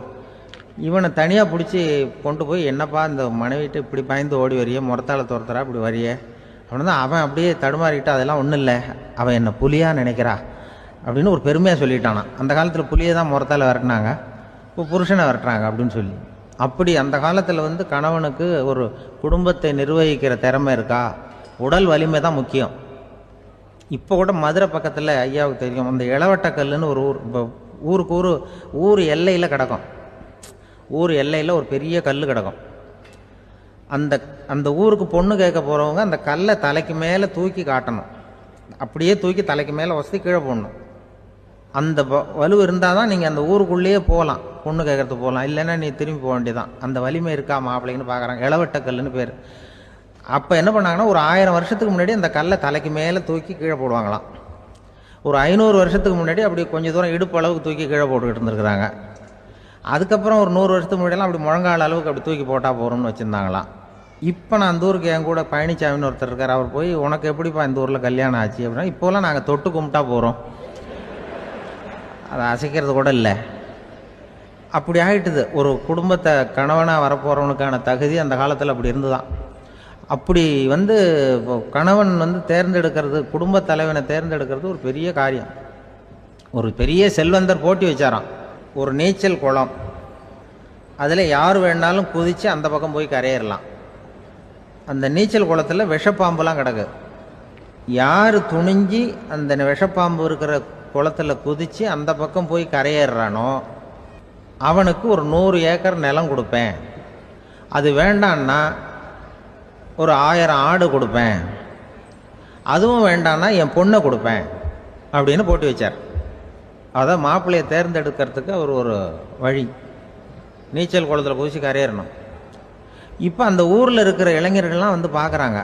இவனை தனியாக பிடிச்சி கொண்டு போய், என்னப்பா இந்த மனைவிட்டு இப்படி பயந்து ஓடி வரையே, முறத்தால் துரத்துறா இப்படி வரையே அப்படின்னு தான் அவன் அப்படியே தடுமாறிக்கிட்டு, அதெல்லாம் ஒன்றும் இல்லை, அவன் என்ன புலியாக நினைக்கிறா அப்படின்னு ஒரு பெருமையாக சொல்லிட்டானான். அந்த காலத்தில் புலியை தான் முறத்தால் விரட்டினாங்க, இப்போ புருஷனை விரட்டுறாங்க அப்படின்னு சொல்லி. அப்படி அந்த காலத்தில் கணவனுக்கு ஒரு குடும்பத்தை நிர்வகிக்கிற திறமை இருக்கா, உடல் வலிமை தான் முக்கியம். இப்போ கூட மதுரை பக்கத்தில் ஐயாவுக்கு தெரியும், அந்த இளவட்டக்கல்லுன்னு ஒரு ஊர். இப்போ ஊருக்கு ஊர் எல்லையில் கிடக்கும். ஊர் எல்லையில் ஒரு பெரிய கல் கிடக்கும். அந்த ஊருக்கு பொண்ணு கேட்க போகிறவங்க அந்த கல்லை தலைக்கு மேலே தூக்கி காட்டணும். அப்படியே தூக்கி தலைக்கு மேலே வசதி கீழே போடணும். அந்த வலு இருந்தால் தான் நீங்கள் அந்த ஊருக்குள்ளேயே போகலாம், பொண்ணு கேட்கறதுக்கு போகலாம். இல்லைன்னா நீ திரும்பி போக வேண்டியதான். அந்த வலிமை இருக்கா மாப்பிள்ளைன்னு பார்க்குறாங்க. இளவட்டக்கல்லுன்னு பேர். அப்போ என்ன பண்ணாங்கன்னா, ஒரு 1000 வருஷத்துக்கு முன்னாடி அந்த கல்லை தலைக்கு மேலே தூக்கி கீழே போடுவாங்களாம். ஒரு 500 வருஷத்துக்கு முன்னாடி அப்படி கொஞ்சம் தூரம் இடுப்பு அளவுக்கு தூக்கி கீழே போட்டுக்கிட்டு இருந்துருக்குறாங்க. அதுக்கப்புறம் ஒரு 100 வருஷத்துக்கு முன்னாடியெல்லாம் அப்படி முழங்கால அளவுக்கு அப்படி தூக்கி போட்டால் போகிறோம்னு வச்சுருந்தாங்களாம். இப்போ நான் அந்த ஊருக்கு என் கூட பழனிசாமின்னு ஒருத்தர் இருக்கார். அவர் போய், உனக்கு எப்படிப்பா இந்த ஊரில் கல்யாணம் ஆச்சு அப்படின்னா, இப்போலாம் நாங்கள் தொட்டு கும்பிட்டா போகிறோம், அதை அசைக்கிறது கூட இல்லை. அப்படி ஆகிட்டுது. ஒரு குடும்பத்தை கணவனாக வரப்போகிறவனுக்கான தகுதி அந்த காலத்தில் அப்படி இருந்துதான். அப்படி கணவன் தேர்ந்தெடுக்கிறது, குடும்ப தலைவனை தேர்ந்தெடுக்கிறது ஒரு பெரிய காரியம். ஒரு பெரிய செல்வந்தர் போட்டி வச்சாராம். ஒரு நீச்சல் குளம், அதில் யார் வேணாலும் குதித்து அந்த பக்கம் போய் கரையேறலாம். அந்த நீச்சல் குளத்தில் விஷப்பாம்புலாம் கிடக்கு. யார் துணிஞ்சி அந்த விஷப்பாம்பு இருக்கிற குளத்தில் குதித்து அந்த பக்கம் போய் கரையேறானோ அவனுக்கு ஒரு 100 ஏக்கர் நிலம் கொடுப்பேன், அது வேண்டான்னா ஒரு 1000 ஆடு கொடுப்பேன், அதுவும் வேண்டான்னா என் பொண்ணை கொடுப்பேன் அப்படின்னு போட்டி வச்சார். அதான் மாப்பிள்ளையை தேர்ந்தெடுக்கிறதுக்கு அவர் ஒரு வழி, நீச்சல் குளத்தில் குதிச்சு கரையேறணும். இப்போ அந்த ஊரில் இருக்கிற இளைஞர்கள்லாம் பார்க்குறாங்க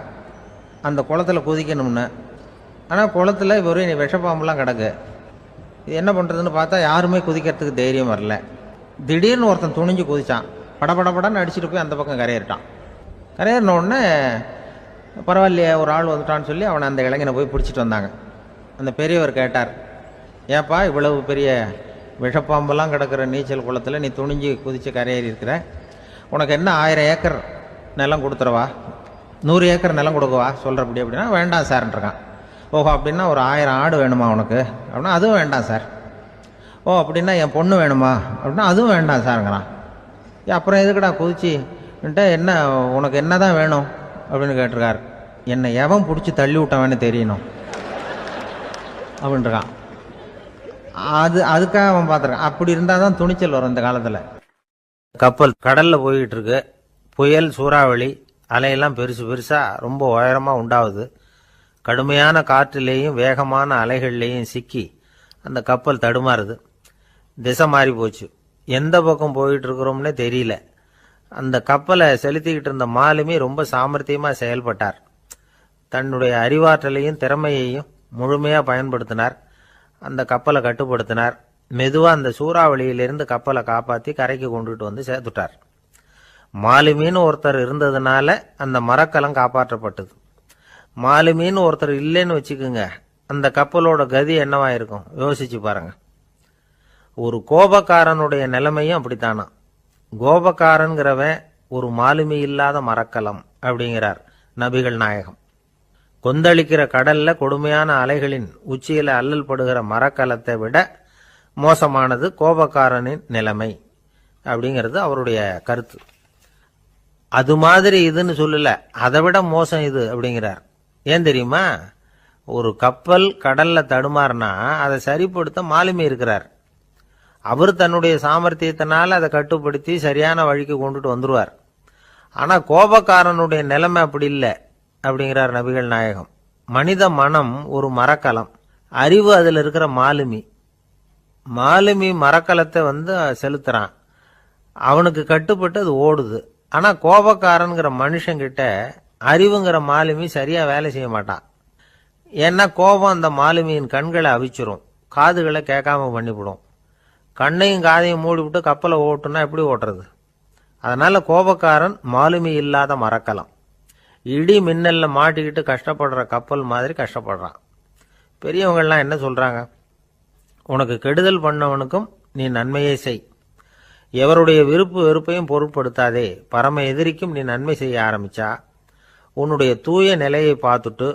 அந்த குளத்தில் குதிக்கணும்னு. ஆனால் குளத்தில் ஒரு விஷப்பாம்புலாம் கிடக்கு. இது என்ன பண்ணுறதுன்னு பார்த்தா யாருமே குதிக்கிறதுக்கு தைரியம் வரல. திடீர்னு ஒருத்தன் துணிஞ்சு குதிச்சான். படபடன்னு அடிச்சுட்டு போய் அந்த பக்கம் கரையேறிட்டான். கரையேறின உடனே பரவாயில்லையே ஒரு ஆள் வந்துட்டான்னு சொல்லி அவனை அந்த இளைஞனை போய் பிடிச்சிட்டு வந்தாங்க. அந்த பெரியவர் கேட்டார், ஏப்பா இவ்வளவு பெரிய விஷப்பாம்பெல்லாம் கிடக்கிற நீச்சல் குளத்தில் நீ துணிஞ்சு குதித்து கரையேறி இருக்கிற, உனக்கு என்ன 1000 ஏக்கர் நிலம் கொடுத்துறவா, 100 ஏக்கர் நிலம் கொடுக்கவா சொல்கிறப்படி அப்படின்னா வேண்டாம் சார்ன்றான். ஓஹோ அப்படின்னா ஒரு 1000 ஆடு வேணுமா உனக்கு அப்படின்னா அதுவும் வேண்டாம் சார். ஓ அப்படின்னா என் பொண்ணு வேணுமா அப்படின்னா அதுவும் வேண்டாம் சாருங்கிறான். அப்புறம் எதுக்குடா குதிச்சுன்ட்டு என்ன உனக்கு என்ன தான் வேணும் அப்படின்னு கேட்டிருக்காரு. என்னை எவன் பிடிச்சி தள்ளி விட்டவன்னு தெரியணும் அப்படின்ட்டுருக்கான். அதுக்காக அவன் பார்த்துருக்கான். அப்படி இருந்தால் தான் துணிச்சல் வரும் இந்த காலத்தில். கப்பல் கடலில் போய்கிட்டு இருக்கு. புயல், சூறாவளி, அலையெல்லாம் பெருசாக ரொம்ப உயரமாக உண்டாகுது. கடுமையான காற்றிலேயும் வேகமான அலைகள்லேயும் சிக்கி அந்த கப்பல் தடுமாறுது. திசை மாறி போச்சு. எந்த பக்கம் போயிட்டு இருக்கிறோம்னே தெரியல. அந்த கப்பலை செலுத்திக்கிட்டு இருந்த மாலுமி ரொம்ப சாமர்த்தியமாக செயல்பட்டார். தன்னுடைய அறிவாற்றலையும் திறமையையும் முழுமையாக பயன்படுத்தினார். அந்த கப்பலை கட்டுப்படுத்தினார். மெதுவாக அந்த சூறாவளியிலிருந்து கப்பலை காப்பாற்றி கரைக்கு கொண்டுட்டு வந்து சேர்த்துட்டார். மாலுமின்னு ஒருத்தர் இருந்ததுனால அந்த மரக்கலம் காப்பாற்றப்பட்டது. மாலுமின்னு ஒருத்தர் இல்லைன்னு வச்சுக்கோங்க, அந்த கப்பலோட கதி என்னவா இருக்கும் யோசிச்சு பாருங்க. ஒரு கோபக்காரனுடைய நிலைமையும் அப்படித்தானா. கோபக்காரன்கிறவன் ஒரு மாலுமி இல்லாத மரக்கலம் அப்படிங்கிறார் நபிகள் நாயகம். கொந்தளிக்கிற கடல்ல கொடுமையான அலைகளின் உச்சியில அல்லல் படுகிற மரக்கலத்தை விட மோசமானது கோபக்காரனின் நிலைமை அப்படிங்கிறது அவருடைய கருத்து. அது மாதிரி இதுன்னு சொல்லல, அதை விட மோசம் இது அப்படிங்கிறார். ஏன் தெரியுமா? ஒரு கப்பல் கடல்ல தடுமாறினா அதை சரிப்படுத்த மாலுமி இருக்கிறார். அவர் தன்னுடைய சாமர்த்தியத்தினால அதை கட்டுப்படுத்தி சரியான வழிக்கு கொண்டுட்டு வந்துருவார். ஆனா கோபக்காரனுடைய நிலைமை அப்படி இல்லை அப்படிங்கிறார் நபிகள் நாயகம். மனித மனம் ஒரு மரக்கலம், அறிவு அதில் இருக்கிற மாலுமி. மாலுமி மரக்கலத்தை செலுத்துறான், அவனுக்கு கட்டுப்பட்டு அது ஓடுது. ஆனா கோபக்காரன்கிற மனுஷங்கிட்ட அறிவுங்கிற மாலுமி சரியா வேலை செய்ய மாட்டான். ஏன்னா கோபம் அந்த மாலுமியின் கண்களை அவிச்சிரும், காதுகளை கேட்காம பண்ணிவிடும். கண்ணையும் காதையும் மூடிவிட்டு கப்பலை ஓட்டுனா எப்படி ஓட்டுறது? அதனால கோபக்காரன் மாலுமி இல்லாத மரக்கலம். இடி மின்னல்ல மாட்டிக்கிட்டு கஷ்டப்படுற கப்பல் மாதிரி கஷ்டப்படுறான். பெரியவங்கள்லாம் என்ன சொல்றாங்க? உனக்கு கெடுதல் பண்ணவனுக்கும் நீ நன்மையை செய், எவருடைய விருப்பு வெறுப்பையும் பொருட்படுத்தாதே. பரம எதிரிக்கும் நீ நன்மை செய்ய ஆரம்பிச்சா உன்னுடைய தூய நிலையை பார்த்துட்டு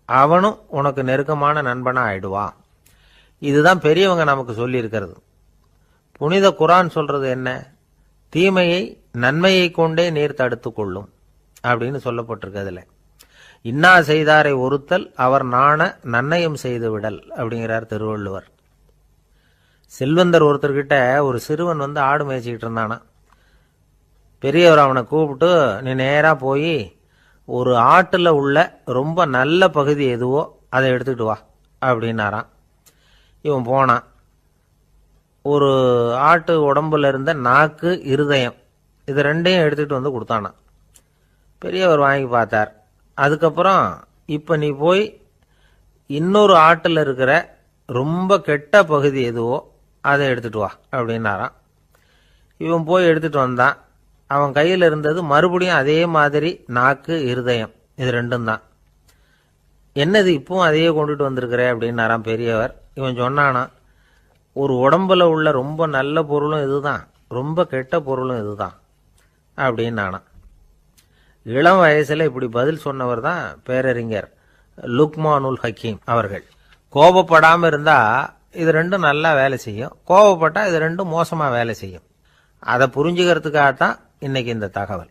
அவனும் உனக்கு நெருக்கமான நண்பனா ஆயிடுவான். இதுதான் பெரியவங்க நமக்கு சொல்லி இருக்கிறது. புனித குர்ஆன் சொல்றது என்ன? தீமையை நன்மையை கொண்டே நீர் தடுத்து கொள்ளும் அப்படின்னு சொல்லப்பட்டிருக்கு. அதுல இன்னா செய்தாரை ஒருத்தல் அவர் நாண நன்னயம் செய்து விடல் அப்படிங்கிறார் திருவள்ளுவர். செல்வந்தர் ஒருத்தர்கிட்ட ஒரு சிறுவன் ஆடு மேய்ச்சிக்கிட்டு இருந்தானா. பெரியவர் அவனை கூப்பிட்டு, நீ நேரா போய் ஒரு ஆட்டுல உள்ள ரொம்ப நல்ல பகுதி எதுவோ அதை எடுத்துக்கிட்டு வா அப்படின்னாராம். இவன் போனான். ஒரு ஆட்டு உடம்புல இருந்த நாக்கு, இருதயம், இது ரெண்டையும் எடுத்துக்கிட்டு கொடுத்தானா. பெரியவர் வாங்கி பார்த்தார். அதுக்கப்புறம் இப்ப நீ போய் இன்னொரு ஆட்டுல இருக்கிற ரொம்ப கெட்ட பகுதி எதுவோ அதை எடுத்துட்டு வா அப்படின்னாராம். இவன் போய் எடுத்துட்டு வந்தான். அவன் கையில் இருந்தது மறுபடியும் அதே மாதிரி நாக்கு, இருதயம், இது ரெண்டும் தான். என்னது இப்பவும் அதையே கொண்டுட்டு வந்திருக்கிற அப்படின்னாராம் பெரியவர். இவன் சொன்னானா, ஒரு உடம்புல உள்ள ரொம்ப நல்ல பொருளும் இதுதான், ரொம்ப கெட்ட பொருளும் இதுதான் அப்படின்னானா. இளம் வயசுல இப்படி பதில் சொன்னவர் தான் பேரறிஞர் லுக்மானுல் ஹக்கீம் அவர்கள். கோபப்படாம இருந்தா இது ரெண்டும் நல்லா வேலை செய்யும், கோபப்பட்டா இது ரெண்டும் மோசமா வேலை செய்யும். அதை புரிஞ்சுக்கிறதுக்காகத்தான் இன்னைக்கு இந்த தகவல்.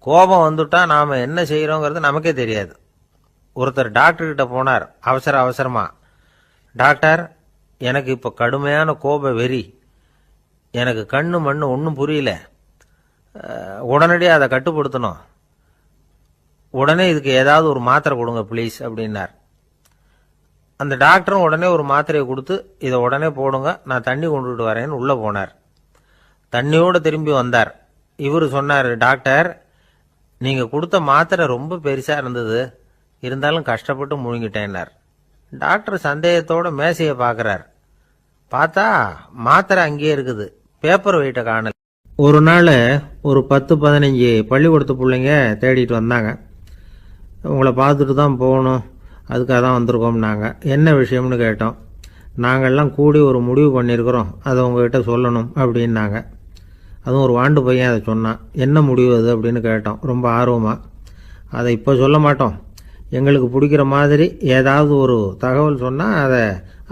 கோபம் வந்துட்டா நாம என்ன செய்யறோங்கிறது நமக்கே தெரியாது. ஒருத்தர் டாக்டர் கிட்ட போனார் அவசரமா. டாக்டர், எனக்கு இப்ப கடுமையான கோப வெறி, எனக்கு கண்ணு மண்ணு ஒன்றும் புரியல, உடனடியாக அதை கட்டுப்படுத்தணும், உடனே இதுக்கு ஏதாவது ஒரு மாத்திரை கொடுங்க ப்ளீஸ் அப்படின்னார். அந்த டாக்டரும் உடனே ஒரு மாத்திரையை கொடுத்து, இதை உடனே போடுங்க, நான் தண்ணி கொண்டுட்டு வரேன்னு உள்ள போனார். தண்ணியோடு திரும்பி வந்தார். இவரு சொன்னார், டாக்டர், நீங்க கொடுத்த மாத்திரை ரொம்ப பெருசா இருந்தது, இருந்தாலும் கஷ்டப்பட்டு முழுங்கிட்டேன்னார். டாக்டர் சந்தேகத்தோட மேசையை பார்க்கிறார். பார்த்தா மாத்திரை அங்கேயே இருக்குது, பேப்பர் வெயிட்ட காணல. ஒரு நாள் ஒரு 10-15 பள்ளிக்கூடத்து பிள்ளைங்க தேடிட்டு வந்தாங்க. உங்களை பார்த்துட்டு தான் போகணும், அதுக்காக தான் வந்திருக்கோம்னாங்க. என்ன விஷயம்னு கேட்டோம். நாங்கள்லாம் கூடி ஒரு முடிவு பண்ணியிருக்கிறோம், அதை உங்ககிட்ட சொல்லணும் அப்படின்னாங்க. அதுவும் ஒரு வாண்டு பையன் அதை சொன்னான். என்ன முடிவு அது அப்படின்னு கேட்டோம் ரொம்ப ஆர்வமாக. அதை இப்போ சொல்ல மாட்டோம், எங்களுக்கு பிடிக்கிற மாதிரி ஏதாவது ஒரு தகவல் சொன்னால்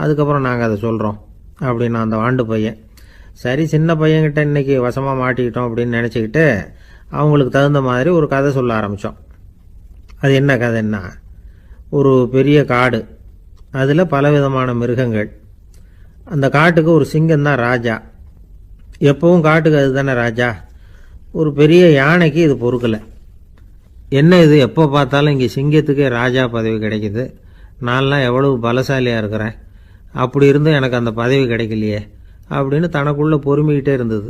அதுக்கப்புறம் நாங்கள் அதை சொல்கிறோம் அப்படின்னா அந்த வாண்டு பையன். சரி, சின்ன பையன்கிட்ட இன்றைக்கி வசமாக மாட்டிக்கிட்டோம் அப்படின்னு நினச்சிக்கிட்டு அவங்களுக்கு தகுந்த மாதிரி ஒரு கதை சொல்ல ஆரம்பித்தோம். அது என்ன கதைன்னா, ஒரு பெரிய காடு, அதில் பலவிதமான மிருகங்கள். அந்த காட்டுக்கு ஒரு சிங்கம் தான் ராஜா. எப்பவும் காட்டுக்கு அது தானே ராஜா. ஒரு பெரிய யானைக்கு இது பொறுக்கலை. என்ன இது, எப்போ பார்த்தாலும் இங்கே சிங்கத்துக்கே ராஜா பதவி கிடைக்குது, நான்லாம் எவ்வளவு பலசாலியாக இருக்கிறேன், அப்படி இருந்தும் எனக்கு அந்த பதவி கிடைக்கலையே அப்படின்னு தனக்குள்ளே பொறுமிக்கிட்டே இருந்தது.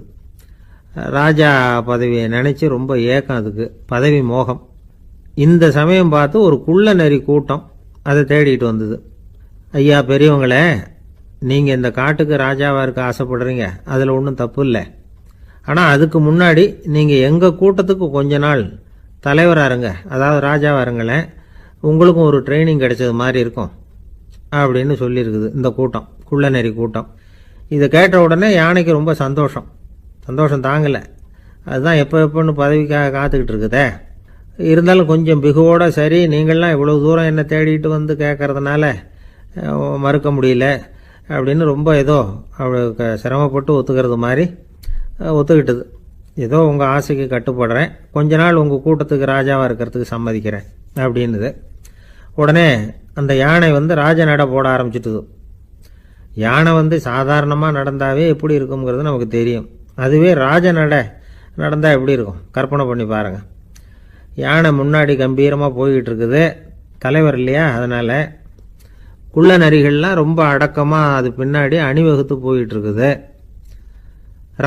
ராஜா பதவியை நினச்சி ரொம்ப ஏக்கம், அதுக்கு பதவி மோகம். இந்த சமயம் பார்த்து ஒரு குள்ள நரி கூட்டம் அதை தேடிட்டு வந்தது. ஐயா பெரியவங்களே, நீங்கள் இந்த காட்டுக்கு ராஜாவாக இருக்க ஆசைப்படுறீங்க, அதில் ஒன்றும் தப்பு இல்லை. ஆனால் அதுக்கு முன்னாடி நீங்கள் எங்கள் கூட்டத்துக்கு கொஞ்ச நாள் தலைவராக இருங்க, அதாவது ராஜாவாக இருங்களேன், உங்களுக்கும் ஒரு ட்ரைனிங் கிடைச்சது மாதிரி இருக்கும் அப்படின்னு சொல்லியிருக்குது இந்த கூட்டம், குள்ள நரி கூட்டம். இதை கேட்ட உடனே யானைக்கு ரொம்ப சந்தோஷம் தாங்கலை. அதுதான் எப்போன்னு பதவிக்காக காத்துக்கிட்டு இருக்குதே. இருந்தாலும் கொஞ்சம் பிகுவோட, சரி நீங்கள்லாம் இவ்வளோ தூரம் என்னை தேடிட்டு வந்து கேட்கறதுனால மறுக்க முடியல அப்படின்னு ரொம்ப ஏதோ அவளுக்கு சிரமப்பட்டு ஒத்துக்கிறது மாதிரி ஒத்துக்கிட்டது. ஏதோ உங்கள் ஆசைக்கு கட்டுப்படுறேன், கொஞ்ச நாள் உங்கள் கூட்டத்துக்கு ராஜாவாக இருக்கிறதுக்கு சம்மதிக்கிறேன் அப்படின்னுது. உடனே அந்த யானை ராஜ நட போட ஆரம்பிச்சிட்டுது. யானை சாதாரணமாக நடந்தாவே எப்படி இருக்குங்கிறது நமக்கு தெரியும். அதுவே ராஜ நட நடந்தால் எப்படி இருக்கும் கற்பனை பண்ணி பாருங்கள். யானை முன்னாடி கம்பீரமாக போய்கிட்டு இருக்குது, தலைவர் இல்லையா, அதனால் குள்ள நரிகள்லாம் ரொம்ப அடக்கமாக அது பின்னாடி அணிவகுத்து போயிட்டு இருக்குது.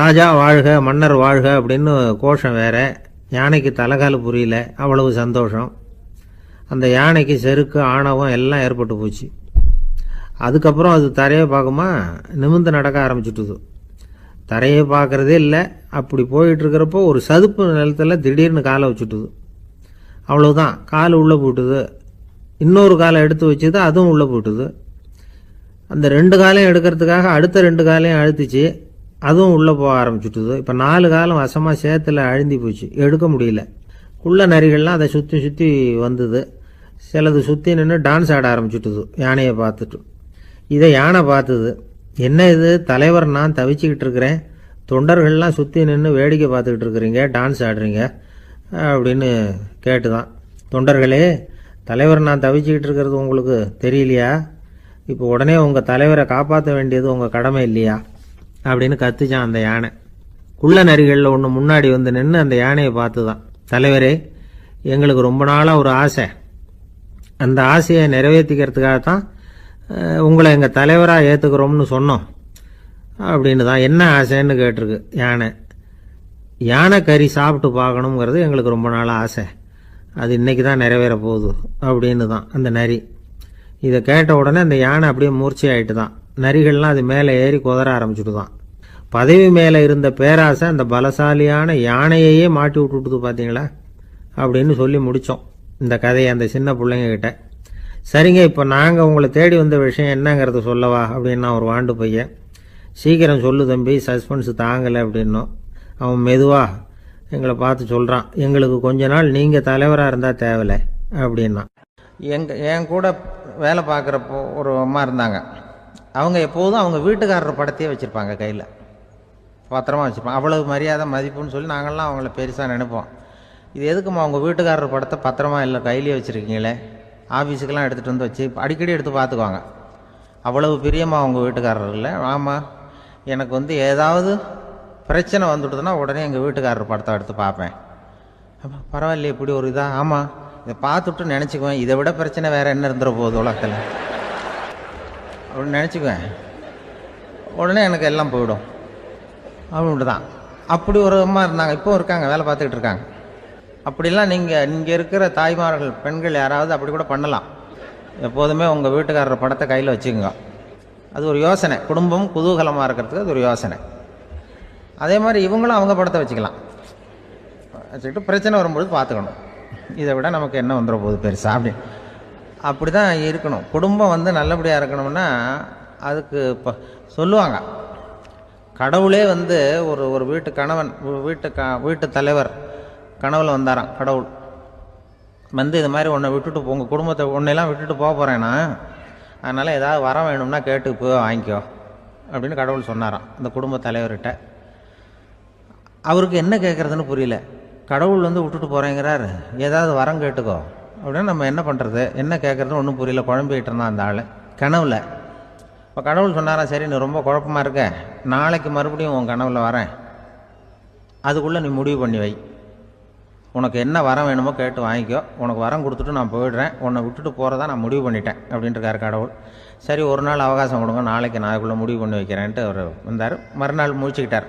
ராஜா வாழ்க, மன்னர் வாழ்க அப்படின்னு கோஷம் வேற. யானைக்கு தலைகால புரியல, அவ்வளவு சந்தோஷம். அந்த யானைக்கு செருக்கு ஆணவம் எல்லாம் ஏற்பட்டு போச்சு. அதுக்கப்புறம் அது தரையை பார்க்குமா, நிமிர்ந்து நடக்க ஆரம்பிச்சுட்டுது. தரையை பார்க்குறதே இல்லை. அப்படி போயிட்டு இருக்கிறப்போ ஒரு சதுப்பு நிலத்தில் திடீர்னு காலை வச்சுட்டுது. அவ்வளவுதான், கால் உள்ளே போட்டுது. இன்னொரு காலை எடுத்து வச்சுது, அதுவும் உள்ளே போட்டுது. அந்த 2 காலையும் எடுக்கிறதுக்காக அடுத்த 2 காலையும் அழுத்திச்சு, அதுவும் உள்ளே போக ஆரம்பிச்சுட்டுது. இப்போ 4 காலம் வசமாக சேத்துல அழுந்தி போச்சு, எடுக்க முடியல. குள்ள நரிகள்லாம் அதை சுற்றி வந்தது. சிலது சுற்றி நின்று டான்ஸ் ஆட ஆரம்பிச்சுட்டுது யானையை பார்த்துட்டு. இதை யானை பார்த்தது. என்ன இது தலைவர், நான் தவிச்சுக்கிட்டு இருக்கிறேன், தொண்டர்கள்லாம் சுற்றி நின்று வேடிக்கை பார்த்துக்கிட்டு இருக்கிறீங்க, டான்ஸ் ஆடுறீங்க அப்படின்னு கேட்டுதான். தொண்டர்களே, தலைவர் நான் தவிச்சுக்கிட்டு இருக்கிறது உங்களுக்கு தெரியலையா? இப்போ உடனே உங்கள் தலைவரை காப்பாற்ற வேண்டியது உங்கள் கடமை இல்லையா அப்படின்னு கத்துச்சான் அந்த யானை. குள்ள நரிகளில் ஒன்று முன்னாடி நின்று அந்த யானையை பார்த்து தான், தலைவரே எங்களுக்கு ரொம்ப நாளாக ஒரு ஆசை, அந்த ஆசையை நிறைவேற்றிக்கிறதுக்காகத்தான் உங்களை எங்கள் தலைவராக ஏற்றுக்கிறோம்னு சொன்னோம் அப்படின்னு தான். என்ன ஆசைன்னு கேட்டிருக்கு யானை. யானை கறி சாப்பிட்டு பார்க்கணுங்கிறது எங்களுக்கு ரொம்ப நாளாக ஆசை, அது இன்றைக்கி தான் நிறைவேற போகுது அப்படின்னு தான் அந்த நரி. இதை கேட்ட உடனே அந்த யானை அப்படியே மூர்ச்சி ஆகிட்டு தான். நரிகள்லாம் அது மேலே ஏறி குதற ஆரம்பிச்சுட்டு தான். பதவி மேலே இருந்த பேராசை அந்த பலசாலியான யானையையே மாட்டி விட்டுட்டுது பார்த்தீங்களா அப்படின்னு சொல்லி முடித்தோம் இந்த கதையை அந்த சின்ன பிள்ளைங்கக்கிட்ட. சரிங்க, இப்போ நாங்கள் உங்களை தேடி வந்த விஷயம் என்னங்கிறத சொல்லவா அப்படின்னா ஒரு வாண்டு பையன். சீக்கிரம் சொல்லு தம்பி, சஸ்பென்ஸ் தாங்கலை அப்படின்னோம். அவன் மெதுவாக எங்களை பார்த்து சொல்கிறான், எங்களுக்கு கொஞ்ச நாள் நீங்கள் தலைவராக இருந்தால் தேவலை அப்படின்னா. என் கூட வேலை பார்க்குறப்போ ஒரு அம்மா இருந்தாங்க. அவங்க எப்போதும் அவங்க வீட்டுக்காரர் படத்தையே வச்சுருப்பாங்க, கையில் பத்திரமா வச்சுருப்பாங்க. அவ்வளவு மரியாதை மதிப்புன்னு சொல்லி நாங்கள்லாம் அவங்கள பெருசாக நினைப்போம். இது எதுக்குமா அவங்க வீட்டுக்காரர் படத்தை பத்திரமா இல்லை கையிலே வச்சுருக்கீங்களே, ஆஃபீஸுக்கெல்லாம் எடுத்துகிட்டு வந்து வச்சு அடிக்கடி எடுத்து பார்த்துக்குவாங்க. அவ்வளவு பிரியமாக அவங்க வீட்டுக்காரர் இல்லை. ஆமாம், எனக்கு ஏதாவது பிரச்சனை வந்துட்டுதுன்னா உடனே எங்கள் வீட்டுக்காரர் படத்தை எடுத்து பார்ப்பேன். பரவாயில்லையே இப்படி ஒரு இதாக. ஆமாம், இதை பார்த்துட்டு நினச்சிக்குவேன், இதை விட பிரச்சனை வேறு என்ன இருந்துட போகுது உலகத்தில் அப்படின்னு நினச்சிக்குவேன். உடனே எனக்கு எல்லாம் போயிடும் அப்படின்ட்டு தான். அப்படி ஒரு அம்மா இருந்தாங்க, இப்போவும் இருக்காங்க, வேலை பார்த்துக்கிட்டு இருக்காங்க. அப்படிலாம் நீங்கள் இருக்கிற தாய்மார்கள், பெண்கள் யாராவது அப்படி கூட பண்ணலாம். எப்போதுமே உங்கள் வீட்டுக்காரர் படத்தை கையில் வச்சுக்கோங்க. அது ஒரு யோசனை, குடும்பம் குதூகலமாக இருக்கிறதுக்கு அது ஒரு யோசனை. அதே மாதிரி இவங்களும் அவங்க படத்தை வச்சுக்கலாம், வச்சுக்கிட்டு பிரச்சனை வரும்பொழுது பார்த்துக்கணும். இதை விட நமக்கு என்ன வந்துட போகுது பெருசா அப்படி தான் இருக்கணும். குடும்பம் வந்து நல்லபடியாக இருக்கணும்னா அதுக்கு இப்போ சொல்லுவாங்க, கடவுளே வந்து ஒரு வீட்டு கணவன் வீட்டு தலைவர் கனவுல வந்தாராம். கடவுள் வந்து இது மாதிரி உன்னை விட்டுட்டு உங்கள் குடும்பத்தை உன்னையெல்லாம் விட்டுட்டு போக போகிறேன்னா, அதனால் ஏதாவது வர வேணும்னா கேட்டு போய் வாங்கிக்கோ அப்படின்னு கடவுள் சொன்னாராம் அந்த குடும்ப தலைவர்கிட்ட. அவருக்கு என்ன கேட்குறதுன்னு புரியல. கடவுள் வந்து விட்டுட்டு போகிறேங்கிறார், ஏதாவது வரம் கேட்டுக்கோ அப்படின்னு நம்ம என்ன பண்ணுறது, என்ன கேட்குறதுன்னு ஒன்றும் புரியல. குழம்பிக்கிட்டு இருந்தான் அந்த ஆள் கனவுல. இப்போ கடவுள் சொன்னாராம், சரி நீ ரொம்ப குழப்பமாக இருக்க, நாளைக்கு மறுபடியும் உன் கனவுல வரேன், அதுக்குள்ளே நீ முடிவு பண்ணி வை, உனக்கு என்ன வரம் வேணுமோ கேட்டு வாங்கிக்கோ, உனக்கு வரம் கொடுத்துட்டு நான் போயிடுறேன், உன்னை விட்டுட்டு போகிறதா நான் முடிவு பண்ணிட்டேன் அப்படின்ட்டுருக்காரு கடவுள். சரி ஒரு நாள் அவகாசம் கொடுங்க, நாளைக்கு நான் அதுக்குள்ளே முடிவு பண்ணி வைக்கிறேன்ட்டு அவர் வந்தார். மறுநாள் முழிச்சுக்கிட்டார்.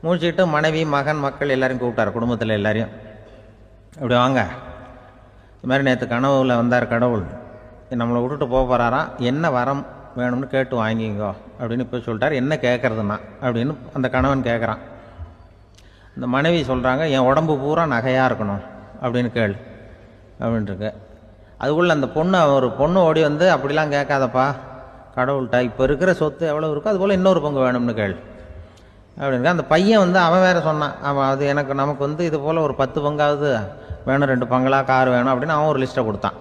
முழிச்சுக்கிட்டு மனைவி மகன் மக்கள் எல்லாரையும் கூப்பிட்டார், குடும்பத்தில் எல்லாரையும். இப்படி வாங்க, இது மாதிரி நேற்று கனவுல வந்தார் கடவுள், நம்மளை விட்டுட்டு போக போகிறாராம், என்ன வரம் வேணும்னு கேட்டு வாங்கிங்கோ அப்படின்னு இப்போ சொல்லிட்டார். என்ன கேட்குறதுன்னா அப்படின்னு அந்த கணவன் கேட்குறான். இந்த மனைவி சொல்கிறாங்க, என் உடம்பு பூரா நகையாக இருக்கணும் அப்படின்னு கேள் அப்படின்ட்டுருக்கு. அதுக்குள்ளே அந்த ஒரு பொண்ணு ஓடி வந்து, அப்படிலாம் கேட்காதப்பா கடவுள்கிட்ட, இப்போ இருக்கிற சொத்து எவ்வளோ இருக்கோ அதுபோல் இன்னொரு பங்கு வேணும்னு கேள் அப்படின்னு. அந்த பையன் வந்து அவன் வேறு சொன்னான், அவன் அது நமக்கு வந்து இது போல் ஒரு 10 பங்காவது வேணும், 2 பங்களா கார் வேணும் அப்படின்னு அவன் ஒரு லிஸ்ட்டை கொடுத்தான்.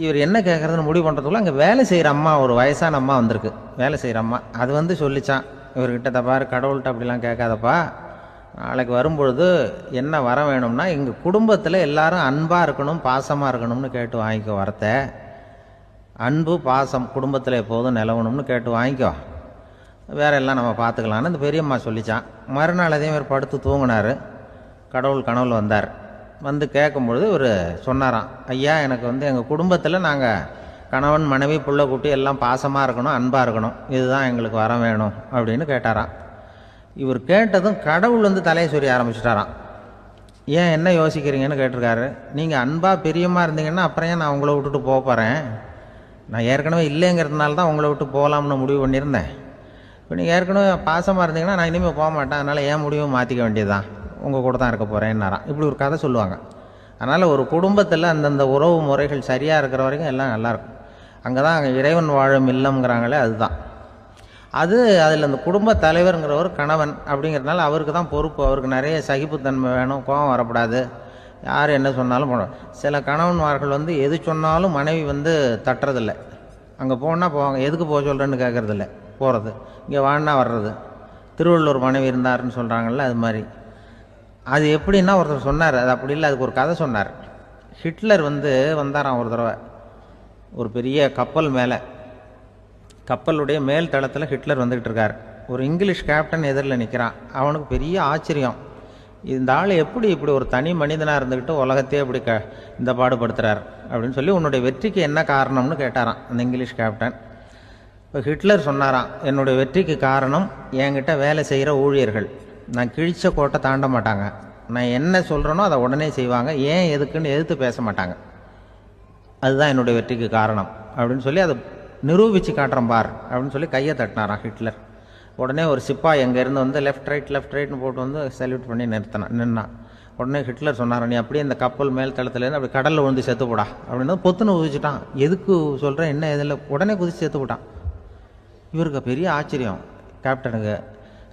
இவர் என்ன கேட்குறதுன்னு முடிவு பண்ணுறதுக்குள்ள அங்கே வேலை செய்கிற அம்மா, ஒரு வயசான அம்மா வந்திருக்கு, வேலை செய்கிற அம்மா. அது வந்து சொல்லிச்சான் இவர்கிட்ட, தப்பாரு கடவுள்கிட்ட அப்படிலாம் கேட்காதப்பா, நாளைக்கு வரும்பொழுது என்ன வர வேணும்னா எங்கள் குடும்பத்தில் எல்லாரும் அன்பாக இருக்கணும் பாசமாக இருக்கணும்னு கேட்டு வாங்கிக்கோ வரத்தை, அன்பு பாசம் குடும்பத்தில் எப்போதும் நிலவணும்னு கேட்டு வாங்கிக்கோ, வேற எல்லாம் நம்ம பார்த்துக்கலான்னு அந்த பெரியம்மா சொல்லிச்சான். மறுநாள் அதே மாதிரி படுத்து தூங்கினார். கடவுள் கனவுல வந்தார். வந்து கேட்கும்பொழுது இவர் சொன்னாராம், ஐயா எனக்கு வந்து எங்கள் குடும்பத்தில் நாங்கள் கணவன் மனைவி புள்ள குட்டி எல்லாம் பாசமாக இருக்கணும் அன்பாக இருக்கணும், இதுதான் எங்களுக்கு வர வேணும் அப்படின்னு கேட்டாராம். இவர் கேட்டதும் கடவுள் வந்து தலையை சொரிய ஆரம்பிச்சிட்டாராம். ஏன் என்ன யோசிக்கிறீங்கன்னு கேட்டிருக்காரு. நீங்கள் அன்பாக பிரியமாக இருந்தீங்கன்னா அப்புறம் ஏன் நான் உங்களை விட்டுட்டு போக போகிறேன், நான் ஏற்கனவே இல்லைங்கிறதுனால தான் உங்களை விட்டு போகலாம்னு முடிவு பண்ணியிருந்தேன். இப்போ நீங்கள் ஏற்கனவே பாசமாக இருந்தீங்கன்னா நான் இனிமேல் போக மாட்டேன், அதனால் ஏன் முடிவை மாற்றிக்க வேண்டியதுதான், உங்கள் கூட தான் இருக்க போகிறேன்னாராம். இப்படி ஒரு கதை சொல்லுவாங்க. அதனால் ஒரு குடும்பத்தில் அந்தந்த உறவு முறைகள் சரியாக இருக்கிற வரைக்கும் எல்லாம் நல்லாயிருக்கும். அங்கே தான் இறைவன் வாழும் இல்லம்ங்கிறாங்களே, அதுதான் அது. அதில் அந்த குடும்ப தலைவருங்கிறவர் கணவன் அப்படிங்கிறதுனால அவருக்கு தான் பொறுப்பு. அவருக்கு நிறைய சகிப்புத்தன்மை வேணும், கோபம் வரக்கூடாது, யார் என்ன சொன்னாலும் போகணும். சில கணவன்மார்கள் வந்து எது சொன்னாலும் மனைவி வந்து தட்டுறதில்லை, அங்கே போனால் போவாங்க, எதுக்கு போக சொல்கிறேன்னு கேட்குறதில்ல, போகிறது, இங்கே வான்னா வர்றது. திருவள்ளூர் மனைவி இருந்தாருன்னு சொல்கிறாங்கல்ல, அது மாதிரி. அது எப்படின்னா ஒருத்தர் சொன்னார், அது அப்படி இல்லை, அதுக்கு ஒரு கதை சொன்னார். ஹிட்லர் வந்து வந்தாராம் ஒரு தடவை, ஒரு பெரிய கப்பல் மேலே, கப்பலுடைய மேல் தளத்தில் ஹிட்லர் வந்துக்கிட்டு இருக்கார். ஒரு இங்கிலீஷ் கேப்டன் எதிரில் நிற்கிறான். அவனுக்கு பெரிய ஆச்சரியம், இந்த ஆள் எப்படி இப்படி ஒரு தனி மனிதனாக இருந்துக்கிட்டு உலகத்தையே இப்படி இந்த பாடுபடுத்துகிறார் அப்படின்னு சொல்லி, உன்னுடைய வெற்றிக்கு என்ன காரணம்னு கேட்டாராம் அந்த இங்கிலீஷ் கேப்டன். இப்போ ஹிட்லர் சொன்னாராம், என்னுடைய வெற்றிக்கு காரணம் என்கிட்ட வேலை செய்கிற ஊழியர்கள், நான் கிழிச்ச கோட்டை தாண்ட மாட்டாங்க, நான் என்ன சொல்கிறேனோ அதை உடனே செய்வாங்க, ஏன் எதுக்குன்னு எதிர்த்து பேச மாட்டாங்க, அதுதான் என்னுடைய வெற்றிக்கு காரணம் அப்படின்னு சொல்லி அதை நிரூபித்து காட்டுறேன் பார் அப்படின்னு சொல்லி கையை தட்டினாராம் ஹிட்லர். உடனே ஒரு சிப்பாய் எங்கேருந்து வந்து லெஃப்ட் ரைட்னு போட்டு வந்து சல்யூட் பண்ணி நின்னான். உடனே ஹிட்லர் சொன்னார், நீ அப்படியே இந்த கப்பல் மேல் தளத்துலேருந்து அப்படி கடலில் விழுந்து செத்து போடா அப்படின்னு பொத்துன்னு குதிச்சுட்டான். எதுக்கு சொல்கிறேன் என்ன இதில், உடனே குதிச்சு செத்து போட்டான். இவருக்கு பெரிய ஆச்சரியம் கேப்டனுக்கு.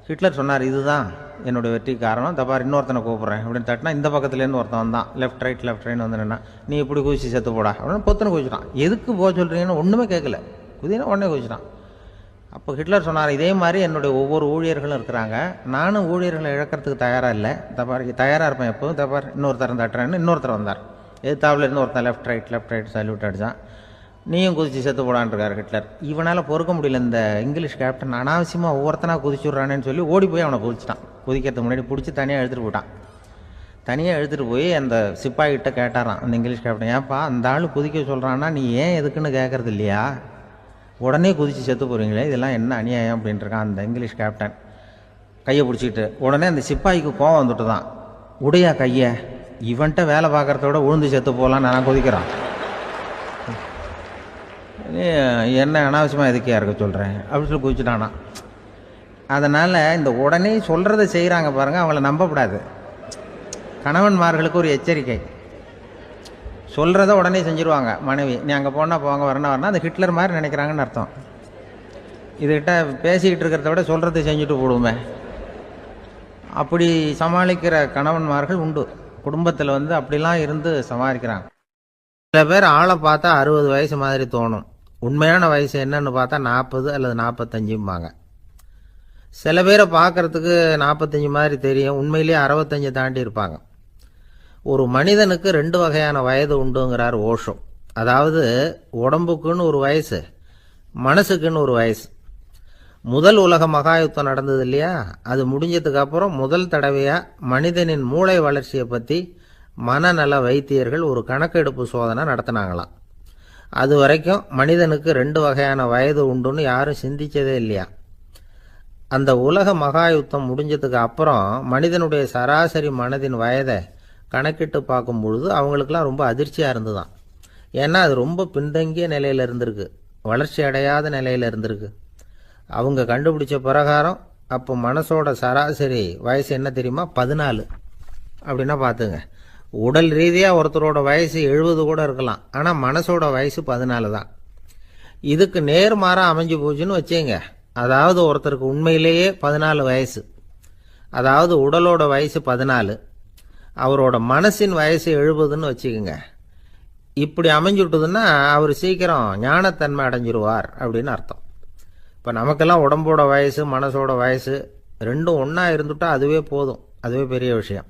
ஹிட்லர் சொன்னார், இதுதான் என்னுடைய வெற்றிக்கு காரணம், தப்பார் இன்னொருத்தனை கூப்பிட்றேன் அப்படின்னு தட்டினா இந்த பக்கத்துலேருந்து ஒருத்தன் வந்தான், லெஃப்ட் ரைட்னு வந்து நின்னா, நீ இப்படி குதிச்சு செத்து போடா அப்படின்னு பொத்துன்னு குதிச்சுட்டான். எதுக்கு போக சொல்கிறீங்கன்னு ஒன்றுமே கேட்கல, குதினா உடனே குதிச்சுட்டான். அப்போ ஹிட்லர் சொன்னார், இதே மாதிரி என்னுடைய ஒவ்வொரு ஊழியர்களும் இருக்கிறாங்க, நானும் ஊழியர்களை இழக்கிறதுக்கு தயாராக இல்லை, தப்பார் தயாராக இருப்பேன் எப்போதும், தப்பார் இன்னொருத்தரன் தட்டுறேன்னு இன்னொருத்தர் வந்தார். எதிர்த்தாவில் இருந்து ஒருத்தன் லெஃப்ட் ரைட் சல்யூட் அடித்தான். நீயும் குதிச்சு செத்து போடான்ருக்கார் ஹிட்லர். இவனால் பொறுக்க முடியல, இந்த இங்கிலீஷ் கேப்டன் அனாவசியமாக ஒவ்வொருத்தனாக குதிச்சுட்றானேன்னு சொல்லி ஓடி போய் அவனை குதிச்சிட்டான். குதிக்கிறதுக்கு முன்னாடி பிடிச்சி தனியாக எடுத்துகிட்டு போட்டான். தனியாக எடுத்துகிட்டு போய் அந்த சிப்பாய்கிட்ட கேட்டாரான் அந்த இங்கிலீஷ் கேப்டன், ஏன்ப்பா அந்த ஆள் குதிக்க சொல்கிறான்னா நீ ஏன் எதுக்குன்னு கேட்கறது இல்லையா, உடனே குதித்து செத்து போகிறீங்களே, இதெல்லாம் என்ன அநியாயம் அப்படின்ட்டுருக்கான் அந்த இங்கிலீஷ் கேப்டன் கையை பிடிச்சிக்கிட்டு. உடனே அந்த சிப்பாய்க்கு கோவம் வந்துட்டு தான், உடையா கையை, இவன்ட்ட வேலை பார்க்குறத விட உழுந்து செத்து போகலான்னு நான் குதிக்கிறான், என்ன அனாவசியமாக எதுக்கையா இருக்க சொல்கிறேன் அப்படின்னு சொல்லி குதிச்சுட்டானா. அதனால் இந்த உடனே சொல்கிறத செய்கிறாங்க பாருங்கள், அவங்கள நம்பக்கூடாது. கணவன்மார்களுக்கு ஒரு எச்சரிக்கை. சொல்கிறத உடனே செஞ்சுருவாங்க மனைவி. நீ அங்கே போனால் போங்க, வரணும் அது ஹிட்லர் மாதிரி நினைக்கிறாங்கன்னு அர்த்தம். இதுகிட்ட பேசிக்கிட்டு இருக்கிறத விட சொல்கிறத செஞ்சுட்டு போடுவோமே. அப்படி சமாளிக்கிற கணவன்மார்கள் உண்டு. குடும்பத்தில் அப்படிலாம் இருந்து சமாளிக்கிறாங்க. சில பேர் ஆளை பார்த்தா 60 வயசு மாதிரி தோணும். உண்மையான வயசு என்னன்னு பார்த்தா 40 அல்லது 45ம்பாங்க. சில பேரை பார்க்கறதுக்கு 45 மாதிரி தெரியும், உண்மையிலேயே 65 தாண்டி இருப்பாங்க. ஒரு மனிதனுக்கு 2 வகையான வயது உண்டுங்கிறார் ஓஷோ. அதாவது உடம்புக்குன்னு ஒரு வயசு, மனசுக்குன்னு ஒரு வயசு. முதல் உலக மகாயுத்தம் நடந்தது இல்லையா, அது முடிஞ்சதுக்கு அப்புறம் முதல் தடவையாக மனிதனின் மூளை வளர்ச்சியை பற்றி மனநல வைத்தியர்கள் ஒரு கணக்கெடுப்பு சோதனை நடத்தினாங்களாம். அது வரைக்கும் மனிதனுக்கு 2 வகையான வயது உண்டுன்னு யாரும் சிந்திச்சதே இல்லையா. அந்த உலக மகாயுத்தம் முடிஞ்சதுக்கு அப்புறம் மனிதனுடைய சராசரி மனதின் வயதை கணக்கிட்டு பார்க்கும் பொழுது அவங்களுக்கெல்லாம் ரொம்ப அதிர்ச்சியாக இருந்துதான். ஏன்னா அது ரொம்ப பின்தங்கிய நிலையில் இருந்திருக்கு, வளர்ச்சி அடையாத நிலையில் இருந்திருக்கு. அவங்க கண்டுபிடிச்ச பிரகாரம் அப்போ மனசோட சராசரி வயசு என்ன தெரியுமா, 14. அப்படின்னா பார்த்துங்க, உடல் ரீதியாக ஒருத்தரோட வயசு 70 கூட இருக்கலாம், ஆனால் மனசோட வயசு 14 தான். இதுக்கு நேர்மாறாக அமைஞ்சு போச்சுன்னு வச்சுங்க. அதாவது ஒருத்தருக்கு உண்மையிலேயே 14 வயசு, அதாவது உடலோட வயசு 14, அவரோட மனசின் வயசு 70ன்னு வச்சுக்கோங்க. இப்படி அமைஞ்சுட்டுதுன்னா அவர் சீக்கிரம் ஞானத்தன்மை அடைஞ்சிருவார் அப்படின்னு அர்த்தம். இப்போ நமக்கெல்லாம் உடம்போட வயசு மனசோட வயசு ரெண்டும் ஒன்றா இருந்துட்டா அதுவே போதும், அதுவே பெரிய விஷயம்.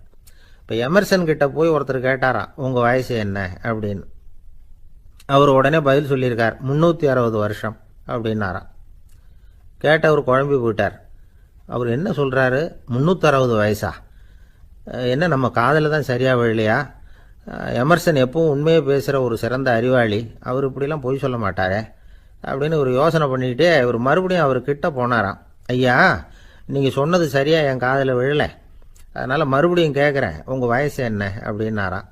இப்போ எமர்சன் கிட்ட போய் ஒருத்தர் கேட்டாராம், உங்கள் வயசு என்ன அப்படின்னு. அவர் உடனே பதில் சொல்லியிருக்கார், 360 வருஷம் அப்படின்னாராம். கேட்டவர் குழம்பி போயிட்டார். அவர் என்ன சொல்கிறாரு, 360 வயசா? என்ன நம்ம காதில் தான் சரியாக விழலையா? எமர்சன் எப்பவும் உண்மையை பேசுகிற ஒரு சிறந்த அறிவாளி, அவர் இப்படிலாம் பொய் சொல்ல மாட்டாரே அப்படின்னு ஒரு யோசனை பண்ணிக்கிட்டே இவர் மறுபடியும் அவர் கிட்ட போனாராம். ஐயா, நீங்கள் சொன்னது சரியாக என் காதில் விழலை, அதனால் மறுபடியும் கேட்குறேன், உங்கள் வயசு என்ன அப்படின்னாராம்.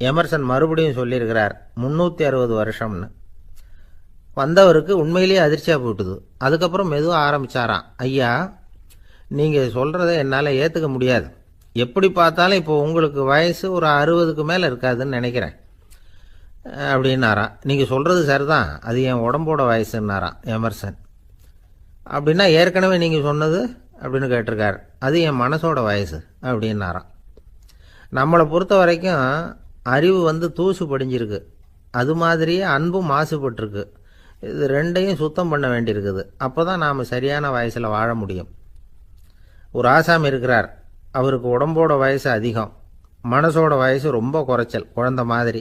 எமர்சன் மறுபடியும் சொல்லியிருக்கிறார், 360 வருஷம்னு. வந்தவருக்கு உண்மையிலேயே அதிர்ச்சியாக போட்டுது. அதுக்கப்புறம் மெதுவாக ஆரம்பித்தாராம், ஐயா நீங்கள் சொல்கிறத என்னால் ஏற்றுக்க முடியாது. எப்படி பார்த்தாலும் இப்போ உங்களுக்கு வயசு ஒரு 60க்கு மேலே இருக்காதுன்னு நினைக்கிறேன் அப்படின்னாராம். நீங்கள் சொல்கிறது சரிதான், அது என் உடம்போட வயசுன்னாராம் எமர்சன். அப்படின்னா ஏற்கனவே நீங்கள் சொன்னது அப்படின்னு கேட்டிருக்காரு, அது என் மனசோட வயசு அப்படின்னாராம். நம்மளை பொறுத்த வரைக்கும் அறிவு தூசு படிஞ்சிருக்கு, அது மாதிரியே அன்பும் மாசுபட்டிருக்கு. இது ரெண்டையும் சுத்தம் பண்ண வேண்டியிருக்குது. அப்போ தான் நாம் சரியான வயசில் வாழ முடியும். ஒரு ஆசாமி இருக்கிறார், அவருக்கு உடம்போட வயசு அதிகம், மனசோட வயசு ரொம்ப குறைச்சல், குழந்த மாதிரி.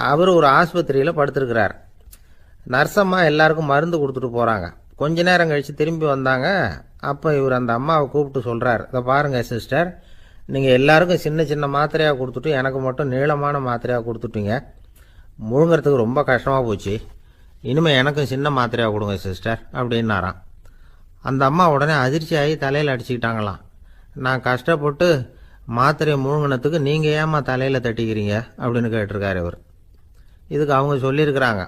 அவர் ஒரு ஆஸ்பத்திரியில் படுத்திருக்கிறார். நர்ஸம்மா எல்லாருக்கும் மருந்து கொடுத்துட்டு போகிறாங்க. கொஞ்ச நேரம் கழித்து திரும்பி வந்தாங்க. அப்போ இவர் அந்த அம்மாவை கூப்பிட்டு சொல்கிறார், இதை பாருங்கள் சிஸ்டர், நீங்கள் எல்லாருக்கும் சின்ன சின்ன மாத்திரையாக கொடுத்துட்டு எனக்கு மட்டும் நீளமான மாத்திரையாக கொடுத்துட்டீங்க. முழுங்கிறதுக்கு ரொம்ப கஷ்டமாக போச்சு, இனிமேல் எனக்கும் சின்ன மாத்திரையாக கொடுங்க சிஸ்டர் அப்படின்னாராம். அந்த அம்மா உடனே அதிர்ச்சியாகி தலையில் அடிச்சுக்கிட்டாங்களாம். நான் கஷ்டப்பட்டு மாத்திரையை முழுங்கினத்துக்கு நீங்கள் ஏமா தலையில் தட்டிக்கிறீங்க அப்படின்னு கேட்டிருக்காரு இவர். இதுக்கு அவங்க சொல்லியிருக்கிறாங்க,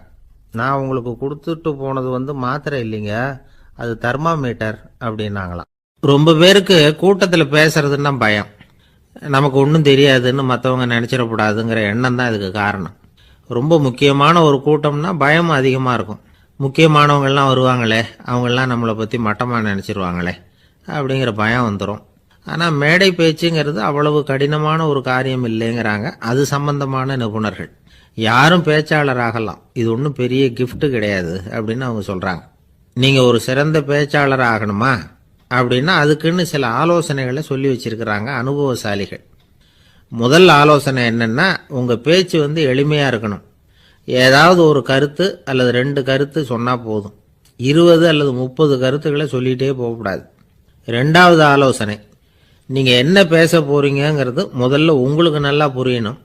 நான் உங்களுக்கு கொடுத்துட்டு போனது மாத்திரை இல்லைங்க, அது தெர்மாமீட்டர் அப்படின்னாங்களாம். ரொம்ப பேருக்கு கூட்டத்தில் பேசுறதுன்னா பயம், நமக்கு ஒன்றும் தெரியாதுன்னு மற்றவங்க நினச்சிடக்கூடாதுங்கிற எண்ணம் தான் இதுக்கு காரணம். ரொம்ப முக்கியமான ஒரு கூட்டம்னா பயம் அதிகமாக இருக்கும். முக்கியமானவங்கள்லாம் வருவாங்களே, அவங்கெல்லாம் நம்மளை பற்றி மட்டமாக நினச்சிருவாங்களே அப்படிங்கிற பயம் வந்துடும். ஆனால் மேடை பேச்சுங்கிறது அவ்வளவு கடினமான ஒரு காரியம் இல்லைங்கிறாங்க அது சம்பந்தமான நிபுணர்கள். யாரும் பேச்சாளர் ஆகலாம், இது ஒன்றும் பெரிய கிஃப்ட் கிடையாது அப்படின்னு அவங்க சொல்கிறாங்க. நீங்கள் ஒரு சிறந்த பேச்சாளர் ஆகணுமா அப்படின்னா அதுக்குன்னு சில ஆலோசனைகளை சொல்லி வச்சிருக்கிறாங்க அனுபவசாலிகள். முதல் ஆலோசனை என்னென்னா, உங்கள் பேச்சு எளிமையாக இருக்கணும். ஏதாவது ஒரு கருத்து அல்லது 2 கருத்து சொன்னால் போதும், 20 அல்லது 30 கருத்துக்களை சொல்லிகிட்டே போகக்கூடாது. ரெண்டாவது ஆலோசனை, நீங்கள் என்ன பேச போகிறீங்கிறது முதல்ல உங்களுக்கு நல்லா புரியணும்,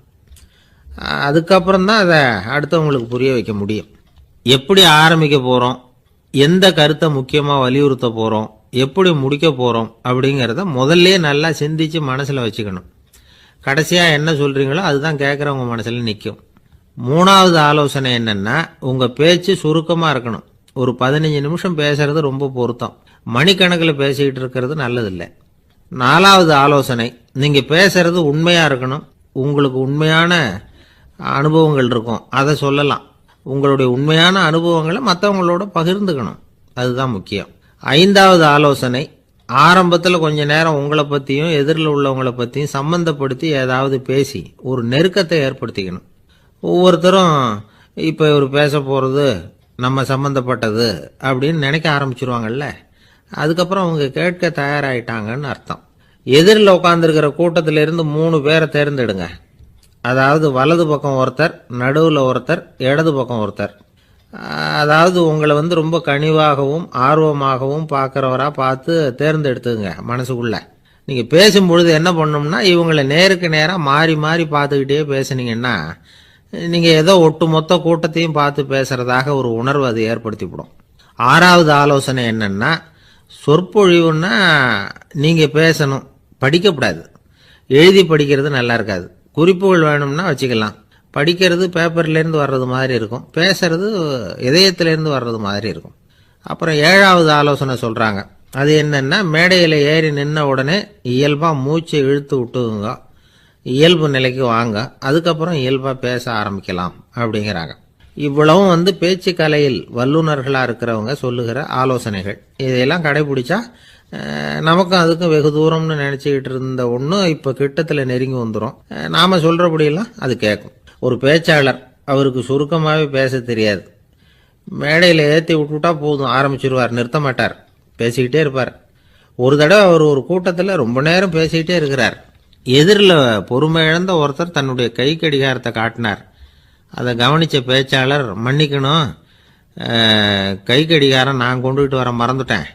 அதுக்கப்புறம் தான் அதை அடுத்தவங்களுக்கு புரிய வைக்க முடியும். எப்படி ஆரம்பிக்க போகிறோம், எந்த கருத்தை முக்கியமாக வலியுறுத்த போகிறோம், எப்படி முடிக்க போகிறோம் அப்படிங்கிறத முதல்ல நல்லா சிந்திச்சு மனசில் வச்சுக்கணும். கடைசியாக என்ன சொல்கிறீங்களோ அதுதான் கேட்குறவங்க மனசில் நிற்கும். மூணாவது ஆலோசனை என்னென்னா, உங்கள் பேச்சு சுருக்கமாக இருக்கணும். ஒரு 15 நிமிஷம் பேசுறது ரொம்ப பொருத்தம். மணிக்கணக்கில் பேசிக்கிட்டு இருக்கிறது நல்லதில்லை. 4வது ஆலோசனை, நீங்கள் பேசுறது உண்மையாக இருக்கணும். உங்களுக்கு உண்மையான அனுபவங்கள் இருக்கும், அதை சொல்லலாம். உங்களுடைய உண்மையான அனுபவங்களை மற்றவங்களோட பகிர்ந்துக்கணும், அதுதான் முக்கியம். 5வது ஆலோசனை, ஆரம்பத்தில் கொஞ்ச நேரம் உங்களை பற்றியும் எதிரில் உள்ளவங்களை பற்றியும் சம்பந்தப்படுத்தி ஏதாவது பேசி ஒரு நெருக்கத்தை ஏற்படுத்திக்கணும். ஒவ்வொருத்தரும் இப்போ இவர் பேச போகிறது நம்ம சம்மந்தப்பட்டது அப்படின்னு நினைக்க ஆரம்பிச்சிருவாங்கல்ல, அதுக்கப்புறம் அவங்க கேட்க தயாராகிட்டாங்கன்னு அர்த்தம். எதிரில் உட்காந்துருக்கிற கூட்டத்திலிருந்து 3 பேரை தேர்ந்தெடுங்க. அதாவது வலது பக்கம் ஒருத்தர், நடுவில் ஒருத்தர், இடது பக்கம் ஒருத்தர். அதாவது உங்களை ரொம்ப கனிவாகவும் ஆர்வமாகவும் பார்க்குறவராக பார்த்து தேர்ந்தெடுத்துங்க மனசுக்குள்ள. நீங்கள் பேசும்பொழுது என்ன பண்ணணும்னா, இவங்களை நேருக்கு நேராக மாறி மாறி பார்த்துக்கிட்டே பேசுனீங்கன்னா நீங்கள் ஏதோ ஒட்டுமொத்த கூட்டத்தையும் பார்த்து பேசுகிறதாக ஒரு உணர்வு அது ஏற்படுத்திவிடும். 6வது ஆலோசனை என்னென்னா, சொற்பொழிவுன்னா நீங்கள் பேசணும், படிக்கக்கூடாது. எழுதி படிக்கிறது நல்லா இருக்காது. குறிப்புகள் வேணும்னா வச்சுக்கலாம். படிக்கிறது பேப்பர்லேருந்து வர்றது மாதிரி இருக்கும், பேசுறது இதயத்திலேருந்து வர்றது மாதிரி இருக்கும். அப்புறம் 7வது ஆலோசனை சொல்கிறாங்க. அது என்னென்னா, மேடையில் ஏறி நின்ன உடனே இயல்பாக மூச்சை இழுத்து விட்டுங்க, இயல்பு நிலைக்கு வாங்க, அதுக்கப்புறம் இயல்பாக பேச ஆரம்பிக்கலாம் அப்படிங்கிறாங்க. இவ்வளவும் பேச்சு கலையில் வல்லுநர்களாக இருக்கிறவங்க சொல்லுகிற ஆலோசனைகள். இதையெல்லாம் கடைபிடிச்சா நமக்கும் அதுக்கும் வெகு தூரம்னு நினச்சிக்கிட்டு இருந்த ஒன்று இப்போ கிட்டத்தில் நெருங்கி வந்துடும். நாம் சொல்கிறபடியெல்லாம் அது கேட்கும். ஒரு பேச்சாளர், அவருக்கு சுருக்கமாகவே பேச தெரியாது. மேடையில் ஏற்றி விட்டுவிட்டா போதும், ஆரம்பிச்சிருவார், நிறுத்த மாட்டார், பேசிக்கிட்டே இருப்பார். ஒரு தடவை அவர் ஒரு கூட்டத்தில் ரொம்ப நேரம் பேசிக்கிட்டே இருக்கிறார். எதிரில் பொறுமை இழந்த ஒருத்தர் தன்னுடைய கை கடிகாரத்தை காட்டினார். அதை கவனித்த பேச்சாளர், மன்னிக்கணும், கை கடிகாரம் நான் கொண்டுகிட்டு வர மறந்துட்டேன்,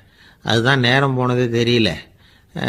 அதுதான் நேரம் போனதே தெரியல